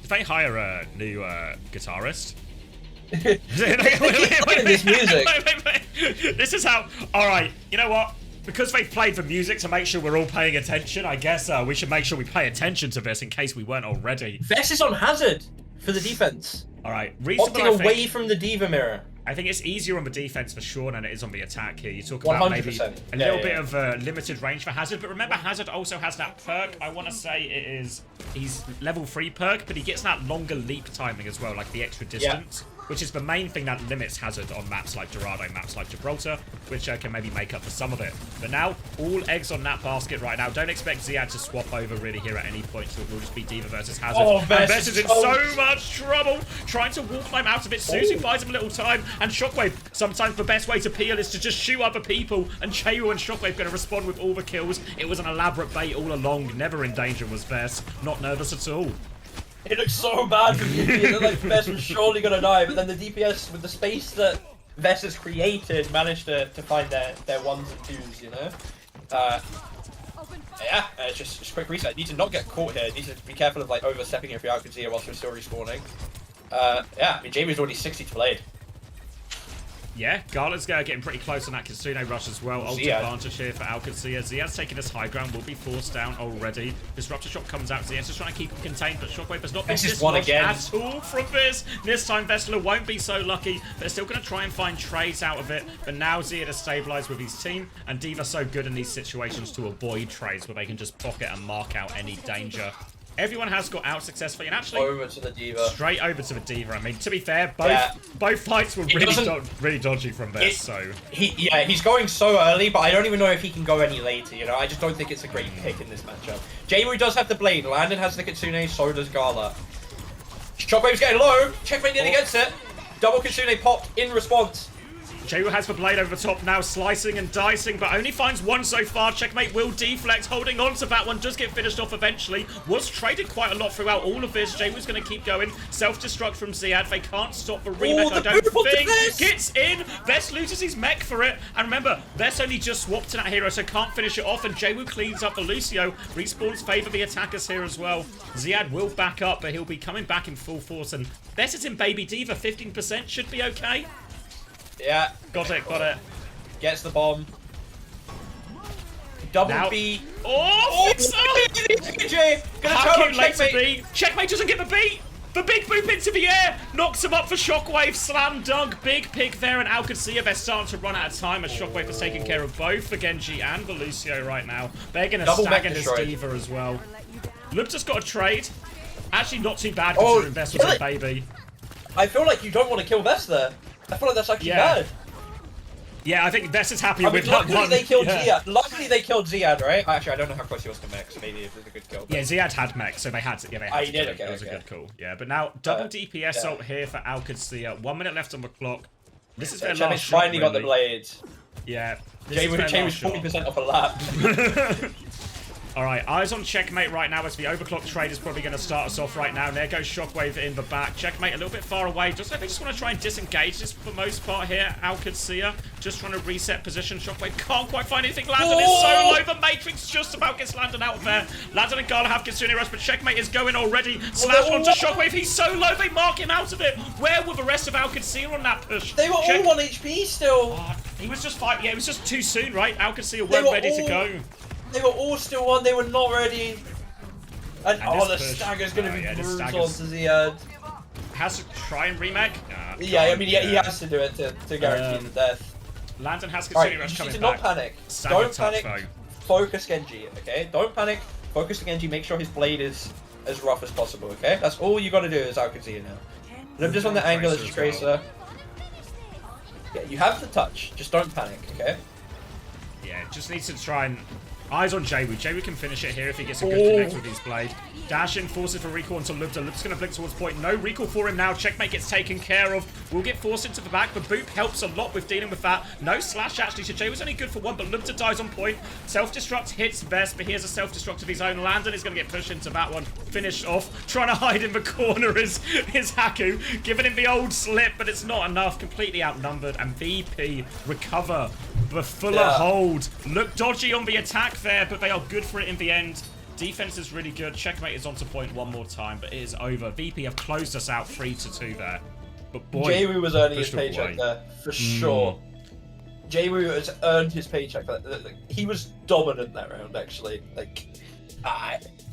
Did they hire a new guitarist? This music. Wait. This is how. All right, you know what? Because they've played the music to make sure we're all paying attention, I guess we should make sure we pay attention to this in case we weren't already. Vess is on Hazard for the defense. All right, reasonable. Opting away from the D.Va mirror. I think it's easier on the defense for sure than it is on the attack here. You talk about maybe a little bit of limited range for Hazard, but remember Hazard also has that perk. I want to say he's level 3 perk, but he gets that longer leap timing as well, like the extra distance, which is the main thing that limits Hazard on maps like Dorado, maps like Gibraltar, which can maybe make up for some of it. But now, all eggs on that basket right now. Don't expect Ziad to swap over really here at any point, so it will just be D.Va versus Hazard. And Vess is in so much trouble, trying to wall climb out of it. Suzu buys him a little time, and Shockwave, sometimes the best way to peel is to just shoot other people, and Chayu and Shockwave going to respond with all the kills. It was an elaborate bait all along. Never in danger was Vess. Not nervous at all. It looks so bad for VP. It looked like Vess was surely going to die, but then the DPS, with the space that Vess has created, managed to find their ones and twos, you know? Just quick reset. Need to not get caught here. Need to be careful of, like, overstepping if you're Qadsiah whilst we're still respawning. I mean, Jamie's already 60 to Blade. Yeah, Garland's getting pretty close on that Kitsune rush as well. Ult advantage here for Qadsiah. Ziad's taking his high ground, will be forced down already. Disruptor shot comes out. Ziad's just trying to keep him contained, but Shockwave has not been dislodged at all from this. This time Vessler won't be so lucky. They're still going to try and find trades out of it, but now Ziad has stabilized with his team, and D.Va's so good in these situations to avoid trades where they can just pocket and mark out any danger. Everyone has got out successfully, and actually over to the D.Va. Straight over to the D.Va. I mean, to be fair, both fights were really dodgy from this. He's going so early, but I don't even know if he can go any later. You know, I just don't think it's a great pick in this matchup. J-Woo does have the Blade. Landon has the Kitsune. So does Gala. Shockwave's getting low. Checkmate nearly gets it. Double Kitsune popped in response. J-Woo has the Blade over the top now, slicing and dicing, but only finds one so far. Checkmate will deflect, holding on to that one, does get finished off eventually. Was traded quite a lot throughout all of this. J-Woo's going to keep going. Self-destruct from Ziad. They can't stop the remake, I don't think. Gets in. Vess loses his mech for it. And remember, Vess only just swapped to that hero, so can't finish it off. And J-Woo cleans up the Lucio. Respawns favor the attackers here as well. Ziad will back up, but he'll be coming back in full force. And Vess is in Baby D.Va. 15% should be okay. Yeah. Got it. Gets the bomb. Double now, beat. Oh! Gonna How turn on cute late to Checkmate. beat. Checkmate doesn't get the beat. The big boop into the air knocks him up for Shockwave. Slam dunk. Big pick there, and Qadsiah, they're starting to run out of time as Shockwave has taken care of both the Genji and the Lucio right now. They're going to stagger his D.Va as well. Lupta's got a trade. Actually, not too bad considering Vest was a baby. I feel like you don't want to kill Vest there. I feel like that's actually bad. Yeah, I think Vest is happy with that luckily one. They killed Ziad. Luckily they killed Ziad, right? Actually, I don't know how close he was to mech, so maybe it was a good kill. But... Yeah, Ziad had mech, so they had to. Yeah, they had to kill him. Okay, it was a good call. Yeah, but now double DPS ult here for Qadsiah. 1 minute left on the clock. This is their last shot, finally got the blade. Yeah. Jay was 40% off a lap. Alright, eyes on Checkmate right now as the overclock trade is probably going to start us off right now. There goes Shockwave in the back. Checkmate a little bit far away. Just like they just want to try and disengage this for the most part here. Qadsiah just trying to reset position. Shockwave can't quite find anything. Landon is so low. The Matrix just about gets Landon out of there. Landon and Gala have Kitsune Rush, but Checkmate is going already. Slash onto Shockwave. He's so low. They mark him out of it. Where were the rest of Qadsiah on that push? They were all 1 HP still. He was just fighting. Yeah, it was just too soon, right? Qadsiah weren't ready to go. They were all still on, they were not ready. And the stagger's going to be brutal onto Ziad. Has to try and remake? Yeah, I mean, he has to do it to guarantee the death. Landon has Kitsune Rush coming back. Not panic. Don't panic. Focus Genji, okay? Don't panic. Focus the Genji. Make sure his blade is as rough as possible, okay? That's all you got to do is Qadsiah now. Live just on the angle as Tracer. Yeah, you have the touch. Just don't panic, okay? Yeah, just needs to try and... Eyes on Jaywu. Jaywu can finish it here if he gets a good connect with his blade. Dash in, forces for recall onto Lupta. Lupta's going to blink towards point. No recall for him now. Checkmate gets taken care of. Will get forced into the back, but Boop helps a lot with dealing with that. No slash, actually. So Jaywu's only good for one, but Lupta dies on point. Self-destruct hits Vest, but he has a self-destruct of his own. Landon is going to get pushed into that one. Finished off. Trying to hide in the corner is Haku. Giving him the old slip, but it's not enough. Completely outnumbered. And VP recover the fuller hold. Look dodgy on the attack there, but they are good for it in the end. Defense is really good. Checkmate is onto point one more time, but it is over. VP have closed us out 3-2 there. But boy, Jaywu was earning his paycheck there for sure. Jaywu has earned his paycheck. He was dominant that round, actually. Like,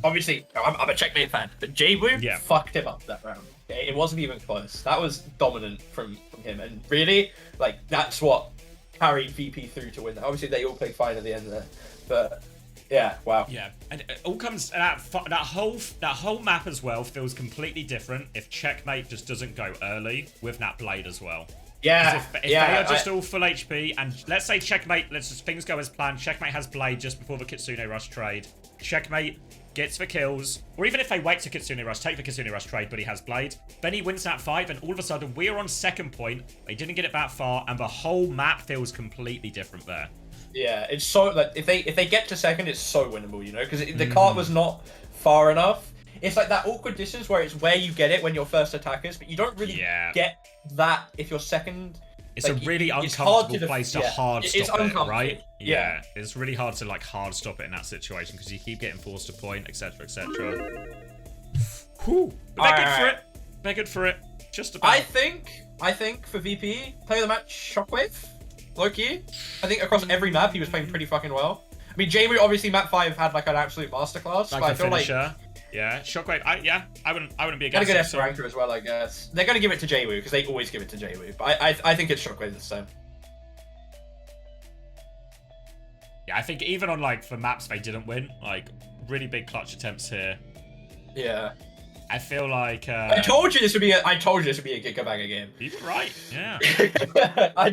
obviously, I'm a Checkmate fan, but Jaywu fucked him up that round. Okay? It wasn't even close. That was dominant from him, and really, like, that's what carried VP through to win that. Obviously, they all played fine at the end there, but yeah, wow. Yeah, and it all comes that whole map as well feels completely different if Checkmate just doesn't go early with that blade as well. Yeah, if they are just all full HP, and let's say Checkmate, things go as planned. Checkmate has blade just before the Kitsune Rush trade. Checkmate gets the kills, or even if they wait to Kitsune Rush, take the Kitsune Rush trade, but he has blade. Then he wins that fight, and all of a sudden we're on second point. They didn't get it that far, and the whole map feels completely different there. Yeah, it's so like if they get to second, it's so winnable, you know, because the cart was not far enough. It's like that awkward distance where it's where you get it when you're first attackers, but you don't really get that if you're second. It's like, a really uncomfortable place to hard stop it, right? Yeah, it's really hard to like hard stop it in that situation because you keep getting forced to point, etc., etc. Whew. But they're good for it. They're good for it. Just about. I think for VP, play the match Shockwave. Low-key. I think across every map he was playing pretty fucking well. I mean, Jaywu obviously map 5 had like an absolute masterclass, but I feel finisher. Yeah, Shockwave. I wouldn't be against. Got a good S ranker as well, I guess. They're gonna give it to Jaywu because they always give it to Jaywu, but I think it's Shockwave this time. Yeah, I think even on like the maps they didn't win, like really big clutch attempts here. Yeah. I feel like I told you this would be a Gigabanger game. You're right. Yeah. I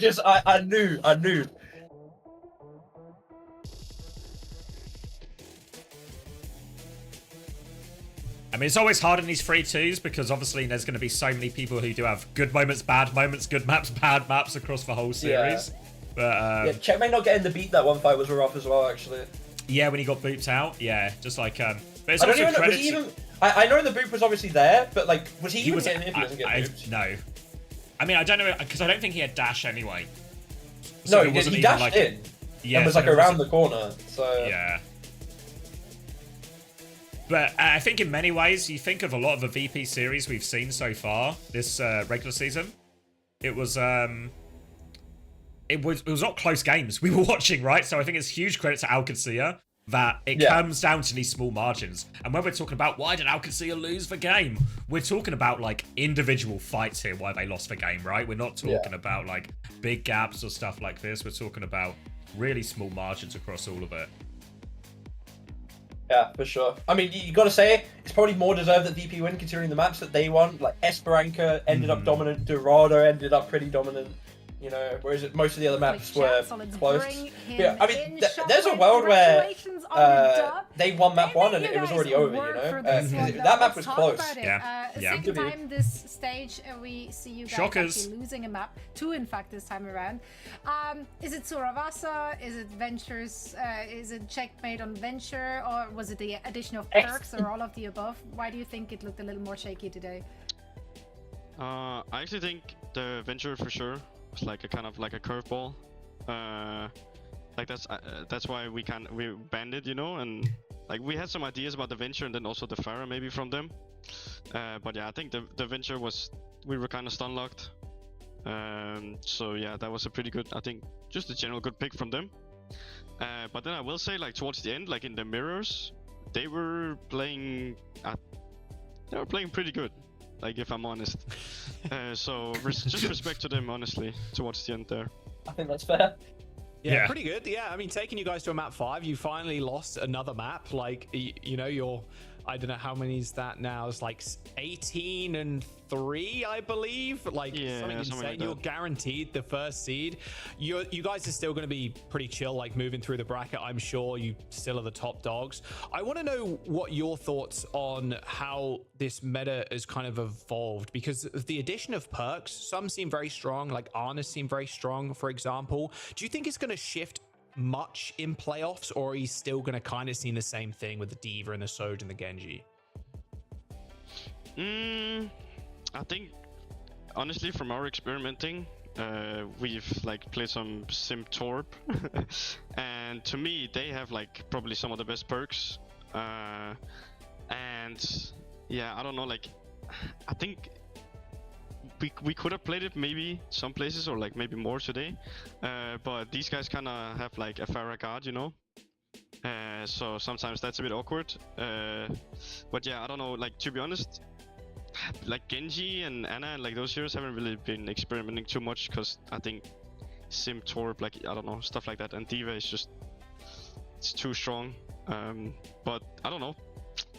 knew. I mean, it's always hard in these 3-2s because obviously there's going to be so many people who do have good moments, bad moments, good maps, bad maps across the whole series. Yeah. But Checkmate not getting the beat that one fight was rough as well, actually. Yeah, when he got booped out. Yeah, just like but it's I also don't even know, I know the boop was obviously there, but like, was he even getting it if he doesn't get booped? No. I mean, I don't know, because I don't think he had dash anyway. So no, he dashed like, in. Yeah, and was like around the corner, so... Yeah. But I think in many ways, you think of a lot of the VP series we've seen so far this regular season. It was not close games we were watching, right? So I think it's huge credit to Qadsiah. that it comes down to these small margins. And when we're talking about why did Qadsiah lose the game, we're talking about like individual fights here why they lost the game, right? We're not talking about like big gaps or stuff like this. We're talking about really small margins across all of it. Yeah, for sure. I mean, you got to say it's probably more deserved that VP win considering the maps that they won. Like Esperanza ended up dominant, Dorado ended up pretty dominant. You know, whereas most of the other maps were close. Yeah, I mean, there's a world where they won map 1 and it was already over, you know? That map was close. Second time this stage, we see you guys actually losing a map. 2, in fact, this time around. Is it Suravasa? Is it Ventures? Is it checkmate on Venture? Or was it the addition of perks or all of the above? Why do you think it looked a little more shaky today? I actually think the Venture for sure. Like a kind of like a curveball, like that's why we banned it, you know, and like we had some ideas about the Venture and then also the Farah maybe from them, but yeah, I think the Venture we were kind of stun locked, so yeah, that was a pretty good, I think, just a general good pick from them, but then I will say like towards the end, like in the mirrors, they were playing pretty good. Like, if I'm honest. So, just respect to them, honestly, towards the end there. I think that's fair. Yeah, pretty good. Yeah, I mean, taking you guys to a map 5, you finally lost another map. Like, you know, you're, I don't know how many is that now. It's like 18 and 3, I believe. Like, something insane. Like you're guaranteed the first seed. You guys are still going to be pretty chill, like moving through the bracket. I'm sure you still are the top dogs. I want to know what your thoughts on how this meta has kind of evolved, because of the addition of perks, some seem very strong, like Arna seem very strong, for example. Do you think it's going to shift much in playoffs, or are you still going to kind of see the same thing with the Diva and the Soj and the Genji? I think, honestly, from our experimenting, we've like played some Sim Torp, and to me, they have like probably some of the best perks. And yeah, I don't know, like I think we could have played it maybe some places or like maybe more today, but these guys kind of have like a Farah guard, you know. So sometimes that's a bit awkward. But yeah, I don't know. Like, to be honest, like Genji and Anna and like those heroes haven't really been experimenting too much, because I think Sim Torp, like I don't know, stuff like that, and Diva is just, it's too strong. But I don't know.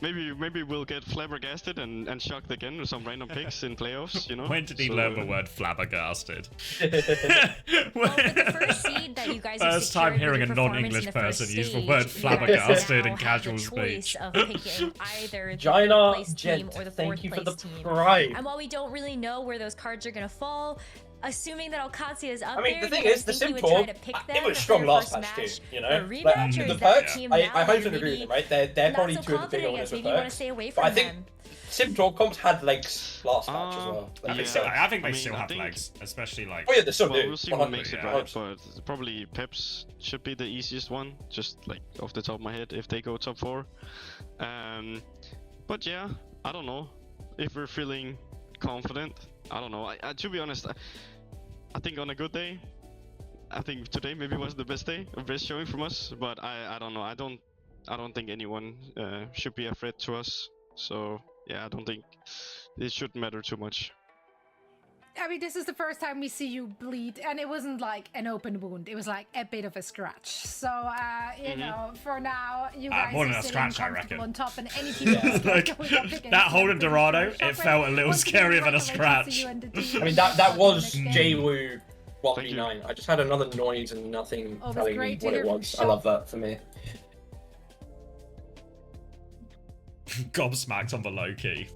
Maybe we'll get flabbergasted and shocked again with some random picks in playoffs, you know? When did he learn the word flabbergasted? Well, with the first seed that you guys First time hearing a non-English person use the word flabbergasted in casual speech. Of picking either the Gina third place team or the thank fourth you for the place team. pride. And while we don't really know where those cards are going to fall, assuming that Qadsiah is up I mean, there, the thing do you is, the think you Sim would try Torp, to pick them it was for strong their last first patch too, match you know? or Like, rematch, or the is that perks, team I now that 100% you're agree with maybe them, right? They're not probably so two of the big confident owners against? with Maybe you want to perks. stay away But from I think them. Sim Torp comps had legs last match as well. I Like, think they I still mean, I have think- legs, especially like. Oh yeah, they still Well, do. we'll see who makes it, 100%. right? But probably Peps should be the easiest one, just like off the top of my head, if they go top 4. But yeah, I don't know if we're feeling confident. I don't know. I to be honest, I think on a good day, I think today maybe was the best day, or best showing from us. But I don't know. I don't think anyone should be a threat to us. So yeah, I don't think it should matter too much. I mean, this is the first time we see you bleed, and it wasn't like an open wound. It was like a bit of a scratch. So, you know, for now, you guys more than are a sitting scratch, I comfortable reckon. on top, and any team that's Like, going up against that hole in them, Dorado, Shockwave, it felt a little once again, scarier than a congratulations to scratch. you and the team. I mean, that was Next game. JWoo 1v9. I just had another noise and nothing Oh, that's telling me great to what hear it from was. I love that for me. Gobsmacked on the low key.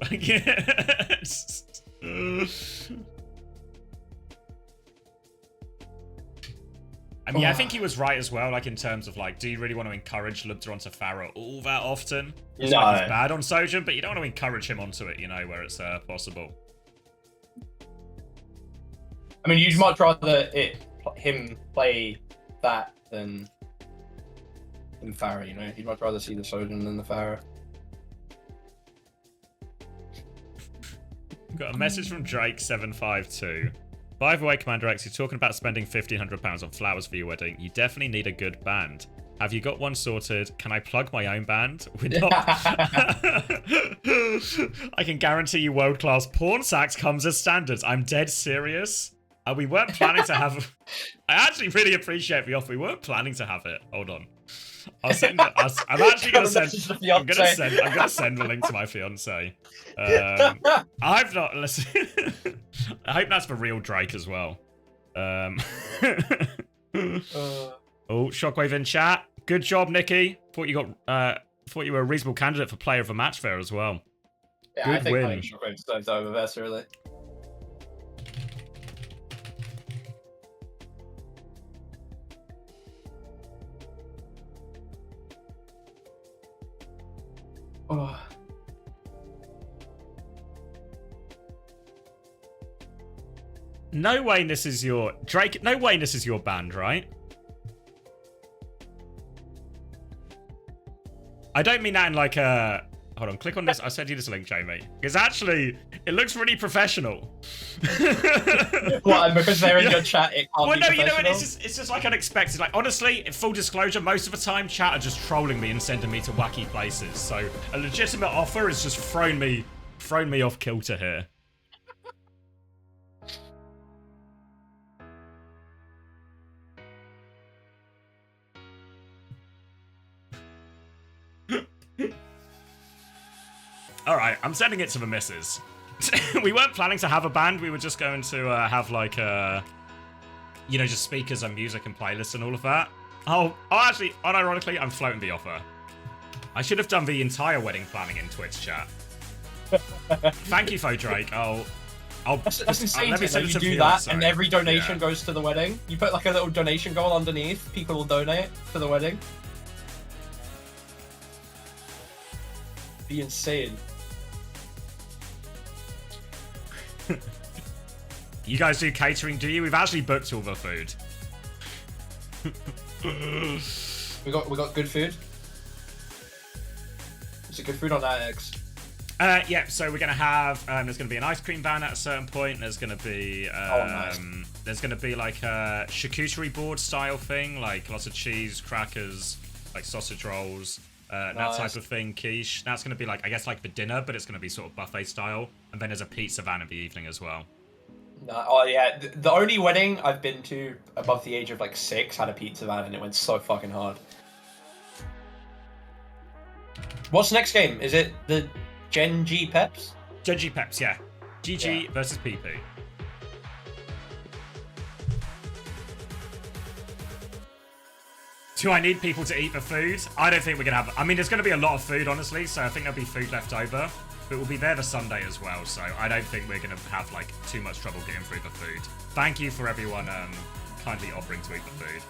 I mean, I think he was right as well, like in terms of like, do you really want to encourage Lubter onto Farah all that often? It's like he's bad on Sojourn, but you don't want to encourage him onto it, you know, where it's possible. I mean, you'd much rather him play that than Farah, you know? You'd much rather see the Sojourn than the Farah. Got a message from Drake752. By the way, CommanderX, you're talking about spending £1,500 on flowers for your wedding. You definitely need a good band. Have you got one sorted? Can I plug my own band? We're not. I can guarantee you world-class porn sax comes as standards. I'm dead serious. We weren't planning to have... I actually really appreciate the offer. We weren't planning to have it. Hold on. I'm actually going to send... I'm going to send the link to my fiance. I've not... Listen, I hope that's for real Drake as well. Oh, Shockwave in chat. Good job, Nikki. Thought you were a reasonable candidate for player of the match there as well. Yeah, good I think win. Shockwave deserves over this, really. Oh. No way this is your... Drake, no way this is your band, right? I don't mean that in like a... Hold on, click on this. I'll send you this link, Jamie. Because actually, it looks really professional. What, and because they're in your chat, it can't be no, you know, professional? it's just like unexpected. Like, honestly, in full disclosure, most of the time, chat are just trolling me and sending me to wacky places. So, a legitimate offer has just thrown me off kilter here. Alright, I'm sending it to the missus. We weren't planning to have a band, we were just going to have like you know, just speakers and music and playlists and all of that. Oh, actually, unironically, I'm floating the offer. I should have done the entire wedding planning in Twitch chat. Thank you, Faux Drake. That's insane. Let me send You it to do Fiona, that, and every donation goes to the wedding. You put like a little donation goal underneath. People will donate to the wedding. Be insane. You guys do catering, do you? We've actually booked all the food. We got good food. Is it good food on X? Yeah, so we're gonna have there's gonna be an ice cream van at a certain point. There's gonna be nice. There's gonna be like a charcuterie board style thing, like lots of cheese, crackers, like sausage rolls, that type of thing, quiche. That's gonna be like, I guess, like the dinner, but it's gonna be sort of buffet style. And then there's a pizza van in the evening as well. No, oh yeah, the only wedding I've been to above the age of like 6 had a pizza van, and it went so fucking hard. What's the next game? Is it the Gen G Peps? Gen G Peps, yeah. GG versus PP. Do I need people to eat the food? I don't think we're going to have... I mean, there's going to be a lot of food, honestly, so I think there'll be food left over. But we'll be there the Sunday as well, so I don't think we're going to have, like, too much trouble getting through the food. Thank you for everyone kindly offering to eat the food.